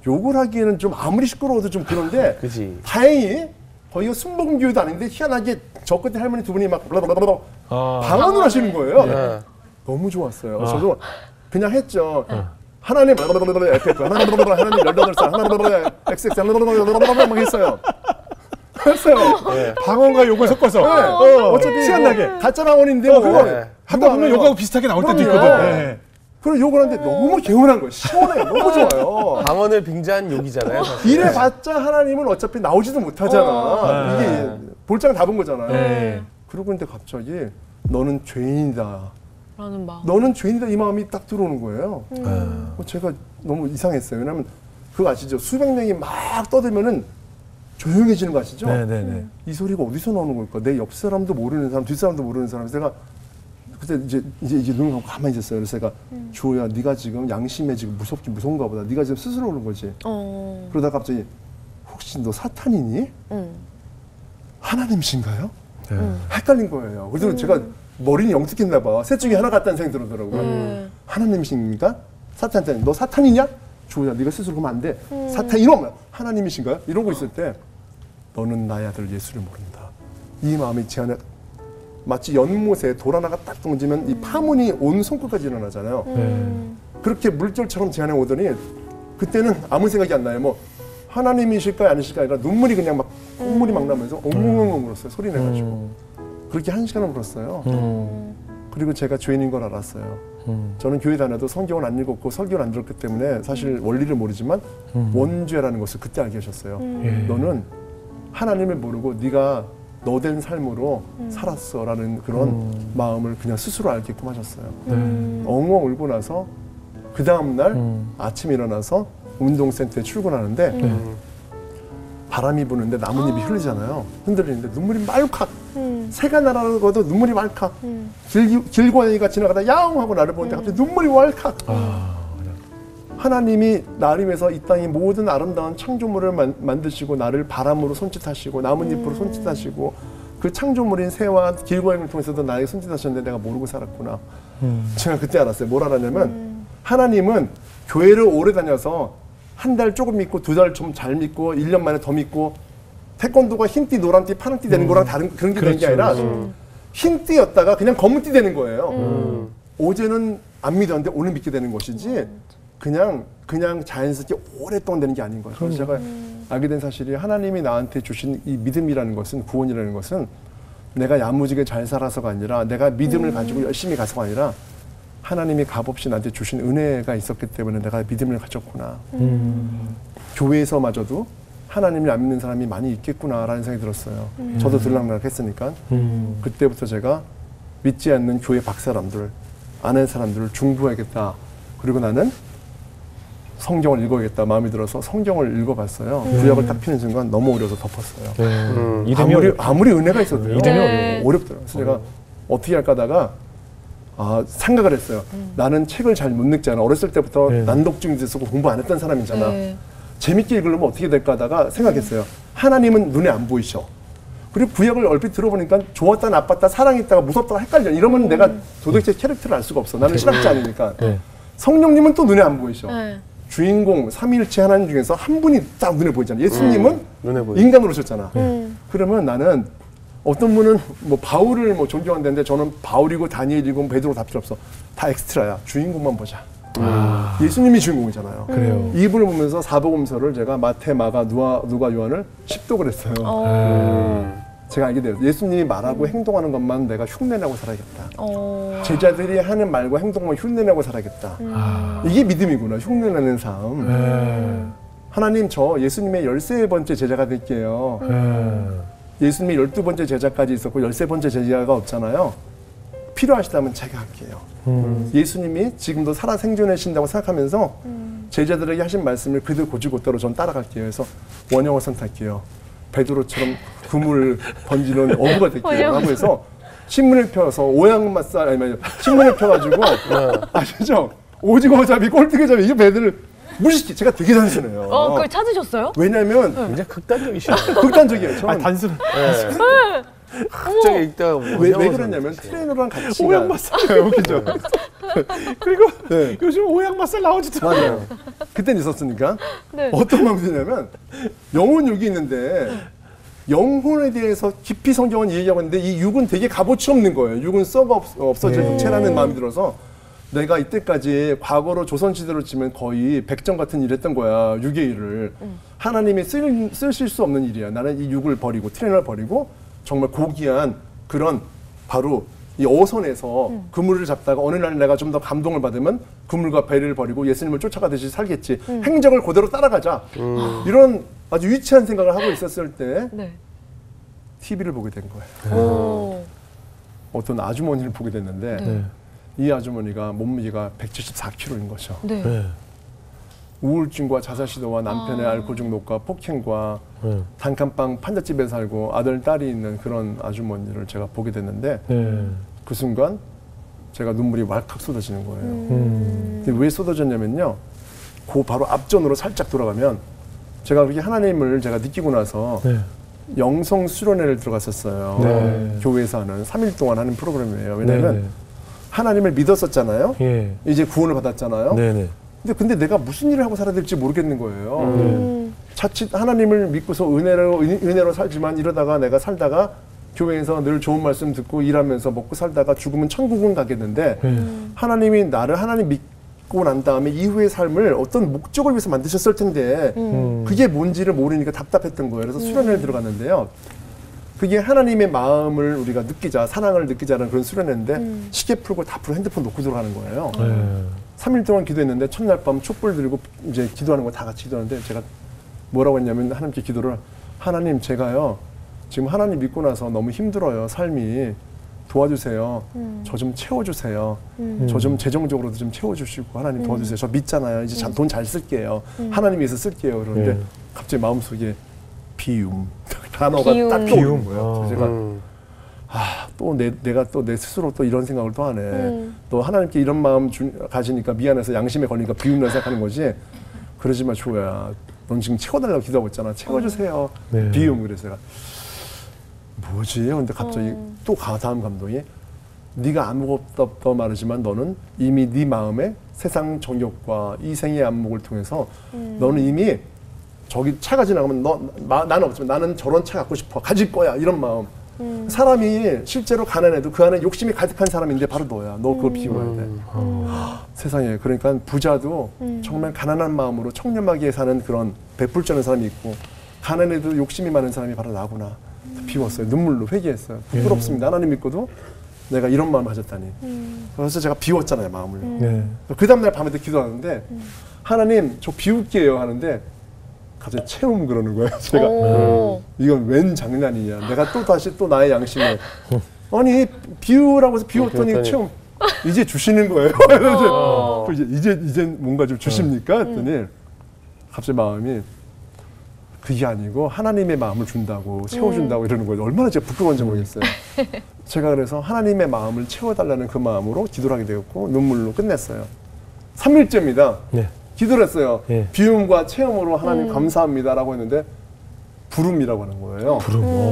[SPEAKER 4] 욕을 하기에는 좀 아무리 시끄러워도 좀 그런데 다행히 거기가 순복음 교회도 아닌데 희한하게 저 끝에 할머니 두 분이 막 방언을 하시는 거예요. 너무 좋았어요. 저도 그냥 했죠. 하나님 이렇게 했고 하나님 18살 하나님 XX 막 했어요.
[SPEAKER 1] 방언과 욕을 섞어서
[SPEAKER 4] 어차피
[SPEAKER 1] 희한하게
[SPEAKER 4] 가짜 방언인데 그거
[SPEAKER 1] 하다 보면 욕하고 비슷하게 나올 때도 있거든.
[SPEAKER 4] 그리고 욕을 하는데 너무 개운한 거예요. 시원해요. 너무 좋아요.
[SPEAKER 3] 방언을 빙자한 욕이잖아요. 사실.
[SPEAKER 4] 이래봤자 하나님은 어차피 나오지도 못하잖아. 이게 볼장 다 본 거잖아요. 그러고 있는데 갑자기 너는 죄인이다.
[SPEAKER 2] 라는 마음.
[SPEAKER 4] 너는 죄인이다 이 마음이 딱 들어오는 거예요. 제가 너무 이상했어요. 왜냐면 그거 아시죠? 수백 명이 막 떠들면은 조용해지는 거 아시죠? 이 소리가 어디서 나오는 걸까? 내 옆 사람도 모르는 사람, 뒷 사람도 모르는 사람. 제가 그때 이제 눈을 감고 가만히 있었어요. 그래서 제가 주호야, 네가 지금 양심에 지금 무서운가 보다. 네가 지금 스스로 오는 거지. 그러다 갑자기 혹시 너 사탄이니? 하나님이신가요? 헷갈린 거예요. 그래서 제가 머리는 영특했나 봐. 셋 중에 하나 같다는 생각이 들더라고요. 하나님이십니까? 사탄한테 너 사탄이냐? 주호야, 네가 스스로 그러면 안 돼. 사탄 이러면 하나님이신가요? 이러고 있을 때 너는 나의 아들 예수를 모른다. 이 마음이 제 안에 마치 연못에 돌 하나가 딱 던지면 이 파문이 온 손끝까지 일어나잖아요. 그렇게 물결처럼 제 안에 오더니 그때는 아무 생각이 안 나요. 뭐 하나님이실까요 아니실까요? 아니라 눈물이 그냥 막 콧물이 막 나면서 엉엉엉 울었어요. 소리 내가지고. 그렇게 1시간을 울었어요. 그리고 제가 죄인인 걸 알았어요. 저는 교회 다녀도 성경을 안 읽었고 설교를 안 들었기 때문에 사실 원리를 모르지만 원죄라는 것을 그때 알게 하셨어요. 너는 하나님을 모르고 네가 너된 삶으로 살았어라는 그런 마음을 그냥 스스로 알게끔 하셨어요. 엉엉 울고 나서 그 다음날 아침에 일어나서 운동센터에 출근하는데 바람이 부는데 나뭇잎이 흘리잖아요. 흔들리는데 눈물이 말칵. 새가 날아가도 눈물이 말칵. 길고양이가 지나가다 야옹 하고 나를 보는데 갑자기 눈물이 왈칵. 하나님이 나를 위해서 이 땅의 모든 아름다운 창조물을 만드시고 나를 바람으로 손짓하시고 나뭇잎으로 손짓하시고 그 창조물인 새와 길고양이를 통해서도 나에게 손짓하셨는데 내가 모르고 살았구나. 제가 그때 알았어요. 뭘 알았냐면 하나님은 교회를 오래 다녀서 한 달 조금 믿고 2달 좀 잘 믿고 1년 만에 더 믿고 태권도가 흰띠 노란띠 파란띠 되는 거랑 다른 그런 게 되는 게 아니라 흰띠였다가 그냥 검은띠 되는 거예요. 어제는 안 믿었는데 오늘 믿게 되는 것이지 그냥 자연스럽게 오랫동안 되는 게 아닌 거예요. 그래서 제가 알게 된 사실이 하나님이 나한테 주신 이 믿음이라는 것은 구원이라는 것은 내가 야무지게 잘 살아서가 아니라 내가 믿음을 가지고 열심히 가서가 아니라 하나님이 값없이 나한테 주신 은혜가 있었기 때문에 내가 믿음을 가졌구나. 교회에서마저도 하나님을 안 믿는 사람이 많이 있겠구나라는 생각이 들었어요. 저도 들락날락 했으니까. 그때부터 제가 믿지 않는 교회 박사람들, 아는 사람들을 중부해야겠다. 그리고 나는 성경을 읽어야겠다 마음이 들어서 성경을 읽어봤어요. 구약을 딱 피는 순간 너무 어려워서 덮었어요. 아무리 은혜가 있어도요. 어렵더라고요. 그래서 제가 어떻게 할까 하다가 생각을 했어요. 나는 책을 잘 못 읽잖아. 어렸을 때부터 난독증이 있었고 공부 안 했던 사람이잖아. 재밌게 읽으려면 어떻게 될까 하다가 생각했어요. 하나님은 눈에 안 보이셔. 그리고 구약을 얼핏 들어보니까 좋았다 나빴다 사랑했다가 무섭다가 헷갈려. 이러면 내가 도대체 캐릭터를 알 수가 없어. 나는 신학자 아니니까. 성령님은 또 눈에 안 보이셔. 주인공 삼위일체 하나님 중에서 한 분이 딱 눈에 보이잖아. 예수님은 눈에 인간으로 오셨잖아. 그러면 나는 어떤 분은 뭐 바울을 뭐 존경한다는데 저는 바울이고 다니엘이고 베드로 다 필요 없어. 다 엑스트라야. 주인공만 보자. 예수님이 주인공이잖아요.
[SPEAKER 1] 그래요.
[SPEAKER 4] 이분을 보면서 사복음서를 제가 마태, 마가, 누가, 요한을 습독을 했어요. 제가 알게 돼요. 예수님이 말하고 행동하는 것만 내가 흉내내고 살아야겠다. 제자들이 하는 말과 행동만 흉내내고 살아야겠다. 이게 믿음이구나. 흉내내는 삶. 하나님 저 예수님의 13번째 제자가 될게요. 예수님이 12번째 제자까지 있었고 13번째 제자가 없잖아요. 필요하시다면 제가 할게요. 예수님이 지금도 살아 생존하신다고 생각하면서 제자들에게 하신 말씀을 그들 고지고대로 전 따라갈게요. 그래서 원형을 선택할게요. 베드로처럼 그물을 번지는 어부가 될게요. 하고 해서 신문을 펴서 오양맛살 신문을 펴가지고 아시죠? 오징어 잡이 꼴뚜기 잡이 이게 배들을 무시시키. 제가 되게 단순해요.
[SPEAKER 2] 그걸 찾으셨어요?
[SPEAKER 3] 네.
[SPEAKER 4] 왜냐면
[SPEAKER 3] 굉장히 극단적이시네요.
[SPEAKER 4] 극단적이에요. 저는
[SPEAKER 1] 단순.
[SPEAKER 3] 갑자기 읽다가
[SPEAKER 4] 왜 그러냐면 트레이너랑 같이
[SPEAKER 1] 오양맛살 웃기죠. 그리고 요즘 오양맛살 나오지도 않아요.
[SPEAKER 4] 맞아요. 그땐 있었으니까 어떤 마음이 드냐면 영혼 육이 있는데 영혼에 대해서 깊이 성경은 얘기하고 있는데 이 육은 되게 값어치 없는 거예요. 육은 썩어 없어질 육체라는 마음이 들어서 내가 이때까지 과거로 조선시대로 치면 거의 백정 같은 일 했던 거야. 육의 일을. 하나님이 쓰실 수 없는 일이야. 나는 이 육을 버리고 트레이너를 버리고 정말 고귀한 그런 바로 이 어선에서 그물을 잡다가 어느 날 내가 좀 더 감동을 받으면 그물과 배를 버리고 예수님을 쫓아가듯이 살겠지. 행적을 그대로 따라가자. 이런 아주 유치한 생각을 하고 있었을 때 TV를 보게 된 거예요. 어떤 아주머니를 보게 됐는데 이 아주머니가 몸무게가 174kg인 거죠. 우울증과 자살시도와 남편의 알코올 중독과 폭행과 단칸방 판잣집에 살고 아들, 딸이 있는 그런 아주머니를 제가 보게 됐는데 그 순간 제가 눈물이 왈칵 쏟아지는 거예요. 근데 왜 쏟아졌냐면요. 그 바로 앞전으로 살짝 돌아가면 제가 그렇게 하나님을 제가 느끼고 나서 영성 수련회를 들어갔었어요. 교회에서 하는 3일 동안 하는 프로그램이에요. 왜냐면 하나님을 믿었었잖아요. 이제 구원을 받았잖아요. 근데 내가 무슨 일을 하고 살아야 될지 모르겠는 거예요. 자칫 하나님을 믿고서 은혜로 살지만 이러다가 내가 살다가 교회에서 늘 좋은 말씀 듣고 일하면서 먹고 살다가 죽으면 천국은 가겠는데 하나님이 나를 하나님 믿고 난 다음에 이후의 삶을 어떤 목적을 위해서 만드셨을 텐데 그게 뭔지를 모르니까 답답했던 거예요. 그래서 수련회를 들어갔는데요. 그게 하나님의 마음을 우리가 느끼자, 사랑을 느끼자는 그런 수련회인데 시계 풀고 다 풀고 핸드폰 놓고 들어가는 거예요. 3일 동안 기도했는데 첫날 밤 촛불 들고 이제 기도하는 거 다 같이 기도하는데 제가 뭐라고 했냐면 하나님께 기도를 하나님 제가요 지금 하나님 믿고 나서 너무 힘들어요. 삶이 도와주세요. 저 좀 채워주세요. 저 좀 재정적으로도 좀 채워주시고 하나님 도와주세요. 저 믿잖아요. 이제 돈 잘 쓸게요. 하나님 위해서 쓸게요. 그런데 갑자기 마음속에 비움 단어가 딱 떠오르는 거예요. 제가 또 내가 또 내 스스로 또 이런 생각을 또 하네. 또 하나님께 이런 마음 가지니까 미안해서 양심에 걸리니까 비움이라 생각하는 거지. 그러지 마 조야. 넌 지금 채워달라고 기도하고 있잖아. 채워주세요. 비움. 그래서 제가 뭐지? 근데 갑자기 또 다음 감독이 네가 아무것도 없다고 말하지만 너는 이미 네 마음에 세상 정욕과 이생의 안목을 통해서 너는 이미 저기 차가 지나가면 나는 없지만 나는 저런 차 갖고 싶어. 가질 거야. 이런 마음. 사람이 실제로 가난해도 그 안에 욕심이 가득한 사람인데 바로 너야. 너 그걸 비워야 돼. 세상에. 그러니까 부자도 정말 가난한 마음으로 청렴하게 사는 그런 베풀자는 사람이 있고 가난해도 욕심이 많은 사람이 바로 나구나. 비웠어요. 눈물로 회개했어요. 부끄럽습니다. 하나님 믿고도 내가 이런 마음을 가졌다니. 그래서 제가 비웠잖아요. 마음을. 그 다음날 밤에도 기도하는데 하나님 저 비울게요 하는데 갑자기 채움 그러는 거예요. 제가 이건 웬 장난이냐. 내가 또 다시 또 나의 양심에 아니 비우라고 해서 비웠더니 채움 이제 주시는 거예요. 그래서 이제 뭔가 좀 주십니까? 했더니 갑자기 마음이 그게 아니고 하나님의 마음을 준다고 채워준다고 이러는 거예요. 얼마나 제가 부끄러운지 모르겠어요. 제가 그래서 하나님의 마음을 채워달라는 그 마음으로 기도를 하게 되었고 눈물로 끝냈어요. 3일째입니다. 기도를 했어요. 비움과 체험으로 하나님 감사합니다라고 했는데 부름이라고 하는 거예요.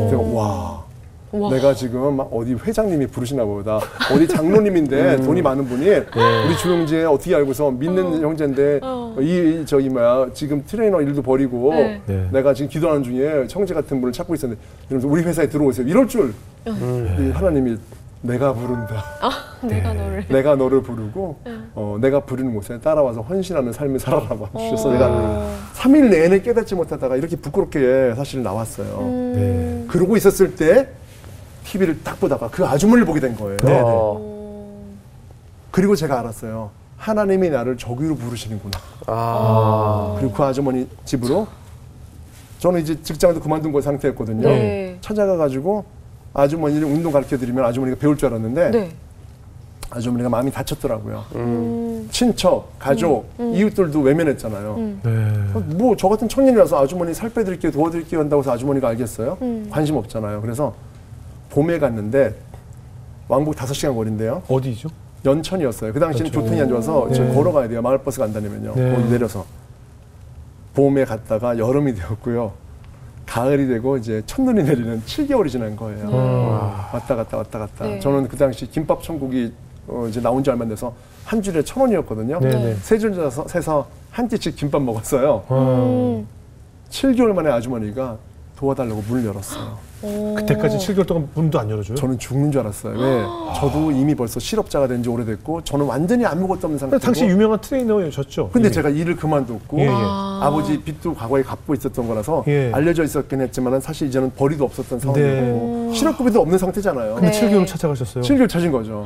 [SPEAKER 4] 제가 와. 내가 지금 막 어디 회장님이 부르시나 보다. 어디 장로님인데 돈이 많은 분이 우리 조영재 어떻게 알고서 믿는 형제인데 지금 트레이너 일도 버리고 내가 지금 기도하는 중에 형제 같은 분을 찾고 있었는데 이러면서 우리 회사에 들어오세요. 이럴 줄 하나님이 내가 부른다. 내가 너를 부르고 내가 부르는 곳에 따라와서 헌신하는 삶을 살아라고 하셔서 내가 3일 내내 깨닫지 못하다가 이렇게 부끄럽게 사실 나왔어요. 그러고 있었을 때 TV를 딱 보다가 그 아주머니를 보게 된 거예요. 그리고 제가 알았어요. 하나님이 나를 저기로 부르시는구나. 그리고 그 아주머니 집으로 저는 이제 직장도 그만둔 거 상태였거든요. 찾아가가지고 아주머니를 운동 가르쳐드리면 아주머니가 배울 줄 알았는데 아주머니가 마음이 다쳤더라고요. 친척, 가족, 이웃들도 외면했잖아요. 뭐 저 같은 청년이라서 아주머니 살 빼드릴게요, 도와드릴게요 한다고 해서 아주머니가 알겠어요? 관심 없잖아요. 그래서 봄에 갔는데 왕복 5시간 거리인데요.
[SPEAKER 1] 어디죠?
[SPEAKER 4] 연천이었어요. 그 당시에는 교통이 안 좋아서 걸어가야 돼요. 마을버스가 안 다니면요. 거기 내려서. 봄에 갔다가 여름이 되었고요. 가을이 되고 이제 첫눈이 내리는 7개월이 지난 거예요. 왔다 갔다. 저는 그 당시 김밥 천국이 이제 나온 지 얼마 안 돼서 한 줄에 1,000원이었거든요. 세 줄 세서 한 끼씩 김밥 먹었어요. 7개월 만에 아주머니가 도와달라고 문을 열었어요.
[SPEAKER 1] 그때까지 7개월 동안 문도 안 열어줘요?
[SPEAKER 4] 저는 죽는 줄 알았어요. 왜? 저도 이미 벌써 실업자가 된 지 오래됐고 저는 완전히 아무것도 없는 상태고
[SPEAKER 1] 당시 유명한 트레이너였죠.
[SPEAKER 4] 근데 제가 일을 그만뒀고 아버지 빚도 과거에 갚고 있었던 거라서 알려져 있었긴 했지만 사실 이제는 벌이도 없었던 상황이었고 실업급여도 없는 상태잖아요.
[SPEAKER 1] 근데 7개월 찾아가셨어요?
[SPEAKER 4] 7개월 찾은 거죠.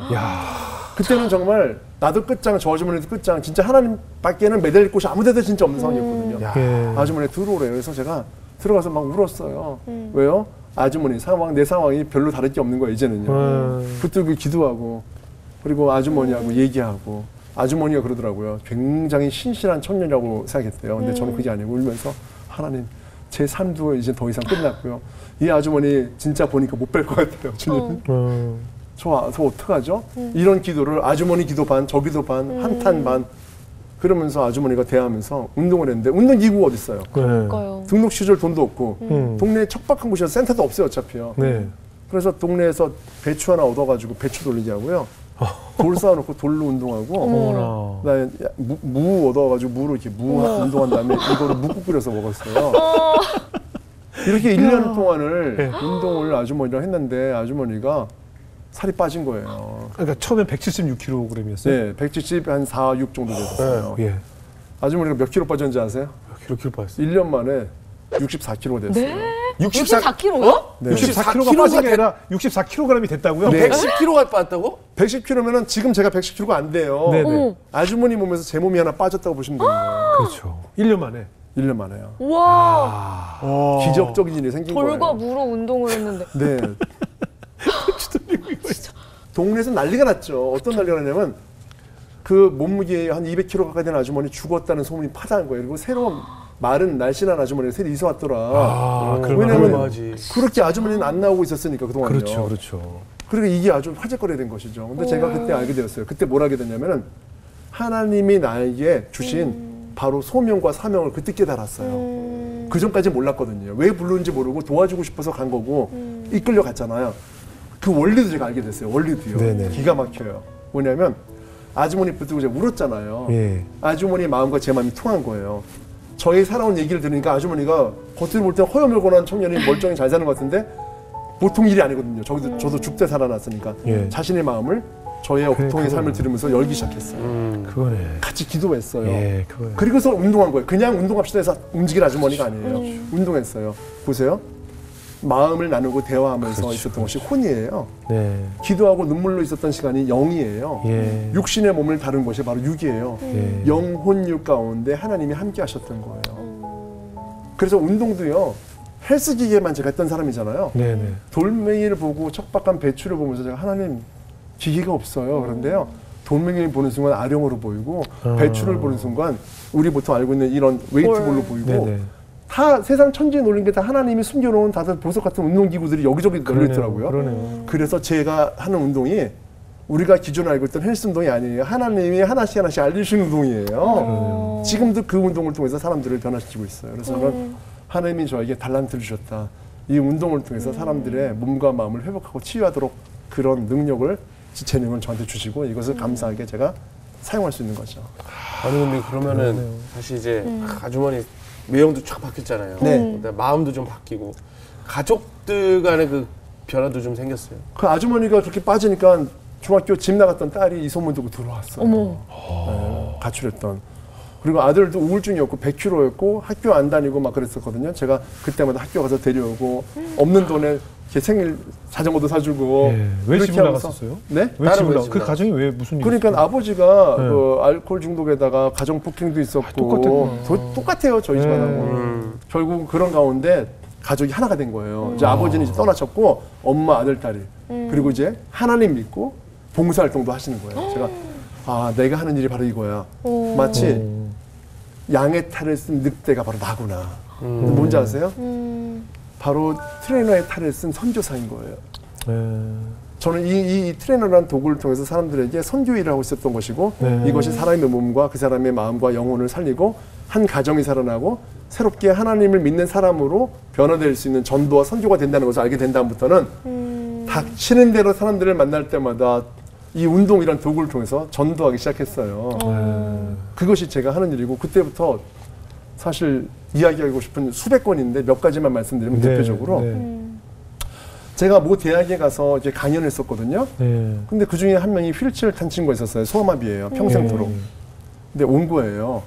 [SPEAKER 4] 그때는 정말 나도 끝장, 저 아주머니도 끝장, 진짜 하나님밖에는 매달릴 곳이 아무 데도 진짜 없는 상황이었거든요. 아주머니 들어오래요. 그래서 제가 들어가서 막 울었어요. 왜요? 아주머니 상황, 내 상황이 별로 다를 게 없는 거예요, 이제는요. 붙들고 기도하고, 그리고 아주머니하고 얘기하고, 아주머니가 그러더라고요. 굉장히 신실한 청년이라고 생각했대요. 근데 저는 그게 아니고 울면서, 하나님, 제 삶도 이제 더 이상 끝났고요. 이 아주머니 진짜 보니까 못 뵐 것 같아요, 주님. 저 어떡하죠? 이런 기도를 아주머니 기도 반, 저 기도 반, 한탄 반, 그러면서 아주머니가 대하면서 운동을 했는데 운동기구가 어디 있어요? 등록 시절 돈도 없고 동네에 척박한 곳이라서 센터도 없어요 어차피요. 그래서 동네에서 배추 하나 얻어가지고 배추 돌리게 하고요. 돌 쌓아놓고 돌로 운동하고 그다음에 무 얻어가지고 무로 이렇게 무 운동한 다음에 이거를 묵국 끓여서 먹었어요. 이렇게 1년 동안을 운동을 아주머니랑 했는데 아주머니가 살이 빠진 거예요.
[SPEAKER 1] 그러니까 처음엔 176kg이었어요.
[SPEAKER 4] 네, 170, 한 4, 6 정도 됐어요.
[SPEAKER 1] 예.
[SPEAKER 4] 아주머니가 몇 킬로 빠졌는지 아세요?
[SPEAKER 1] 몇 빠졌어요?
[SPEAKER 4] 1년 만에 64kg 됐어요.
[SPEAKER 2] 네? 64kg요?
[SPEAKER 4] 네.
[SPEAKER 1] 64kg가 빠진 게 아니라 64kg이 됐다고요?
[SPEAKER 4] 네.
[SPEAKER 3] 110kg가 빠졌다고?
[SPEAKER 4] 110kg면은 지금 제가 110kg가 안 돼요.
[SPEAKER 1] 네네.
[SPEAKER 4] 아주머니 몸에서 제 몸이 하나 빠졌다고 보시면 됩니다.
[SPEAKER 1] 그렇죠. 1년 만에.
[SPEAKER 4] 1년 만에요.
[SPEAKER 2] 우와.
[SPEAKER 4] 기적적인 일이 생긴
[SPEAKER 2] 돌과
[SPEAKER 4] 거예요.
[SPEAKER 2] 무로 운동을 했는데.
[SPEAKER 4] 네. 동네에서 난리가 났죠. 어떤 난리가 났냐면 그 몸무게 한 200kg 가까이 되는 아주머니 죽었다는 소문이 파다한 거예요. 그리고 새로운 마른 날씬한 아주머니가 새로 이사 왔더라. 왜냐면
[SPEAKER 3] 맞지.
[SPEAKER 4] 그렇게 아주머니는 안 나오고 있었으니까 그동안요.
[SPEAKER 1] 그렇죠, 그렇죠.
[SPEAKER 4] 그리고 이게 아주 화제거리가 된 것이죠. 근데 제가 그때 알게 되었어요. 그때 뭘 알게 됐냐면은 하나님이 나에게 주신 바로 소명과 사명을 그때 깨달았어요. 그 전까지 몰랐거든요. 왜 부르는지 모르고 도와주고 싶어서 간 거고 이끌려 갔잖아요. 그 원리도 제가 알게 됐어요. 원리도요.
[SPEAKER 1] 네네.
[SPEAKER 4] 기가 막혀요. 뭐냐면 아주머니 붙들고 제가 울었잖아요.
[SPEAKER 1] 예.
[SPEAKER 4] 아주머니 마음과 제 마음이 통한 거예요. 저희 살아온 얘기를 들으니까 아주머니가 겉으로 볼 때 허여멀건한 청년이 멀쩡히 잘 사는 것 같은데 보통 일이 아니거든요. 저도 죽대 살아났으니까
[SPEAKER 1] 예.
[SPEAKER 4] 자신의 마음을 저의 보통의 삶을 들으면서 열기 시작했어요.
[SPEAKER 1] 그거네.
[SPEAKER 4] 같이 기도했어요.
[SPEAKER 1] 예, 그거예요.
[SPEAKER 4] 그리고서 운동한 거예요. 그냥 운동합시다 해서 움직일 아주머니가 아니에요. 운동했어요. 보세요. 마음을 나누고 대화하면서
[SPEAKER 1] 그렇죠.
[SPEAKER 4] 있었던 것이 혼이에요.
[SPEAKER 1] 네.
[SPEAKER 4] 기도하고 눈물로 있었던 시간이 영이에요.
[SPEAKER 1] 예.
[SPEAKER 4] 육신의 몸을 다룬 것이 바로 육이에요.
[SPEAKER 1] 예.
[SPEAKER 4] 영혼육 가운데 하나님이 함께 하셨던 거예요. 그래서 운동도요. 헬스기계만 제가 했던 사람이잖아요.
[SPEAKER 1] 네네.
[SPEAKER 4] 돌멩이를 보고 척박한 배추를 보면서 제가 하나님 기계가 없어요. 그런데요. 돌멩이를 보는 순간 아령으로 보이고 배추를 보는 순간 우리 보통 알고 있는 이런 웨이트볼로 보이고
[SPEAKER 1] 네네.
[SPEAKER 4] 다 세상 천지에 놀린 게 다 하나님이 숨겨놓은 다들 보석 같은 운동기구들이 여기저기 널려있더라고요.
[SPEAKER 1] 그러네요.
[SPEAKER 4] 그래서 제가 하는 운동이 우리가 기존에 알고 있던 헬스 운동이 아니에요. 하나님이 하나씩 하나씩 알려주시는 운동이에요. 지금도 그 운동을 통해서 사람들을 변화시키고 있어요. 그래서 저는 하나님이 저에게 달란트를 주셨다. 이 운동을 통해서 사람들의 몸과 마음을 회복하고 치유하도록 그런 능력을, 재능을 저한테 주시고 이것을 감사하게 제가 사용할 수 있는 거죠.
[SPEAKER 3] 아니 근데 그러면은 사실 이제 아주머니 외형도 쫙 바뀌었잖아요.
[SPEAKER 4] 네.
[SPEAKER 3] 그다음에 마음도 좀 바뀌고 가족들 간의 그 변화도 좀 생겼어요.
[SPEAKER 4] 그 아주머니가 그렇게 빠지니까 중학교 집 나갔던 딸이 이 소문 듣고 들어왔어요.
[SPEAKER 2] 어머.
[SPEAKER 4] 네, 가출했던. 그리고 아들도 우울증이었고 100kg였고 학교 안 다니고 막 그랬었거든요. 제가 그때마다 학교 가서 데려오고 없는 돈에 제 생일 자전거도 사주고.
[SPEAKER 1] 예. 왜
[SPEAKER 4] 그렇게
[SPEAKER 1] 집을
[SPEAKER 4] 하면서.
[SPEAKER 1] 나갔었어요?
[SPEAKER 4] 네?
[SPEAKER 1] 왜
[SPEAKER 3] 딸은
[SPEAKER 1] 집을
[SPEAKER 3] 왜
[SPEAKER 1] 나?
[SPEAKER 3] 집을
[SPEAKER 1] 그
[SPEAKER 3] 나갔어요?
[SPEAKER 1] 가정이 왜 무슨 일이
[SPEAKER 4] 그러니까
[SPEAKER 1] 있었어요?
[SPEAKER 4] 아버지가
[SPEAKER 1] 네.
[SPEAKER 4] 그 알코올 중독에다가 가정 폭행도 있었고
[SPEAKER 1] 똑같았구나.
[SPEAKER 4] 똑같아요 저희 집안하고. 결국 그런 가운데 가족이 하나가 된 거예요. 이제 아버지는 이제 떠나셨고 엄마 아들 딸이 그리고 이제 하나님 믿고 봉사활동도 하시는 거예요. 제가 아 내가 하는 일이 바로 이거야. 마치 양의 탈을 쓴 늑대가 바로 나구나. 뭔지 아세요? 바로 트레이너의 탈을 쓴 선교사인 거예요.
[SPEAKER 1] 예.
[SPEAKER 4] 저는 이 트레이너라는 도구를 통해서 사람들에게 선교 일을 하고 있었던 것이고 이것이 사람의 몸과 그 사람의 마음과 영혼을 살리고 한 가정이 살아나고 새롭게 하나님을 믿는 사람으로 변화될 수 있는 전도와 선교가 된다는 것을 알게 된 다음부터는 닥치는 대로 사람들을 만날 때마다 이 운동이란 도구를 통해서 전도하기 시작했어요. 그것이 제가 하는 일이고 그때부터 사실 이야기하고 싶은 수백 건인데 몇 가지만 말씀드리면
[SPEAKER 1] 네,
[SPEAKER 4] 대표적으로
[SPEAKER 1] 네.
[SPEAKER 4] 제가 모 대학에 가서 이제 강연을 했었거든요.
[SPEAKER 1] 네.
[SPEAKER 4] 근데 그 중에 한 명이 휠체어를 탄 친구가 있었어요. 소아마비예요. 평생토록. 근데 온 거예요.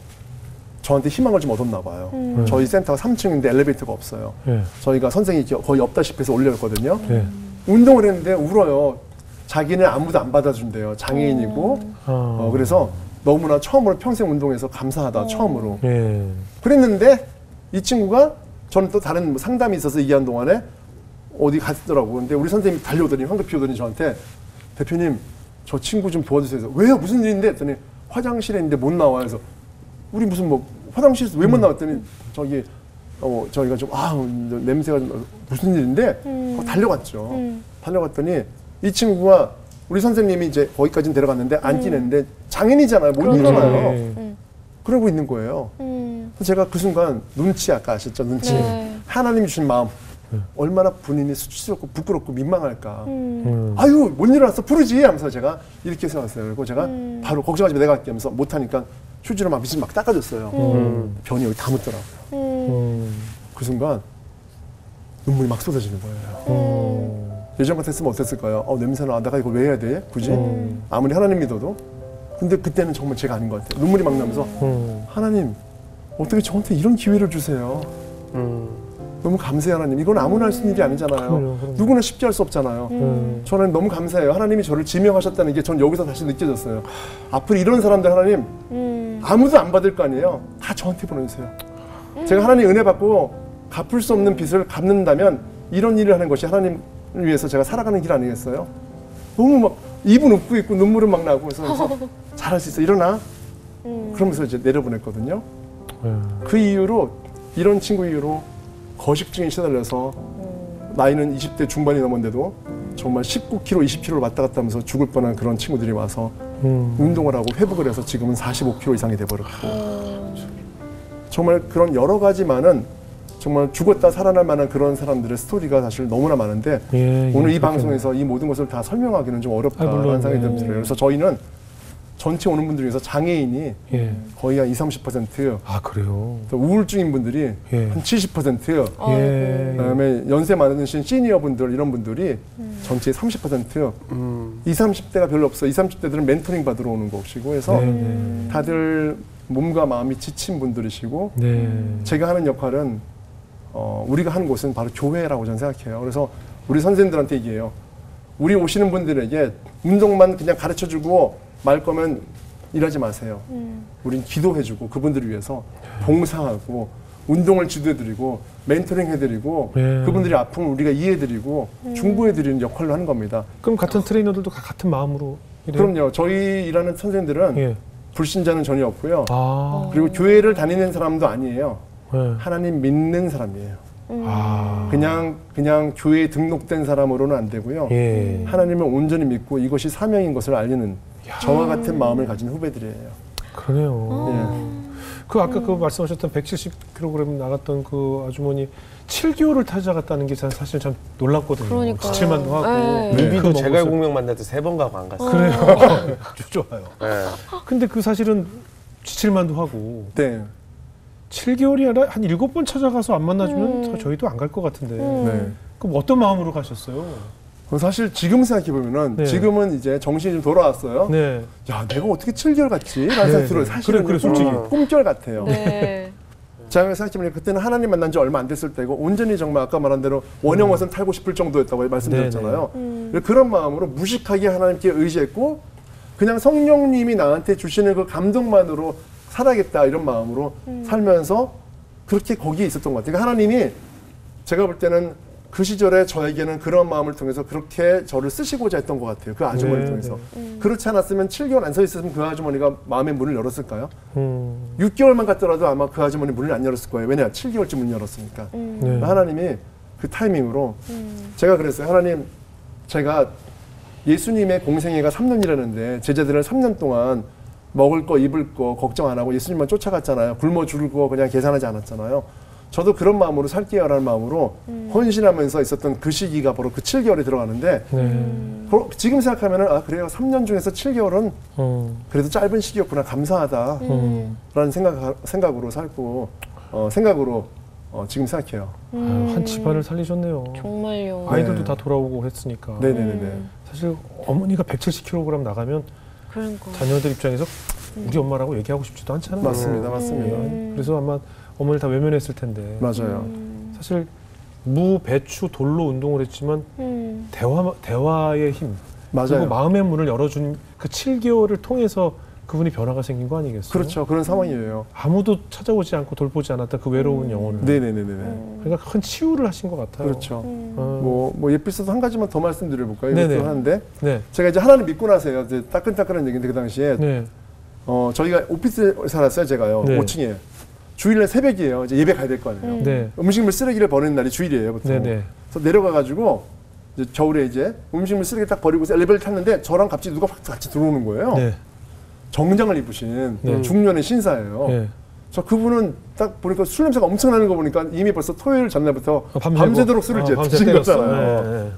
[SPEAKER 4] 저한테 희망을 좀 얻었나 봐요. 저희 센터가 3층인데 엘리베이터가 없어요.
[SPEAKER 1] 네.
[SPEAKER 4] 저희가 선생이 거의 없다시피 해서 올려놨거든요.
[SPEAKER 1] 네.
[SPEAKER 4] 운동을 했는데 울어요. 자기는 아무도 안 받아준대요. 장애인이고. 그래서 너무나 처음으로 평생 운동해서 감사하다. 처음으로.
[SPEAKER 1] 예.
[SPEAKER 4] 그랬는데 이 친구가 저는 또 다른 뭐 상담이 있어서 얘기한 동안에 어디 갔더라고. 근데 우리 선생님이 달려오더니 황급히 오더니 저한테 대표님 저 친구 좀 도와주세요. 그래서 왜요? 무슨 일인데? 했더니 화장실에 있는데 못 나와. 그래서 우리 무슨 뭐 화장실에서 왜 못 나왔더니 저기 저희가 좀 냄새가 좀 무슨 일인데 달려갔죠. 달려갔더니 이 친구가 우리 선생님이 이제 거기까지는 데려갔는데 앉긴 했는데 장애인이잖아요. 못 일어나요. 그러고 있는 거예요. 그래서 제가 그 순간 눈치 아까 아셨죠? 눈치.
[SPEAKER 2] 네.
[SPEAKER 4] 하나님이 주신 마음. 얼마나 본인이 수치스럽고 부끄럽고 민망할까. 아유 못 일어났어 부르지 하면서 제가 이렇게 세웠어요. 그리고 제가 바로 걱정하지 마 내가 할게 하면서 못하니까 휴지로 막 밑을 막 닦아줬어요. 변이 여기 다 묻더라고요. 그 순간 눈물이 막 쏟아지는 거예요. 예전 같았으면 어땠을까요? 냄새나. 내가 이거 왜 해야 돼? 굳이? 아무리 하나님 믿어도. 근데 그때는 정말 제가 아닌 것 같아요. 눈물이 막 나면서 하나님 어떻게 저한테 이런 기회를 주세요. 너무 감사해요 하나님. 이건 아무나 할 수 있는 일이 아니잖아요.
[SPEAKER 1] 그럼요.
[SPEAKER 4] 누구나 쉽게 할 수 없잖아요. 저는 너무 감사해요. 하나님이 저를 지명하셨다는 게 전 여기서 다시 느껴졌어요. 앞으로 이런 사람들 하나님 아무도 안 받을 거 아니에요. 다 저한테 보내주세요. 제가 하나님 은혜 받고 갚을 수 없는 빚을 갚는다면 이런 일을 하는 것이 하나님을 위해서 제가 살아가는 길 아니겠어요? 너무 막 입은 웃고 있고 눈물은 막 나고 그래서 잘할 수 있어 일어나 그러면서 이제 내려보냈거든요. 그 이후로 이런 친구 이후로 거식증에 시달려서 나이는 20대 중반이 넘었는데도 정말 19kg, 20kg를 왔다 갔다 하면서 죽을 뻔한 그런 친구들이 와서 운동을 하고 회복을 해서 지금은 45kg 이상이 돼버렸고 정말 그런 여러 가지만은 정말 죽었다 살아날 만한 그런 사람들의 스토리가 사실 너무나 많은데 오늘 이 방송에서 이 모든 것을 다 설명하기는 좀 어렵다는 생각이 들어요. 그래서 저희는 전체 오는 분들 중에서 장애인이 거의 한 20-30%,
[SPEAKER 1] 아 그래요?
[SPEAKER 4] 또 우울증인 분들이 한 70%, 그다음에 연세 많으신 시니어 분들 이런 분들이 전체의 30%, 20-30대가 별로 없어. 20-30대들은 멘토링 받으러 오는 것이고 해서 다들 몸과 마음이 지친 분들이시고 제가 하는 역할은 우리가 하는 곳은 바로 교회라고 저는 생각해요. 그래서 우리 선생님들한테 얘기해요. 우리 오시는 분들에게 운동만 그냥 가르쳐주고 말 거면 일하지 마세요. 우린 기도해주고 그분들을 위해서 봉사하고 운동을 지도해드리고 멘토링 해드리고 그분들이 아픔을 우리가 이해해드리고 중보해드리는 역할로 하는 겁니다.
[SPEAKER 1] 그럼 같은 트레이너들도 같은 마음으로 이래요?
[SPEAKER 4] 그럼요. 저희 일하는 선생님들은 불신자는 전혀 없고요.
[SPEAKER 1] 아.
[SPEAKER 4] 그리고 교회를 다니는 사람도 아니에요. 하나님 믿는 사람이에요. 그냥 교회에 등록된 사람으로는 안 되고요. 하나님을 온전히 믿고 이것이 사명인 것을 알리는 저와 같은 마음을 가진 후배들이에요.
[SPEAKER 1] 그러네요. 그 아까 그 말씀하셨던 170kg 나갔던 그 아주머니 7개월을 찾아갔다는 게 사실 참 놀랍거든요.
[SPEAKER 2] 그러니까요.
[SPEAKER 1] 지칠만도 하고
[SPEAKER 2] 네.
[SPEAKER 1] 루비도
[SPEAKER 3] 그 제갈
[SPEAKER 1] 먹었어요.
[SPEAKER 3] 공명 만날 때 3번 가고 안 갔어요.
[SPEAKER 1] 그래요. 아주 좋아요.
[SPEAKER 3] 네.
[SPEAKER 1] 근데 그 사실은 지칠만도 하고
[SPEAKER 4] 네.
[SPEAKER 1] 7개월이 아니라 한 7번 찾아가서 안 만나주면 저희도 안 갈 것 같은데.
[SPEAKER 4] 네.
[SPEAKER 1] 그럼 어떤 마음으로 가셨어요?
[SPEAKER 4] 사실 지금 생각해보면은 지금은 이제 정신이 좀 돌아왔어요.
[SPEAKER 1] 네.
[SPEAKER 4] 야, 내가 어떻게 7개월 갔지? 라는 생각이 들어요. 사실은
[SPEAKER 1] 그래, 솔직히.
[SPEAKER 4] 꿈결 같아요.
[SPEAKER 2] 네.
[SPEAKER 4] 제가 생각해보면 그때는 하나님 만난 지 얼마 안 됐을 때고 온전히 정말 아까 말한 대로 원형어선 탈고 싶을 정도였다고 말씀드렸잖아요. 그런 마음으로 무식하게 하나님께 의지했고 그냥 성령님이 나한테 주시는 그 감동만으로 살아야겠다 이런 마음으로 살면서 그렇게 거기에 있었던 것 같아요. 그러니까 하나님이 제가 볼 때는 그 시절에 저에게는 그런 마음을 통해서 그렇게 저를 쓰시고자 했던 것 같아요. 그 아주머니를 통해서. 그렇지 않았으면 7개월 안 서 있었으면 그 아주머니가 마음의 문을 열었을까요? 6개월만 갔더라도 아마 그 아주머니 문을 안 열었을 거예요. 왜냐? 7개월쯤 문 열었으니까. 하나님이 그 타이밍으로 제가 그랬어요. 하나님, 제가 예수님의 공생애가 3년이라는데 제자들은 3년 동안 먹을 거 입을 거 걱정 안 하고 예수님만 쫓아갔잖아요. 굶어 죽을 거 그냥 계산하지 않았잖아요. 저도 그런 마음으로 살게요라는 마음으로 헌신하면서 있었던 그 시기가 바로 그 7개월에 들어가는데 지금 생각하면은 아 그래요 3년 중에서 7개월은 그래도 짧은 시기였구나 감사하다라는 생각으로 살고 생각으로 지금 생각해요.
[SPEAKER 1] 한 집안을 살리셨네요.
[SPEAKER 2] 정말요.
[SPEAKER 1] 아이들도 다 돌아오고 했으니까.
[SPEAKER 4] 네네네.
[SPEAKER 1] 사실 어머니가 170kg 나가면
[SPEAKER 2] 그러니까.
[SPEAKER 1] 자녀들 입장에서 우리 엄마라고 얘기하고 싶지도 않잖아요.
[SPEAKER 4] 맞습니다, 맞습니다.
[SPEAKER 1] 그래서 아마 어머니 다 외면했을 텐데.
[SPEAKER 4] 맞아요.
[SPEAKER 1] 사실 무, 배추, 돌로 운동을 했지만 대화의 힘,
[SPEAKER 4] 맞아요.
[SPEAKER 1] 그리고 마음의 문을 열어준 그 7개월을 통해서 그분이 변화가 생긴 거 아니겠어요?
[SPEAKER 4] 그렇죠. 그런 상황이에요.
[SPEAKER 1] 아무도 찾아오지 않고 돌보지 않았던 그 외로운 영혼을.
[SPEAKER 4] 네네네네.
[SPEAKER 1] 그러니까 큰 치유를 하신 것 같아요.
[SPEAKER 4] 그렇죠. 뭐 에피소드 한 가지만 더 말씀드려볼까요? 이것도 하는데
[SPEAKER 1] 네.
[SPEAKER 4] 제가 이제 하나님 믿고 나서요. 이제 따끈따끈한 얘기인데 그 당시에
[SPEAKER 1] 네.
[SPEAKER 4] 저희가 오피스에 살았어요. 제가요.
[SPEAKER 1] 네.
[SPEAKER 4] 5층에. 주일날 새벽이에요. 이제 예배 가야 될 거 아니에요.
[SPEAKER 1] 네.
[SPEAKER 4] 음식물 쓰레기를 버리는 날이 주일이에요. 보통.
[SPEAKER 1] 네네.
[SPEAKER 4] 그래서 내려가가지고 이제 겨울에 이제 음식물 쓰레기 딱 버리고서 엘리베이터를 탔는데 저랑 갑자기 누가 같이 들어오는 거예요.
[SPEAKER 1] 네.
[SPEAKER 4] 정장을 입으신 중년의 신사예요.
[SPEAKER 1] 네.
[SPEAKER 4] 저 그분은 딱 보니까 술 냄새가 엄청 나는 거 보니까 이미 벌써 토요일 전날부터 밤새도록 술을 이제 드신 거잖아요.
[SPEAKER 1] 네.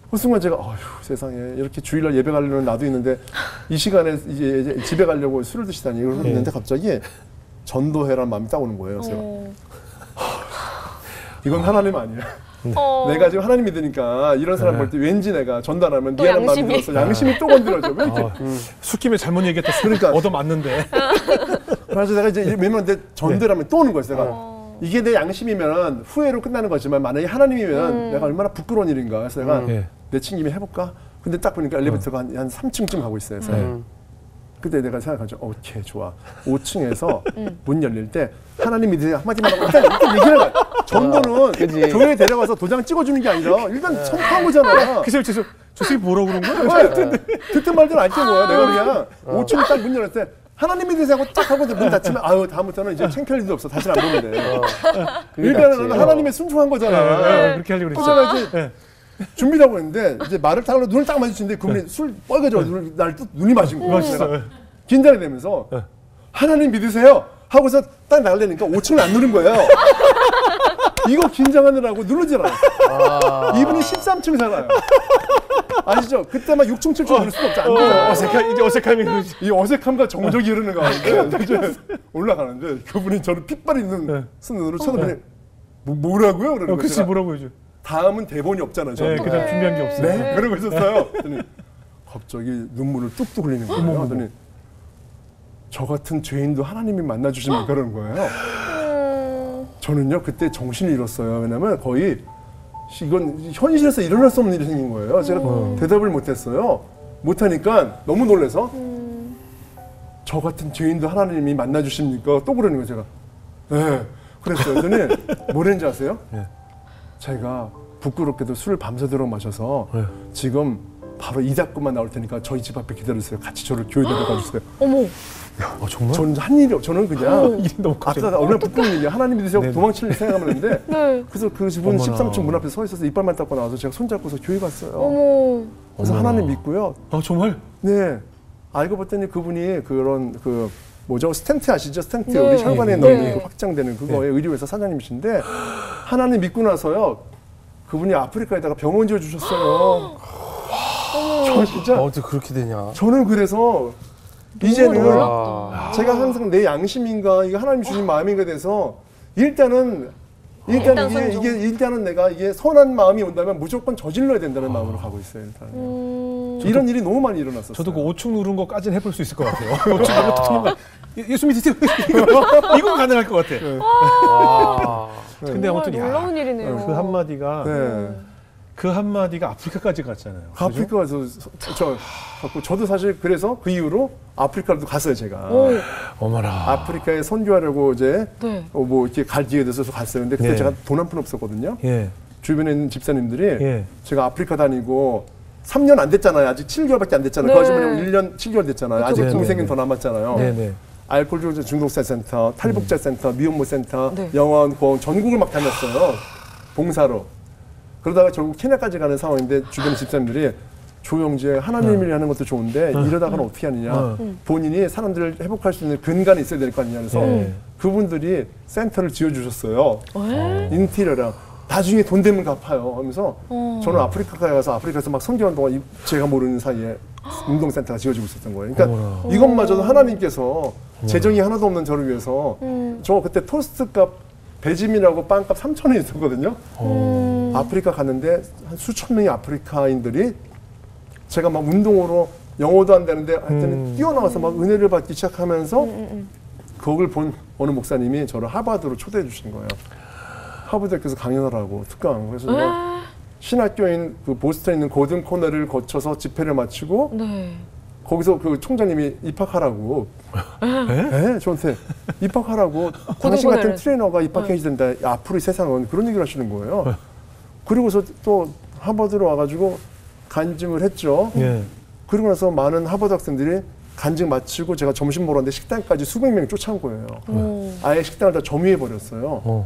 [SPEAKER 4] 그 순간 제가 어휴 세상에 이렇게 주일날 예배 가려는 나도 있는데 이 시간에 이제 집에 가려고 술을 드시다니 이러고 있는데 갑자기 전도해라는 마음이 딱 오는 거예요. 제가 이건 하나님 아니에요. 내가 지금 하나님 믿으니까 이런 사람 볼 때 왠지 내가 전달하면 미안한 마음이
[SPEAKER 2] 양심이.
[SPEAKER 4] 들어서 양심이 또 건드려져. 왜 이렇게?
[SPEAKER 1] 술김에 잘못 얘기했다.
[SPEAKER 4] 그러니까.
[SPEAKER 1] 얻어맞는데.
[SPEAKER 4] 그래서 내가 이제 왜냐면 내 전달하면 또 오는 거였어. 내가 이게 내 양심이면 후회로 끝나는 거지만 만약에 하나님이면 내가 얼마나 부끄러운 일인가. 그래서 내가
[SPEAKER 1] 예.
[SPEAKER 4] 내친김에 해볼까? 근데 딱 보니까 엘리베이터가 한 3층쯤 가고 있어요. 그래서 그때 내가 생각하죠. 오케이, 좋아. 5층에서 문 열릴 때 하나님 믿으세요 한마디만 하고 일단 얘기를 해. 정도는
[SPEAKER 3] 그치.
[SPEAKER 4] 교회에 데려가서 도장 찍어주는 게 아니라 일단 선포한 거잖아.
[SPEAKER 1] 글쎄요, 저 새끼 뭐라고 그런 거야?
[SPEAKER 4] 듣든 말든 안 뜬 거야. 내가 그냥 5층 딱 문 열릴 때 하나님 믿으세요 하고 딱 하고 문 닫히면 아유 다음부터는 이제 창피할 일도 없어. 다시는 안 보는데. 일단은 하나님의 순종한 거잖아.
[SPEAKER 1] 그렇게 하려고 그랬죠.
[SPEAKER 4] 그러잖아 이제 준비를 하고 있는데 이제 말을 딱 하려 눈을 딱 마주치는데 그분이 술 빨개져 눈이 마신 거야. 내가 긴장이 되면서 하나님 믿으세요 하고서 딱 나가려니까 5층을 안 누른 거예요. 이거 긴장하느라고 누르질 않았어. 이분이 13층 살아요. 아시죠? 그때만 6층, 7층 누를 수가 없지. 안 돼요.
[SPEAKER 1] 이제 어색함이 흐르지.
[SPEAKER 4] 이 어색함과 정적이 흐르는 가운데 이제 올라가는데 그분이 저를 핏발 있는 눈으로 쳐다보니 뭐라고요? 그러는 거예요.
[SPEAKER 1] 글쎄 뭐라고 해줘.
[SPEAKER 4] 다음은 대본이 없잖아요.
[SPEAKER 1] 네, 그다음 준비한 게 없어요.
[SPEAKER 4] 네? 그러고 있었어요. 그랬더니 갑자기 눈물을 뚝뚝 흘리는 거예요. 그랬더니 저 같은 죄인도 하나님이 만나주시면 그러는 거예요. 저는요 그때 정신을 잃었어요. 왜냐면 거의 이건 현실에서 일어날 수 없는 일이 생긴 거예요. 제가 대답을 못했어요. 못하니까 너무 놀라서 저 같은 죄인도 하나님이 만나주십니까? 또 그러는 거예요. 제가 네 그랬어요. 그랬더니 뭐랬는지 아세요?
[SPEAKER 1] 네.
[SPEAKER 4] 제가 부끄럽게도 술을 밤새도록 마셔서 지금 바로 이닦고만 나올 테니까 저희 집 앞에 기다리세요. 같이 저를 교회 데려가 주세요.
[SPEAKER 2] 어머.
[SPEAKER 1] 정말?
[SPEAKER 4] 저는 한 일이 저는 그냥
[SPEAKER 1] 일이 너무
[SPEAKER 4] 아까 얼마나 부끄러운 일이야. 하나님 믿으세요.
[SPEAKER 1] 네.
[SPEAKER 4] 도망칠 생각하면 했는데 그래서 그 분
[SPEAKER 1] 어머나.
[SPEAKER 4] 13층 문 앞에 서 있어서 이빨만 닦고 나와서 제가 손잡고서 교회 갔어요.
[SPEAKER 2] 어머.
[SPEAKER 4] 그래서
[SPEAKER 1] 어머나.
[SPEAKER 4] 하나님 믿고요.
[SPEAKER 1] 정말?
[SPEAKER 4] 네. 알고 봤더니 그분이 그런 뭐죠? 스텐트 아시죠? 스텐트
[SPEAKER 2] 네.
[SPEAKER 4] 우리 혈관에
[SPEAKER 2] 네.
[SPEAKER 4] 넣는
[SPEAKER 2] 네.
[SPEAKER 4] 그 확장되는 그거의 의료회사 사장님이신데 하나님 믿고 나서요. 그분이 아프리카에다가 병원 지어 주셨어요. 저 진짜
[SPEAKER 3] 어떻게 그렇게 되냐?
[SPEAKER 4] 저는 그래서 이제는
[SPEAKER 2] 놀랍다.
[SPEAKER 4] 제가 항상 내 양심인가 이게 하나님 주신 마음인가 돼서 일단은 일단 이게 일단은 내가 이게 선한 마음이 온다면 무조건 저질러야 된다는 마음으로 가고 있어요. 일단 이런 일이 너무 많이 일어났었어요.
[SPEAKER 1] 저도 그 5층 누른 거까지는 해볼 수 있을 것 같아요. 5층 누르면 예수 믿으세요. 이건 가능할 것 같아. 근데 아무튼
[SPEAKER 2] 놀라운 일이네요.
[SPEAKER 1] 그 한마디가
[SPEAKER 4] 네.
[SPEAKER 1] 그 한마디가 아프리카까지 갔잖아요.
[SPEAKER 4] 아프리카 가서 저도 사실 그래서 그 이후로 아프리카도 갔어요 제가.
[SPEAKER 1] 어머나.
[SPEAKER 4] 아프리카에 선교하려고 이제
[SPEAKER 2] 네.
[SPEAKER 4] 뭐 이렇게 갈 기회 돼서 갔어요. 근데 그때
[SPEAKER 1] 예.
[SPEAKER 4] 제가 돈 한 푼 없었거든요.
[SPEAKER 1] 예.
[SPEAKER 4] 주변에 있는 집사님들이
[SPEAKER 1] 예.
[SPEAKER 4] 제가 아프리카 다니고 3년 안 됐잖아요. 아직 7개월밖에 안 됐잖아요.
[SPEAKER 2] 네.
[SPEAKER 4] 그 아줌마는 1년 7개월 됐잖아요. 아직
[SPEAKER 1] 네,
[SPEAKER 4] 동생은
[SPEAKER 1] 네,
[SPEAKER 4] 더 남았잖아요.
[SPEAKER 1] 네네.
[SPEAKER 4] 알코올 중독자 센터, 탈북자 센터, 미혼모 센터,
[SPEAKER 2] 네.
[SPEAKER 4] 영원, 공원 전국을 막 다녔어요. 봉사로. 그러다가 결국 케냐까지 가는 상황인데 주변 집사님들이 조영재 하나님을 하는 것도 좋은데 이러다가는 어떻게 하느냐. 본인이 사람들을 회복할 수 있는 근간이 있어야 될 거 아니냐. 그래서 그분들이 센터를 지어주셨어요. 인테리어랑. 나중에 돈 되면 갚아요 하면서 저는 아프리카에 가서 아프리카에서 막 선교하는 동안 제가 모르는 사이에 운동센터가 지어지고 있었던 거예요. 그러니까 이것마저도 하나님께서 재정이 하나도 없는 저를 위해서 저 그때 토스트 값 배짐이라고 빵값 3,000원 있었거든요. 아프리카 갔는데 한 수천 명의 아프리카인들이 제가 막 운동으로 영어도 안 되는데 하여튼 뛰어나와서 막 은혜를 받기 시작하면서 그걸 본 어느 목사님이 저를 하버드로 초대해 주신 거예요. 하버드학교에서 강연하라고 특강. 그래서 제가 신학교인 그 보스턴에 있는 고든 코너를 거쳐서 집회를 마치고
[SPEAKER 2] 네.
[SPEAKER 4] 거기서 그 총장님이 입학하라고 네, 저한테 입학하라고 당신 같은
[SPEAKER 2] 코너를.
[SPEAKER 4] 트레이너가 입학해야 된다. 앞으로의 세상은 그런 얘기를 하시는 거예요. 그리고서 또 하버드로 와가지고 간증을 했죠.
[SPEAKER 1] 예.
[SPEAKER 4] 그리고 나서 많은 하버드 학생들이 간증 마치고 제가 점심 먹으러 왔는데 식당까지 수백 명이 쫓아온 거예요. 아예 식당을 다 점유해 버렸어요.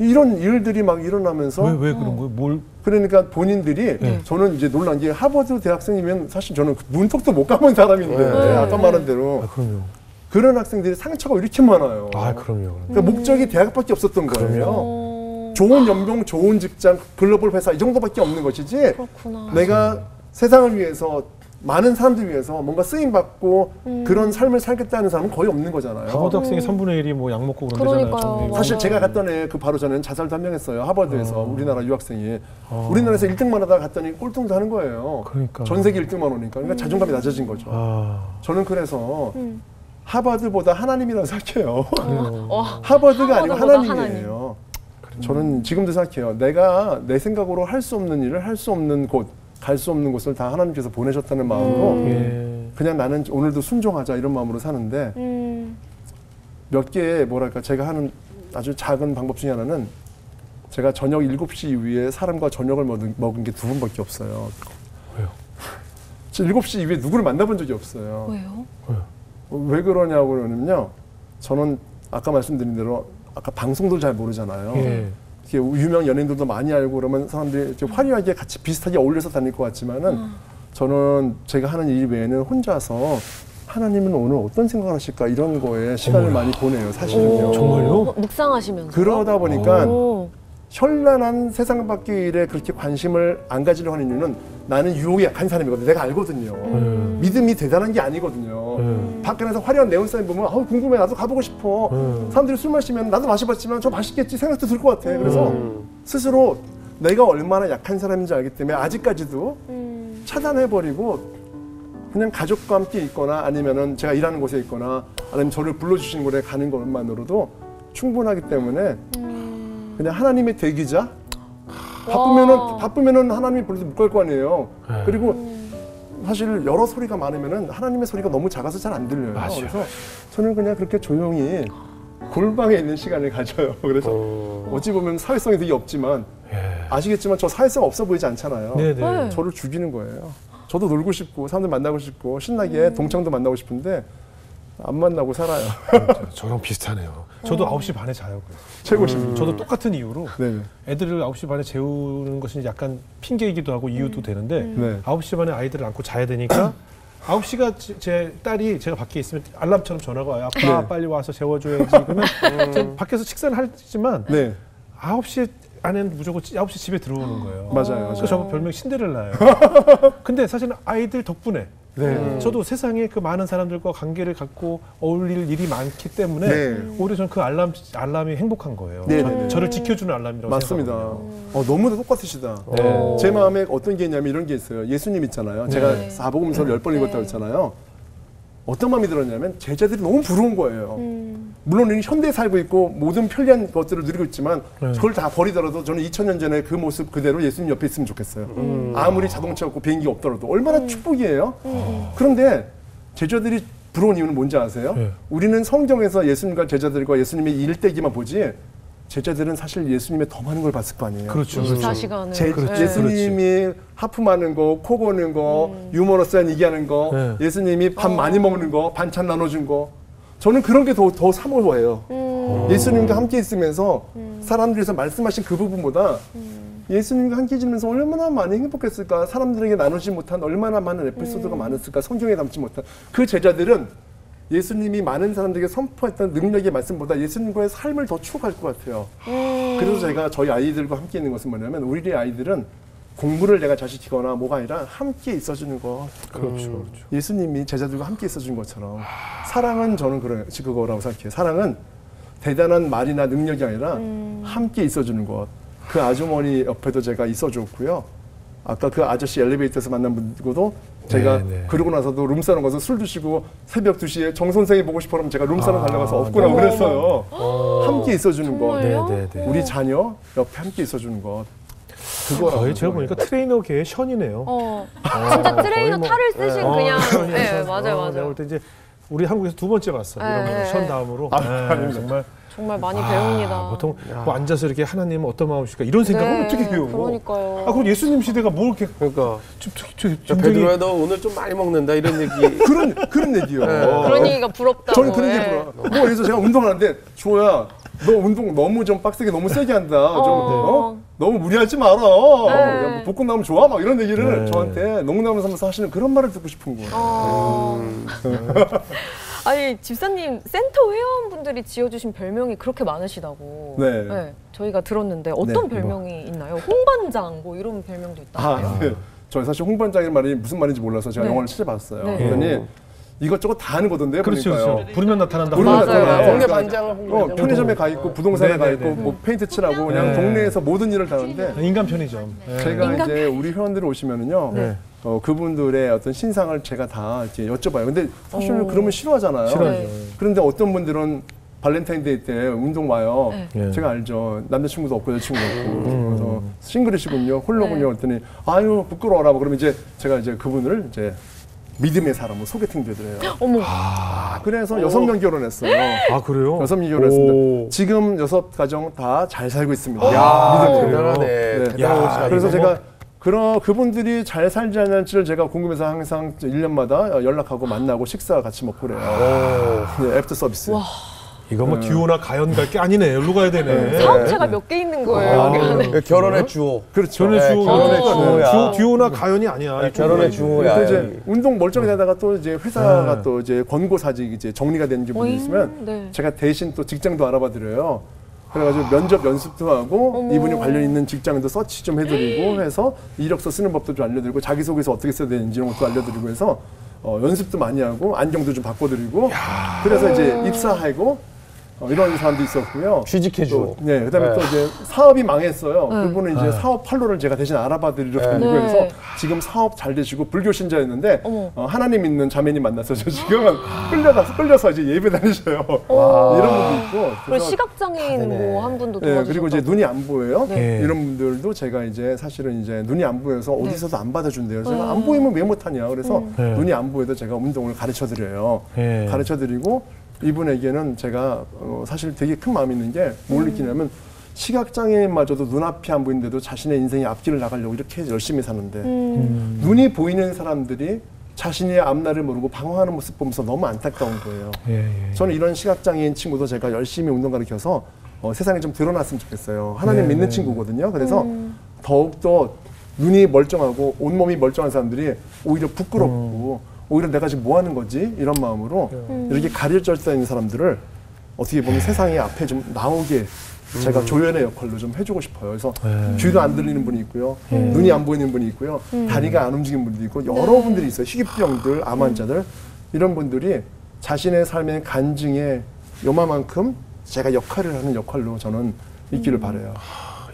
[SPEAKER 4] 이런 일들이 막 일어나면서
[SPEAKER 1] 왜 그런 거예요? 뭘?
[SPEAKER 4] 그러니까 본인들이 저는 이제 놀란 게 하버드 대학생이면 사실 저는 문턱도 못 가본 사람인데 아까 말한 대로
[SPEAKER 1] 그럼요.
[SPEAKER 4] 그런 학생들이 상처가 이렇게 많아요.
[SPEAKER 1] 그럼요.
[SPEAKER 4] 그러니까 목적이 대학밖에 없었던 거예요. 좋은 연봉, 좋은 직장, 글로벌 회사 이 정도밖에 없는 것이지
[SPEAKER 2] 그렇구나.
[SPEAKER 4] 내가 세상을 위해서 많은 사람들 위해서 뭔가 쓰임 받고 그런 삶을 살겠다는 사람은 거의 없는 거잖아요.
[SPEAKER 1] 하버드 학생의 3분의 1이 뭐 약 먹고 그런 데잖아요.
[SPEAKER 2] 그러니까요.
[SPEAKER 4] 사실
[SPEAKER 2] 맞아요.
[SPEAKER 4] 제가 갔던 애 그 바로 전에는 자살도 한 명 했어요. 하버드에서 우리나라 유학생이 우리나라에서 1등만 하다가 갔더니 꼴등도 하는 거예요.
[SPEAKER 1] 그러니까.
[SPEAKER 4] 전 세계 1등만 오니까. 그러니까 자존감이 낮아진 거죠. 저는 그래서 하버드보다 하나님이라고 생각해요. 하버드가 아니고
[SPEAKER 2] 하버드보다
[SPEAKER 4] 하나님이에요. 저는 지금도 생각해요. 내가 내 생각으로 할 수 없는 일을 할 수 없는 곳, 갈 수 없는 곳을 다 하나님께서 보내셨다는 마음으로 그냥 나는 오늘도 순종하자 이런 마음으로 사는데 몇 개의 뭐랄까 제가 하는 아주 작은 방법 중에 하나는 제가 저녁 7시 이후에 사람과 저녁을 먹은 게 2번밖에 없어요.
[SPEAKER 1] 왜요?
[SPEAKER 4] 저 7시 이후에 누구를 만나본 적이 없어요.
[SPEAKER 2] 왜요?
[SPEAKER 4] 왜 그러냐고 그러면요. 저는 아까 말씀드린 대로 아까 방송도 잘 모르잖아요. 이렇게 유명 연예인들도 많이 알고 그러면 사람들이 이렇게 화려하게 같이 비슷하게 어울려서 다닐 것 같지만은 저는 제가 하는 일 외에는 혼자서 하나님은 오늘 어떤 생각을 하실까 이런 거에 시간을 많이 보내요. 사실은요.
[SPEAKER 1] 정말요?
[SPEAKER 2] 묵상하시면서.
[SPEAKER 4] 그러다 보니까 현란한 세상 밖의 일에 그렇게 관심을 안 가지려고 하는 이유는 나는 유혹이 약한 사람이거든요. 내가 알거든요. 믿음이 대단한 게 아니거든요. 밖에 나서 화려한 네온사인 보면 아우 궁금해 나도 가보고 싶어. 사람들이 술 마시면 나도 마셔봤지만 저 맛있겠지 생각도 들 것 같아. 그래서 스스로 내가 얼마나 약한 사람인지 알기 때문에 아직까지도 차단해버리고 그냥 가족과 함께 있거나 아니면은 제가 일하는 곳에 있거나 아니면 저를 불러주시는 곳에 가는 것만으로도 충분하기 때문에 그냥 하나님의 대기자. 바쁘면은 하나님이 불러도 못 갈 거 아니에요. 그리고 사실 여러 소리가 많으면은 하나님의 소리가 너무 작아서 잘 안 들려요.
[SPEAKER 1] 맞아요.
[SPEAKER 4] 그래서 저는 그냥 그렇게 조용히 골방에 있는 시간을 가져요. 그래서 어찌 보면 사회성이 되게 없지만 아시겠지만 저 사회성 없어 보이지 않잖아요.
[SPEAKER 1] 네네.
[SPEAKER 4] 저를 죽이는 거예요. 저도 놀고 싶고 사람들 만나고 싶고 신나게 동창도 만나고 싶은데 안 만나고 살아요.
[SPEAKER 1] 저랑 비슷하네요. 저도 9시 반에 자요.
[SPEAKER 4] 최고십니다.
[SPEAKER 1] 저도 똑같은 이유로
[SPEAKER 4] 네네.
[SPEAKER 1] 애들을 9시 반에 재우는 것은 약간 핑계이기도 하고 이유도 되는데
[SPEAKER 4] 네.
[SPEAKER 1] 9시 반에 아이들을 안고 자야 되니까 9시가 제 딸이 제가 밖에 있으면 알람처럼 전화가 와요. 아빠
[SPEAKER 4] 네.
[SPEAKER 1] 빨리 와서 재워줘야지. 그러면 제가 밖에서 식사를 하지만
[SPEAKER 4] 네.
[SPEAKER 1] 9시 안에는 무조건 9시 집에 들어오는 거예요.
[SPEAKER 4] 맞아요.
[SPEAKER 1] 그래서 저 별명 신데렐라예요. 근데 사실은 아이들 덕분에 저도 세상에 그 많은 사람들과 관계를 갖고 어울릴 일이 많기 때문에
[SPEAKER 4] 네.
[SPEAKER 1] 오히려 저는 그 알람이 행복한 거예요.
[SPEAKER 4] 네, 네, 네.
[SPEAKER 1] 저를 지켜주는 알람이라고
[SPEAKER 4] 맞습니다.
[SPEAKER 1] 생각하거든요.
[SPEAKER 4] 너무나 똑같으시다.
[SPEAKER 1] 네.
[SPEAKER 4] 제 마음에 어떤 게 있냐면 이런 게 있어요. 예수님 있잖아요. 제가
[SPEAKER 2] 네.
[SPEAKER 4] 사복음서를 10번 읽었다고 했잖아요. 어떤 마음이 들었냐면 제자들이 너무 부러운 거예요. 물론 우리는 현대에 살고 있고 모든 편리한 것들을 누리고 있지만 그걸 다 버리더라도 저는 2000년 전에 그 모습 그대로 예수님 옆에 있으면 좋겠어요. 아무리 자동차 없고 비행기가 없더라도 얼마나 축복이에요. 그런데 제자들이 부러운 이유는 뭔지 아세요?
[SPEAKER 1] 네.
[SPEAKER 4] 우리는 성경에서 예수님과 제자들과 예수님의 일대기만 보지 제자들은 사실 예수님의 더 많은 걸 봤을 거 아니에요.
[SPEAKER 1] 그렇죠.
[SPEAKER 2] 24시간을.
[SPEAKER 4] 예수님이 하품하는 거, 코 고는 거, 유머러스한 얘기하는 거,
[SPEAKER 1] 네.
[SPEAKER 4] 예수님이 밥 많이 먹는 거, 반찬 나눠준 거. 저는 그런 게 더 사모해요. 예수님과 함께 있으면서 사람들에서 말씀하신 그 부분보다 예수님과 함께 지내면서 얼마나 많이 행복했을까, 사람들에게 나누지 못한 얼마나 많은 에피소드가 많았을까, 성경에 담지 못한 그 제자들은 예수님이 많은 사람들에게 선포했던 능력의 말씀보다 예수님과의 삶을 더 추구할 것 같아요. 그래서 제가 저희 아이들과 함께 있는 것은 뭐냐면 우리 아이들은 공부를 내가 잘 시키거나 뭐가 아니라 함께 있어주는 것.
[SPEAKER 1] 그렇죠.
[SPEAKER 4] 예수님이 제자들과 함께 있어준 것처럼 사랑은 저는 그거라고 생각해요. 사랑은 대단한 말이나 능력이 아니라 함께 있어주는 것. 그 아주머니 옆에도 제가 있어줬고요. 아까 그 아저씨 엘리베이터에서 만난 분들도 제가 그러고 나서도 룸사롱 가서 술 드시고 새벽 2시에 정 선생이 보고 싶어 하면 제가 룸사롱 달려가서 업고 나고 그랬어요. 함께 있어주는 것. 우리 자녀 옆에 함께 있어주는 것.
[SPEAKER 1] 거의 제가 보니까 트레이너계의 션이네요.
[SPEAKER 2] 진짜 트레이너
[SPEAKER 1] 거의 뭐-
[SPEAKER 2] 탈을 쓰신 그냥. 네, 맞아요,
[SPEAKER 1] 내가
[SPEAKER 2] 맞아요.
[SPEAKER 1] 볼 때 이제 우리 한국에서 2번째 봤어. 이런
[SPEAKER 2] 네.
[SPEAKER 1] 션 다음으로. 정말
[SPEAKER 2] 정말 많이 배웁니다.
[SPEAKER 1] 보통 뭐 앉아서 이렇게 하나님은 어떤 마음이실까 이런 생각을 어떻게 해요?
[SPEAKER 2] 그러니까요.
[SPEAKER 1] 그럼 예수님 시대가 뭘 이렇게
[SPEAKER 3] 그러니까
[SPEAKER 1] 굉장히
[SPEAKER 3] 베드로야 너 오늘 좀 많이 먹는다 이런 얘기.
[SPEAKER 4] 그런 얘기요.
[SPEAKER 2] 그런 얘기가 부럽다고.
[SPEAKER 4] 저는 그런 얘기 부러워. 뭐 그래서 제가 운동하는데 주호야 너 운동 너무 좀 빡세게 너무 세게 한다. 너무 무리하지 마라. 야, 뭐 복근 나오면 좋아 막 이런 얘기를 저한테 농담을 삼아서 하시는 그런 말을 듣고 싶은 거예요.
[SPEAKER 2] 아니 집사님 센터 회원분들이 지어주신 별명이 그렇게 많으시다고.
[SPEAKER 4] 네.
[SPEAKER 2] 저희가 들었는데 어떤
[SPEAKER 4] 네,
[SPEAKER 2] 별명이 있나요? 홍반장 뭐 이런 별명도 있다고요?
[SPEAKER 4] 네. 저 사실 홍반장의 말이 무슨 말인지 몰라서 제가
[SPEAKER 2] 네.
[SPEAKER 4] 영화를 찾아봤어요.
[SPEAKER 2] 네.
[SPEAKER 4] 그랬더니 이것저것 다 하는 거던데요.
[SPEAKER 1] 그렇죠,
[SPEAKER 4] 보니까요.
[SPEAKER 1] 그렇죠. 부르면 나타난다.
[SPEAKER 4] 부르면
[SPEAKER 2] 맞아요.
[SPEAKER 4] 나타나요.
[SPEAKER 3] 동네
[SPEAKER 4] 그러니까
[SPEAKER 3] 반장을 홍반장.
[SPEAKER 4] 편의점에 가 있고 부동산에 가 있고
[SPEAKER 1] 네네네.
[SPEAKER 4] 뭐 페인트 칠하고 그냥
[SPEAKER 1] 네.
[SPEAKER 4] 동네에서 모든 일을 다 하는데
[SPEAKER 1] 인간 편의점.
[SPEAKER 4] 제가
[SPEAKER 2] 인간-
[SPEAKER 4] 이제 우리 회원들 오시면은요.
[SPEAKER 1] 네.
[SPEAKER 4] 그분들의 어떤 신상을 제가 다 이제 여쭤봐요. 근데 사실 그러면 싫어하잖아요.
[SPEAKER 1] 싫어하죠.
[SPEAKER 2] 네.
[SPEAKER 4] 그런데 어떤 분들은 발렌타인데이 때 운동 와요.
[SPEAKER 1] 네.
[SPEAKER 4] 제가 알죠. 남자친구도 없고 여자친구도 없고. 그래서 싱글이시군요. 홀로군요. 그랬더니 아유 부끄러워라. 뭐 그러면 이제 제가 이제 그분을 이제 믿음의 사람으로 소개팅도 해드려요.
[SPEAKER 2] 어머.
[SPEAKER 4] 그래서 6명 결혼했어요.
[SPEAKER 1] 아 그래요?
[SPEAKER 4] 6명이 결혼했습니다.
[SPEAKER 1] 오.
[SPEAKER 4] 지금 6가정 다 잘 살고 있습니다.
[SPEAKER 3] 야,
[SPEAKER 4] 믿음으로.
[SPEAKER 3] 대단하네.
[SPEAKER 4] 네.
[SPEAKER 3] 대단한 옷이
[SPEAKER 4] 그래서
[SPEAKER 3] 아니고.
[SPEAKER 4] 제가 그분들이 잘 살지 않을지를 제가 궁금해서 항상 1년마다 연락하고 만나고 식사 같이 먹고 그래요. 네, 애프터 서비스.
[SPEAKER 1] 이거 뭐 듀오나 가연 갈 게 아니네. 여기로 가야 되네.
[SPEAKER 2] 사업체가 몇 개 있는 거예요. 여기 안에.
[SPEAKER 3] 결혼의 주호.
[SPEAKER 4] 그렇죠.
[SPEAKER 1] 결혼의
[SPEAKER 3] 네,
[SPEAKER 1] 주호.
[SPEAKER 3] 결혼의 주호야.
[SPEAKER 1] 듀오나 가연이 아니야.
[SPEAKER 3] 네, 결혼의 주호야.
[SPEAKER 4] 또 이제 운동 멀쩡히 되다가 또 이제 회사가
[SPEAKER 1] 네.
[SPEAKER 4] 또 이제 권고사직 이제 정리가 되는 분이 있으면
[SPEAKER 2] 네.
[SPEAKER 4] 제가 대신 또 직장도 알아봐 드려요. 그래가지고 면접 연습도 하고
[SPEAKER 2] 어머.
[SPEAKER 4] 이분이 관련 있는 직장도 서치 좀 해드리고 해서 이력서 쓰는 법도 좀 알려드리고 자기소개서 어떻게 써야 되는지 이런 것도 알려드리고 해서 연습도 많이 하고 안경도 좀 바꿔드리고 그래서 이제 입사하고 이런 사람도 있었고요.
[SPEAKER 3] 취직해주고.
[SPEAKER 4] 또, 네, 그다음에
[SPEAKER 3] 네.
[SPEAKER 4] 또 이제 사업이 망했어요. 그분은 이제 사업 판로를 제가 대신 알아봐 드리려 다니고
[SPEAKER 2] 네.
[SPEAKER 4] 해서 지금 사업 잘 되시고 불교 신자였는데
[SPEAKER 2] 어머.
[SPEAKER 4] 하나님 믿는 자매님 만나서 저 지금은 끌려서 이제 예배 다니셔요. 이런 분도 있고.
[SPEAKER 2] 그리고
[SPEAKER 4] 그래서
[SPEAKER 2] 시각장애인 뭐 한 분도
[SPEAKER 4] 네,
[SPEAKER 2] 도와주셨다고.
[SPEAKER 4] 그리고 이제 눈이 안 보여요.
[SPEAKER 1] 네.
[SPEAKER 4] 이런 분들도 제가 이제 사실은 이제 눈이 안 보여서 어디서도 안 받아준대요. 제가 안 보이면 왜 못하냐. 그래서
[SPEAKER 1] 네.
[SPEAKER 4] 눈이 안 보여도 제가 운동을 가르쳐 드려요.
[SPEAKER 1] 네.
[SPEAKER 4] 가르쳐 드리고 이분에게는 제가 사실 되게 큰 마음이 있는 게 뭘 느끼냐면 시각장애인마저도 눈앞이 안 보이는데도 자신의 인생의 앞길을 나가려고 이렇게 열심히 사는데 눈이 보이는 사람들이 자신의 앞날을 모르고 방황하는 모습 보면서 너무 안타까운 거예요.
[SPEAKER 1] 예, 예.
[SPEAKER 4] 저는 이런 시각장애인 친구도 제가 열심히 운동 가르쳐서 세상에 좀 드러났으면 좋겠어요. 하나님 믿는 친구거든요. 그래서 더욱더 눈이 멀쩡하고 온몸이 멀쩡한 사람들이 오히려 부끄럽고 오히려 내가 지금 뭐 하는 거지? 이런 마음으로 이렇게 가려져 있는 사람들을 어떻게 보면 세상에 앞에 좀 나오게 제가 조연의 역할로 좀 해주고 싶어요. 그래서 귀도 안 들리는 분이 있고요. 눈이 안 보이는 분이 있고요. 다리가 안 움직이는 분도 있고 여러 분들이 있어요. 희귀병들, 암 환자들 이런 분들이 자신의 삶의 간증에 요만큼 제가 역할을 하는 역할로 저는 있기를 바라요.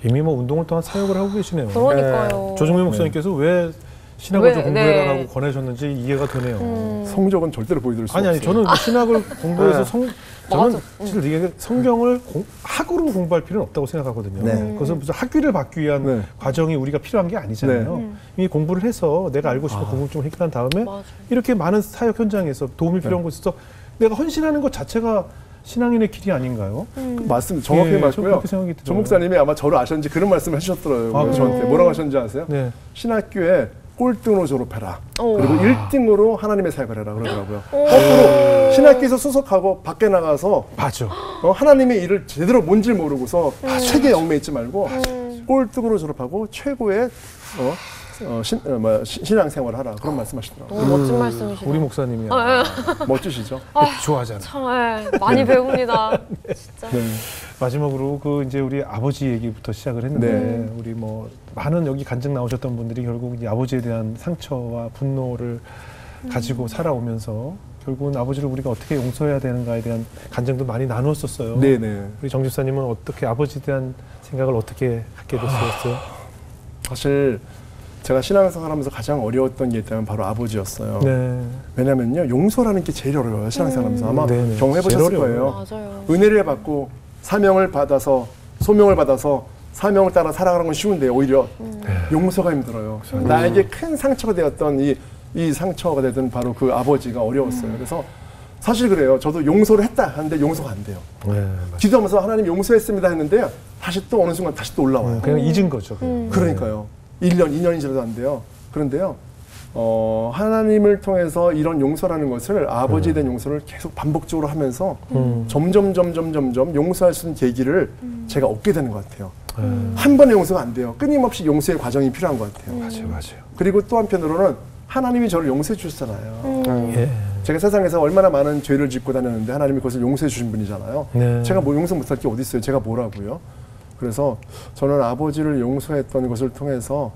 [SPEAKER 1] 이미 뭐 운동을 통한 사역을 하고 계시네요.
[SPEAKER 2] 그러니까요.
[SPEAKER 1] 조정민 목사님께서 왜 신학을 좀
[SPEAKER 2] 왜,
[SPEAKER 1] 공부해라라고
[SPEAKER 2] 네.
[SPEAKER 1] 권해줬는지 이해가 되네요.
[SPEAKER 4] 성적은 절대로 보여드릴 수
[SPEAKER 1] 아니
[SPEAKER 4] 없어요.
[SPEAKER 1] 저는 신학을 공부해서 저는
[SPEAKER 2] 맞아.
[SPEAKER 1] 사실 이게 성경을 학으로 공부할 필요는 없다고 생각하거든요.
[SPEAKER 4] 네.
[SPEAKER 1] 그것은 무슨 학위를 받기 위한
[SPEAKER 4] 네.
[SPEAKER 1] 과정이 우리가 필요한 게 아니잖아요. 이미 공부를 해서 내가 알고 싶은 궁금증을 해결한 다음에
[SPEAKER 2] 맞아.
[SPEAKER 1] 이렇게 많은 사역 현장에서 도움이 필요한 곳에서 내가 헌신하는 것 자체가 신앙인의 길이 아닌가요?
[SPEAKER 4] 맞습니다. 정확히
[SPEAKER 1] 예, 저
[SPEAKER 4] 맞고요.
[SPEAKER 1] 그렇게 생각이 들어요.
[SPEAKER 4] 조 목사님이 아마 저를 아셨는지 그런 말씀을 해주셨더라고요.
[SPEAKER 1] 아, 그래요?
[SPEAKER 4] 저한테 뭐라고 하셨는지 아세요?
[SPEAKER 1] 네.
[SPEAKER 4] 신학교에 꼴등으로 졸업해라.
[SPEAKER 2] 오.
[SPEAKER 4] 그리고 1등으로 하나님의 사역을 해라 그러더라고요. 거꾸로 신학교에서 수석하고 밖에 나가서
[SPEAKER 1] 맞아.
[SPEAKER 4] 하나님의 일을 제대로 뭔지 모르고서 최대 영매 있지 말고 꼴등으로 졸업하고 최고의 신앙생활을 하라 그런 말씀하시더라고요.
[SPEAKER 2] 너무 멋진 말씀이시다.
[SPEAKER 1] 우리 목사님이야.
[SPEAKER 4] 멋지시죠?
[SPEAKER 1] 좋아하잖아.
[SPEAKER 2] 참, 많이 배웁니다. 진짜.
[SPEAKER 4] 네.
[SPEAKER 1] 마지막으로 그 이제 우리 아버지 얘기부터 시작을 했는데
[SPEAKER 4] 네.
[SPEAKER 1] 우리 뭐 많은 여기 간증 나오셨던 분들이 결국 이제 아버지에 대한 상처와 분노를 가지고 살아오면서 결국은 아버지를 우리가 어떻게 용서해야 되는가에 대한 간증도 많이 나누었었어요.
[SPEAKER 4] 네네.
[SPEAKER 1] 우리 정 집사님은 어떻게 아버지에 대한 생각을 어떻게 갖게 됐어요?
[SPEAKER 4] 사실 제가 신앙생활하면서 가장 어려웠던 게 있다면 바로 아버지였어요.
[SPEAKER 1] 네.
[SPEAKER 4] 왜냐면요 용서라는 게 제일 어려워요 신앙생활하면서 아마
[SPEAKER 1] 네네.
[SPEAKER 4] 경험해보셨을
[SPEAKER 1] 제일 어려워요.
[SPEAKER 4] 거예요.
[SPEAKER 2] 맞아요.
[SPEAKER 4] 은혜를 받고 사명을 받아서 소명을 받아서 사명을 따라 살아가는 건 쉬운데 오히려 용서가 힘들어요. 나에게 큰 상처가 되었던 이 상처가 되던 바로 그 아버지가 어려웠어요. 그래서 사실 그래요. 저도 용서를 했다 하는데 용서가 안 돼요.
[SPEAKER 1] 네.
[SPEAKER 4] 기도하면서 하나님 용서했습니다 했는데 다시 또 어느 순간 다시 또 올라와요.
[SPEAKER 1] 그냥 잊은 거죠. 그냥.
[SPEAKER 4] 그러니까요. 1년, 2년이 지나도 안 돼요. 그런데요. 하나님을 통해서 이런 용서라는 것을 아버지에 대한 용서를 계속 반복적으로 하면서 점점 용서할 수 있는 계기를 제가 얻게 되는 것 같아요. 한 번의 용서가 안 돼요. 끊임없이 용서의 과정이 필요한 것 같아요.
[SPEAKER 1] 맞아요.
[SPEAKER 4] 그리고 또 한편으로는 하나님이 저를 용서해 주셨잖아요.
[SPEAKER 1] 예.
[SPEAKER 4] 제가 세상에서 얼마나 많은 죄를 짓고 다녔는데 하나님이 그것을 용서해 주신 분이잖아요.
[SPEAKER 1] 네.
[SPEAKER 4] 제가 뭐 용서 못할 게 어디 있어요? 제가 뭐라고요? 그래서 저는 아버지를 용서했던 것을 통해서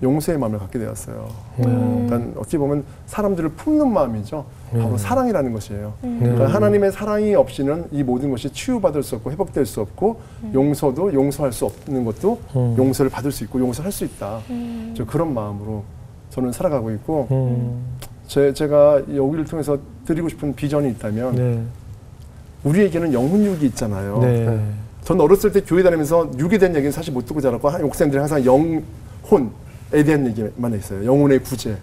[SPEAKER 4] 용서의 마음을 갖게 되었어요. 그러니까 어찌 보면 사람들을 품는 마음이죠. 바로 사랑이라는 것이에요. 그러니까 하나님의 사랑이 없이는 이 모든 것이 치유받을 수 없고 회복될 수 없고 용서도 용서할 수 없는 것도 용서를 받을 수 있고 용서할 수 있다. 그런 마음으로 저는 살아가고 있고 제가 여기를 통해서 드리고 싶은 비전이 있다면 우리에게는 영혼육이 있잖아요. 전 어렸을 때 교회 다니면서 육에 대한 얘기는 사실 못 듣고 자랐고 목사님들이 항상 영혼에 대한 얘기만 했어요. 영혼의 구제.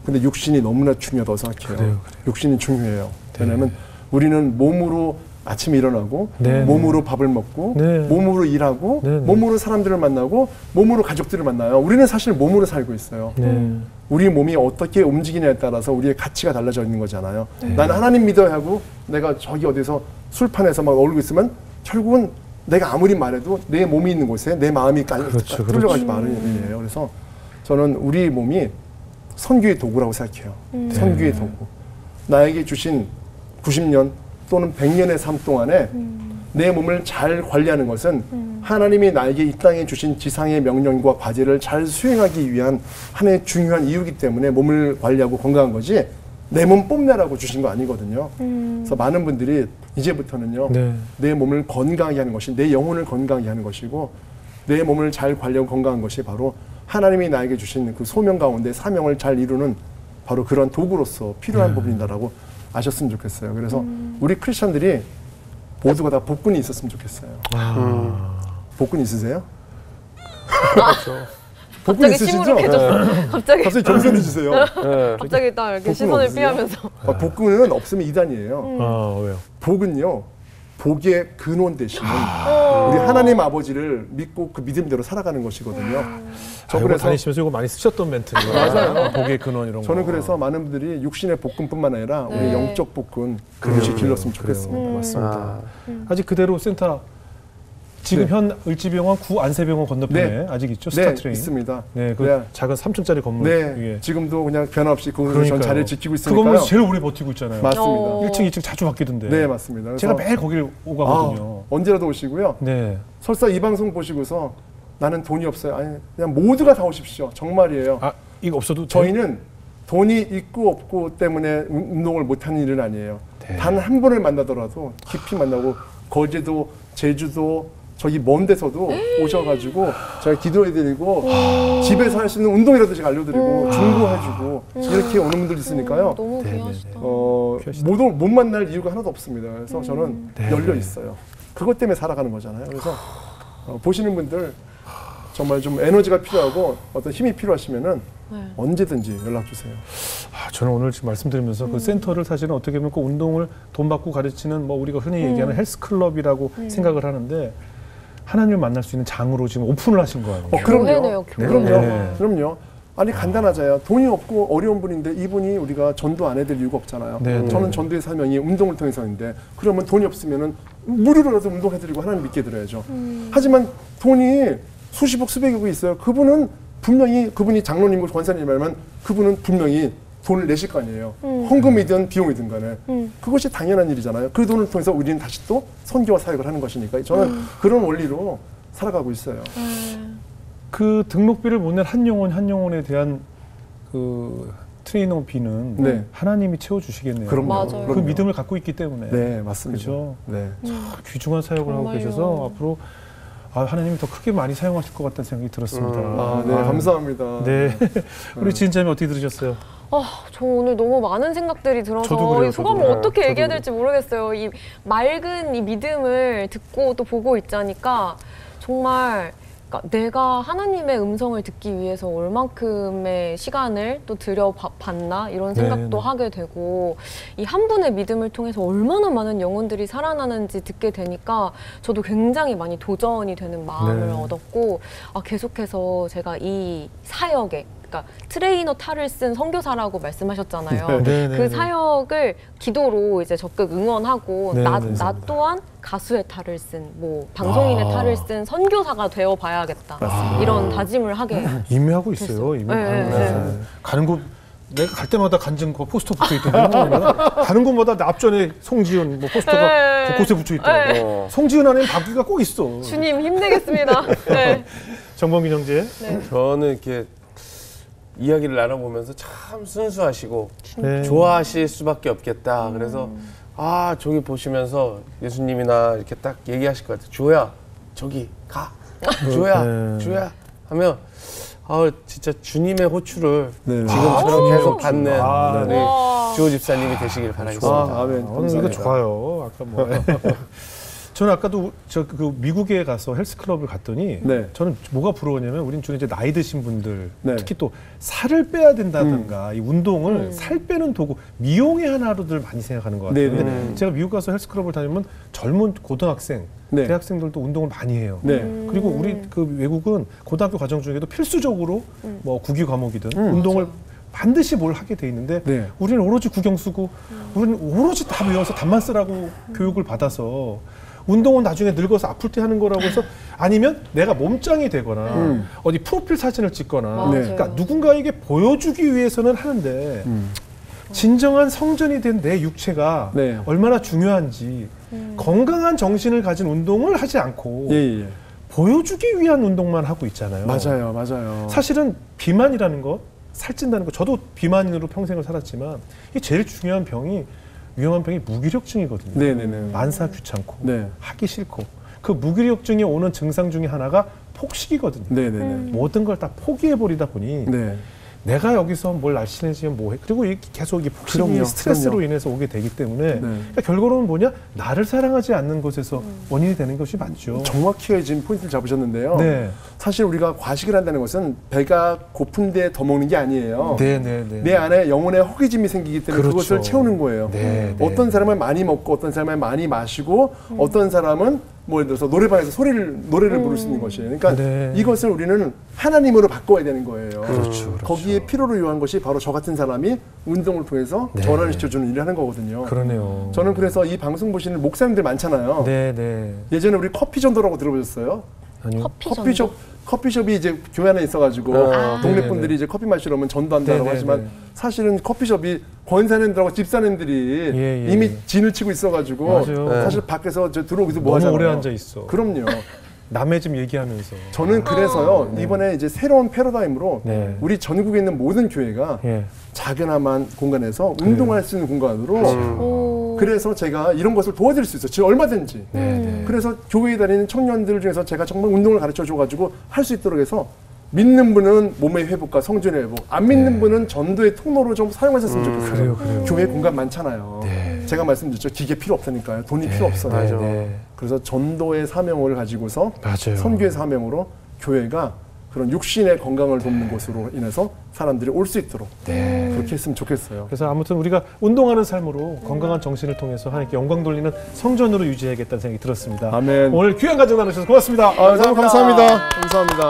[SPEAKER 4] 근데 육신이 너무나 중요하다고 생각해요. 그래요. 육신이 중요해요. 왜냐하면 우리는 몸으로 아침에 일어나고 몸으로 밥을 먹고 몸으로 일하고 몸으로 사람들을 만나고 몸으로 가족들을 만나요. 우리는 사실 몸으로 살고 있어요. 우리 몸이 어떻게 움직이냐에 따라서 우리의 가치가 달라져 있는 거잖아요. 나는 하나님 믿어야 하고 내가 저기 어디서 술판에서 막 어울리고 있으면 결국은 내가 아무리 말해도 내 몸이 있는 곳에 내 마음이 뚫려가지 마는 일이에요. 그래서 저는 우리 몸이 선교의 도구라고 생각해요. 선교의 도구. 나에게 주신 90년 또는 100년의 삶 동안에 내 몸을 잘 관리하는 것은 하나님이 나에게 이 땅에 주신 지상의 명령과 과제를 잘 수행하기 위한 하나의 중요한 이유이기 때문에 몸을 관리하고 건강한 거지 내 몸 뽐내라고 주신 거 아니거든요. 그래서 많은 분들이 이제부터는요 내 몸을 건강하게 하는 것이 내 영혼을 건강하게 하는 것이고 내 몸을 잘 관리하고 건강한 것이 바로 하나님이 나에게 주신 그 소명 가운데 사명을 잘 이루는 바로 그런 도구로서 필요한 부분이다라고 아셨으면 좋겠어요. 그래서 우리 크리스천들이 모두가 다 복근이 있었으면 좋겠어요. 복근 있으세요? 복근
[SPEAKER 2] 갑자기 시무룩해졌어. 갑자기
[SPEAKER 4] 경선해 주세요.
[SPEAKER 2] 갑자기 딱 이렇게 시선을 피하면서.
[SPEAKER 4] 복근은 없으면 이단이에요.
[SPEAKER 1] 왜요?
[SPEAKER 4] 복은요. 복의 근원 되시는 우리 하나님 아버지를 믿고 그 믿음대로 살아가는 것이거든요.
[SPEAKER 1] 저 그래서 다니시면서 이거 많이 쓰셨던 멘트예요. 맞아요. 복의 근원 이런 거.
[SPEAKER 4] 저는 그래서 많은 분들이 육신의 복근뿐만 아니라 우리 영적 복근 그것이 길렀으면 좋겠습니다.
[SPEAKER 1] 맞습니다. 아직 그대로 센터 지금 현 을지병원 구 안세병원 건너편에 아직 있죠? 스타트레인.
[SPEAKER 4] 있습니다.
[SPEAKER 1] 네, 그 작은 3층짜리 건물 위에.
[SPEAKER 4] 지금도 그냥 변함없이 거기서 전 자리를 지키고 있으니까요.
[SPEAKER 1] 그 건물에서 제일 오래 버티고 있잖아요.
[SPEAKER 4] 맞습니다.
[SPEAKER 1] 1층, 2층 자주 바뀌던데.
[SPEAKER 4] 네, 맞습니다.
[SPEAKER 1] 제가 매일 거길 오가거든요.
[SPEAKER 4] 언제라도 오시고요.
[SPEAKER 1] 네.
[SPEAKER 4] 설사 이 방송 보시고서 나는 돈이 없어요. 아니, 그냥 모두가 다 오십시오. 정말이에요.
[SPEAKER 1] 이거 없어도
[SPEAKER 4] 저희는 돈이 있고 없고 때문에 운동을 못하는 일은 아니에요. 단 한 분을 만나더라도 깊이 만나고 거제도, 제주도 저기 먼 데서도 오셔가지고 제가 기도해드리고 집에서 할 수 있는 운동이라도 제가 알려드리고 중고해주고 이렇게 오는 분들 있으니까요.
[SPEAKER 2] 너무 귀하시다.
[SPEAKER 4] 못 만날 이유가 하나도 없습니다. 그래서 저는 열려 있어요. 그것 때문에 살아가는 거잖아요. 그래서 보시는 분들 정말 좀 에너지가 필요하고 어떤 힘이 필요하시면은 언제든지 연락 주세요.
[SPEAKER 1] 저는 오늘 지금 말씀드리면서 그 센터를 사실은 어떻게 보면 그 운동을 돈 받고 가르치는 뭐 우리가 흔히 얘기하는 헬스클럽이라고 생각을 하는데 하나님을 만날 수 있는 장으로 지금 오픈을 하신 거 아니에요?
[SPEAKER 4] 그럼요. 그럼요. 아니 간단하잖아요. 돈이 없고 어려운 분인데 이분이 우리가 전도 안 해드릴 이유가 없잖아요. 저는 전도의 사명이 운동을 통해서인데 그러면 돈이 없으면은 무료로라도 운동해드리고 하나님 믿게 드려야죠. 하지만 돈이 수십억 수백억이 있어요. 그분은 분명히 그분이 장로님과 권사님이라면 그분은 분명히 돈을 내실 거 아니에요. 헌금이든 비용이든 간에. 그것이 당연한 일이잖아요. 그 돈을 통해서 우리는 다시 또 선교와 사역을 하는 것이니까 저는 그런 원리로 살아가고 있어요.
[SPEAKER 1] 그 등록비를 못 낸 한 영혼에 대한 그 트레이너비는 하나님이 채워주시겠네요.
[SPEAKER 2] 맞아요.
[SPEAKER 1] 그 믿음을 갖고 있기 때문에.
[SPEAKER 4] 네, 맞습니다.
[SPEAKER 1] 그렇죠?
[SPEAKER 4] 네.
[SPEAKER 1] 귀중한 사역을 하고 계셔서 앞으로 하나님이 더 크게 많이 사용하실 것 같다는 생각이 들었습니다.
[SPEAKER 4] 네, 감사합니다.
[SPEAKER 1] 네. 우리 지은자매 어떻게 들으셨어요?
[SPEAKER 2] 저 오늘 너무 많은 생각들이 들어서 이 소감을 어떻게 얘기해야 될지 모르겠어요. 이 맑은 이 믿음을 듣고 또 보고 있자니까 정말 내가 하나님의 음성을 듣기 위해서 얼만큼의 시간을 또 들여봤나 이런 생각도 하게 되고 이 한 분의 믿음을 통해서 얼마나 많은 영혼들이 살아나는지 듣게 되니까 저도 굉장히 많이 도전이 되는 마음을 얻었고 계속해서 제가 이 사역에 그러니까 트레이너 탈을 쓴 선교사라고 말씀하셨잖아요. 그 사역을 기도로 이제 적극 응원하고 나 또한 가수의 탈을 쓴 뭐 방송인의 탈을 쓴 선교사가 되어 봐야겠다. 이런 다짐을 하게
[SPEAKER 1] 이미 하고 있어요. 이미 가는 곳 내가 갈 때마다 간증 포스터 붙여 있던데 가는 곳마다 나 앞전에 송지은 뭐 포스터가 곳곳에 붙여 있더라고. 송지은 안에는 바퀴가 꼭 있어.
[SPEAKER 2] 주님 힘내겠습니다.
[SPEAKER 1] 정범균 형제.
[SPEAKER 3] 저는 이렇게 이야기를 나눠보면서 참 순수하시고
[SPEAKER 1] 네.
[SPEAKER 3] 좋아하실 수밖에 없겠다. 그래서 저기 보시면서 예수님이나 이렇게 딱 얘기하실 것 같아요. 주호야 저기 가. 주호야 하면 진짜 주님의 호출을 지금처럼 계속 받는 우리 주호 집사님이 되시길 바라겠습니다.
[SPEAKER 4] 아멘.
[SPEAKER 1] 이거 좋아요. 아까 뭐 저는 아까도 그 미국에 가서 헬스클럽을 갔더니
[SPEAKER 4] 네.
[SPEAKER 1] 저는 뭐가 부러웠냐면 우린 주로 이제 나이 드신 분들
[SPEAKER 4] 네.
[SPEAKER 1] 특히 또 살을 빼야 된다든가 이 운동을 살 빼는 도구 미용의 하나로들 많이 생각하는 것 같아요.
[SPEAKER 4] 네, 네.
[SPEAKER 1] 근데 제가 미국 가서 헬스클럽을 다니면 젊은 고등학생,
[SPEAKER 4] 네.
[SPEAKER 1] 대학생들도 운동을 많이 해요.
[SPEAKER 4] 네.
[SPEAKER 1] 그리고 우리 그 외국은 고등학교 과정 중에도 필수적으로 뭐 국위 과목이든 운동을 반드시 뭘 하게 돼 있는데
[SPEAKER 4] 네.
[SPEAKER 1] 우리는 오로지 구경 쓰고 우리는 오로지 다 외워서 답만 쓰라고 교육을 받아서 운동은 나중에 늙어서 아플 때 하는 거라고 해서 아니면 내가 몸짱이 되거나 어디 프로필 사진을 찍거나
[SPEAKER 2] 네.
[SPEAKER 1] 그러니까 누군가에게 보여주기 위해서는 하는데 진정한 성전이 된 내 육체가
[SPEAKER 4] 네.
[SPEAKER 1] 얼마나 중요한지 건강한 정신을 가진 운동을 하지 않고
[SPEAKER 4] 예.
[SPEAKER 1] 보여주기 위한 운동만 하고 있잖아요.
[SPEAKER 4] 맞아요.
[SPEAKER 1] 사실은 비만이라는 것, 살찐다는 것, 저도 비만인으로 평생을 살았지만 이 제일 중요한 병이 위험한 병이 무기력증이거든요.
[SPEAKER 4] 네네네.
[SPEAKER 1] 만사 귀찮고
[SPEAKER 4] 네.
[SPEAKER 1] 하기 싫고 그 무기력증이 오는 증상 중에 하나가 폭식이거든요.
[SPEAKER 4] 네네네.
[SPEAKER 1] 모든 걸 다 포기해버리다 보니
[SPEAKER 4] 네.
[SPEAKER 1] 내가 여기서 뭘 날씬해지면 뭐해. 그리고 계속 이 폭식이
[SPEAKER 4] 그럼요.
[SPEAKER 1] 스트레스로 인해서 오게 되기 때문에
[SPEAKER 4] 네.
[SPEAKER 1] 그러니까 결국은 뭐냐? 나를 사랑하지 않는 것에서 원인이 되는 것이 맞죠.
[SPEAKER 4] 정확히 지금 포인트를 잡으셨는데요.
[SPEAKER 1] 네.
[SPEAKER 4] 사실 우리가 과식을 한다는 것은 배가 고픈데 더 먹는 게 아니에요.
[SPEAKER 1] 네.
[SPEAKER 4] 내 안에 영혼의 허기짐이 생기기 때문에
[SPEAKER 1] 그렇죠.
[SPEAKER 4] 그것을 채우는 거예요.
[SPEAKER 1] 네.
[SPEAKER 4] 어떤 사람은 많이 먹고 어떤 사람은 많이 마시고 어떤 사람은 뭐 예를 들어서 노래방에서 노래를 부를 수 있는 것이에요. 그러니까
[SPEAKER 1] 네.
[SPEAKER 4] 이것을 우리는 하나님으로 바꿔야 되는 거예요.
[SPEAKER 1] 그렇죠.
[SPEAKER 4] 거기에 필요로 요한 것이 바로 저 같은 사람이 운동을 통해서
[SPEAKER 1] 네.
[SPEAKER 4] 전환을 시켜주는 일을 하는 거거든요.
[SPEAKER 1] 그러네요.
[SPEAKER 4] 저는 그래서 이 방송 보시는 목사님들 많잖아요.
[SPEAKER 1] 네.
[SPEAKER 4] 예전에 우리 커피 전도라고 들어보셨어요?
[SPEAKER 1] 아니요.
[SPEAKER 4] 커피숍이 이제 교회 안에 있어가지고 동네
[SPEAKER 1] 네네네.
[SPEAKER 4] 분들이 이제 커피 마시러 오면 전도한다고
[SPEAKER 1] 네네네.
[SPEAKER 4] 하지만 사실은 커피숍이 권사님들하고 집사님들이
[SPEAKER 1] 예.
[SPEAKER 4] 이미 진을 치고 있어가지고
[SPEAKER 1] 맞아요.
[SPEAKER 4] 사실 밖에서 들어오기도
[SPEAKER 1] 너무
[SPEAKER 4] 뭐 하잖아요.
[SPEAKER 1] 오래 앉아 있어.
[SPEAKER 4] 그럼요.
[SPEAKER 1] 남의 집 얘기하면서.
[SPEAKER 4] 저는 그래서요 이번에 이제 새로운 패러다임으로
[SPEAKER 1] 네.
[SPEAKER 4] 우리 전국에 있는 모든 교회가
[SPEAKER 1] 예.
[SPEAKER 4] 작은함한 공간에서 운동할 수 있는 공간으로
[SPEAKER 2] 오.
[SPEAKER 4] 그래서 제가 이런 것을 도와드릴 수 있어요. 지금 얼마든지.
[SPEAKER 1] 네.
[SPEAKER 4] 그래서 교회에 다니는 청년들 중에서 제가 정말 운동을 가르쳐 줘가지고 할 수 있도록 해서 믿는 분은 몸의 회복과 성전의 회복, 안 믿는 분은 전도의 통로로 좀 사용하셨으면 좋겠어요.
[SPEAKER 1] 그래요.
[SPEAKER 4] 교회 공간 많잖아요. 제가 말씀드렸죠. 기계 필요 없으니까요. 돈이 필요 없어요.
[SPEAKER 1] 네.
[SPEAKER 4] 그래서 전도의 사명을 가지고서
[SPEAKER 1] 맞아요.
[SPEAKER 4] 선교의 사명으로 교회가 그런 육신의 건강을 돕는 곳으로 인해서 사람들이 올 수 있도록 그렇게 했으면 좋겠어요.
[SPEAKER 1] 그래서 아무튼 우리가 운동하는 삶으로 건강한 정신을 통해서 하나님께 영광 돌리는 성전으로 유지해야겠다는 생각이 들었습니다.
[SPEAKER 4] 아멘.
[SPEAKER 1] 오늘 귀한 가정 나누셔서 고맙습니다.
[SPEAKER 4] 너무 감사합니다. 감사합니다.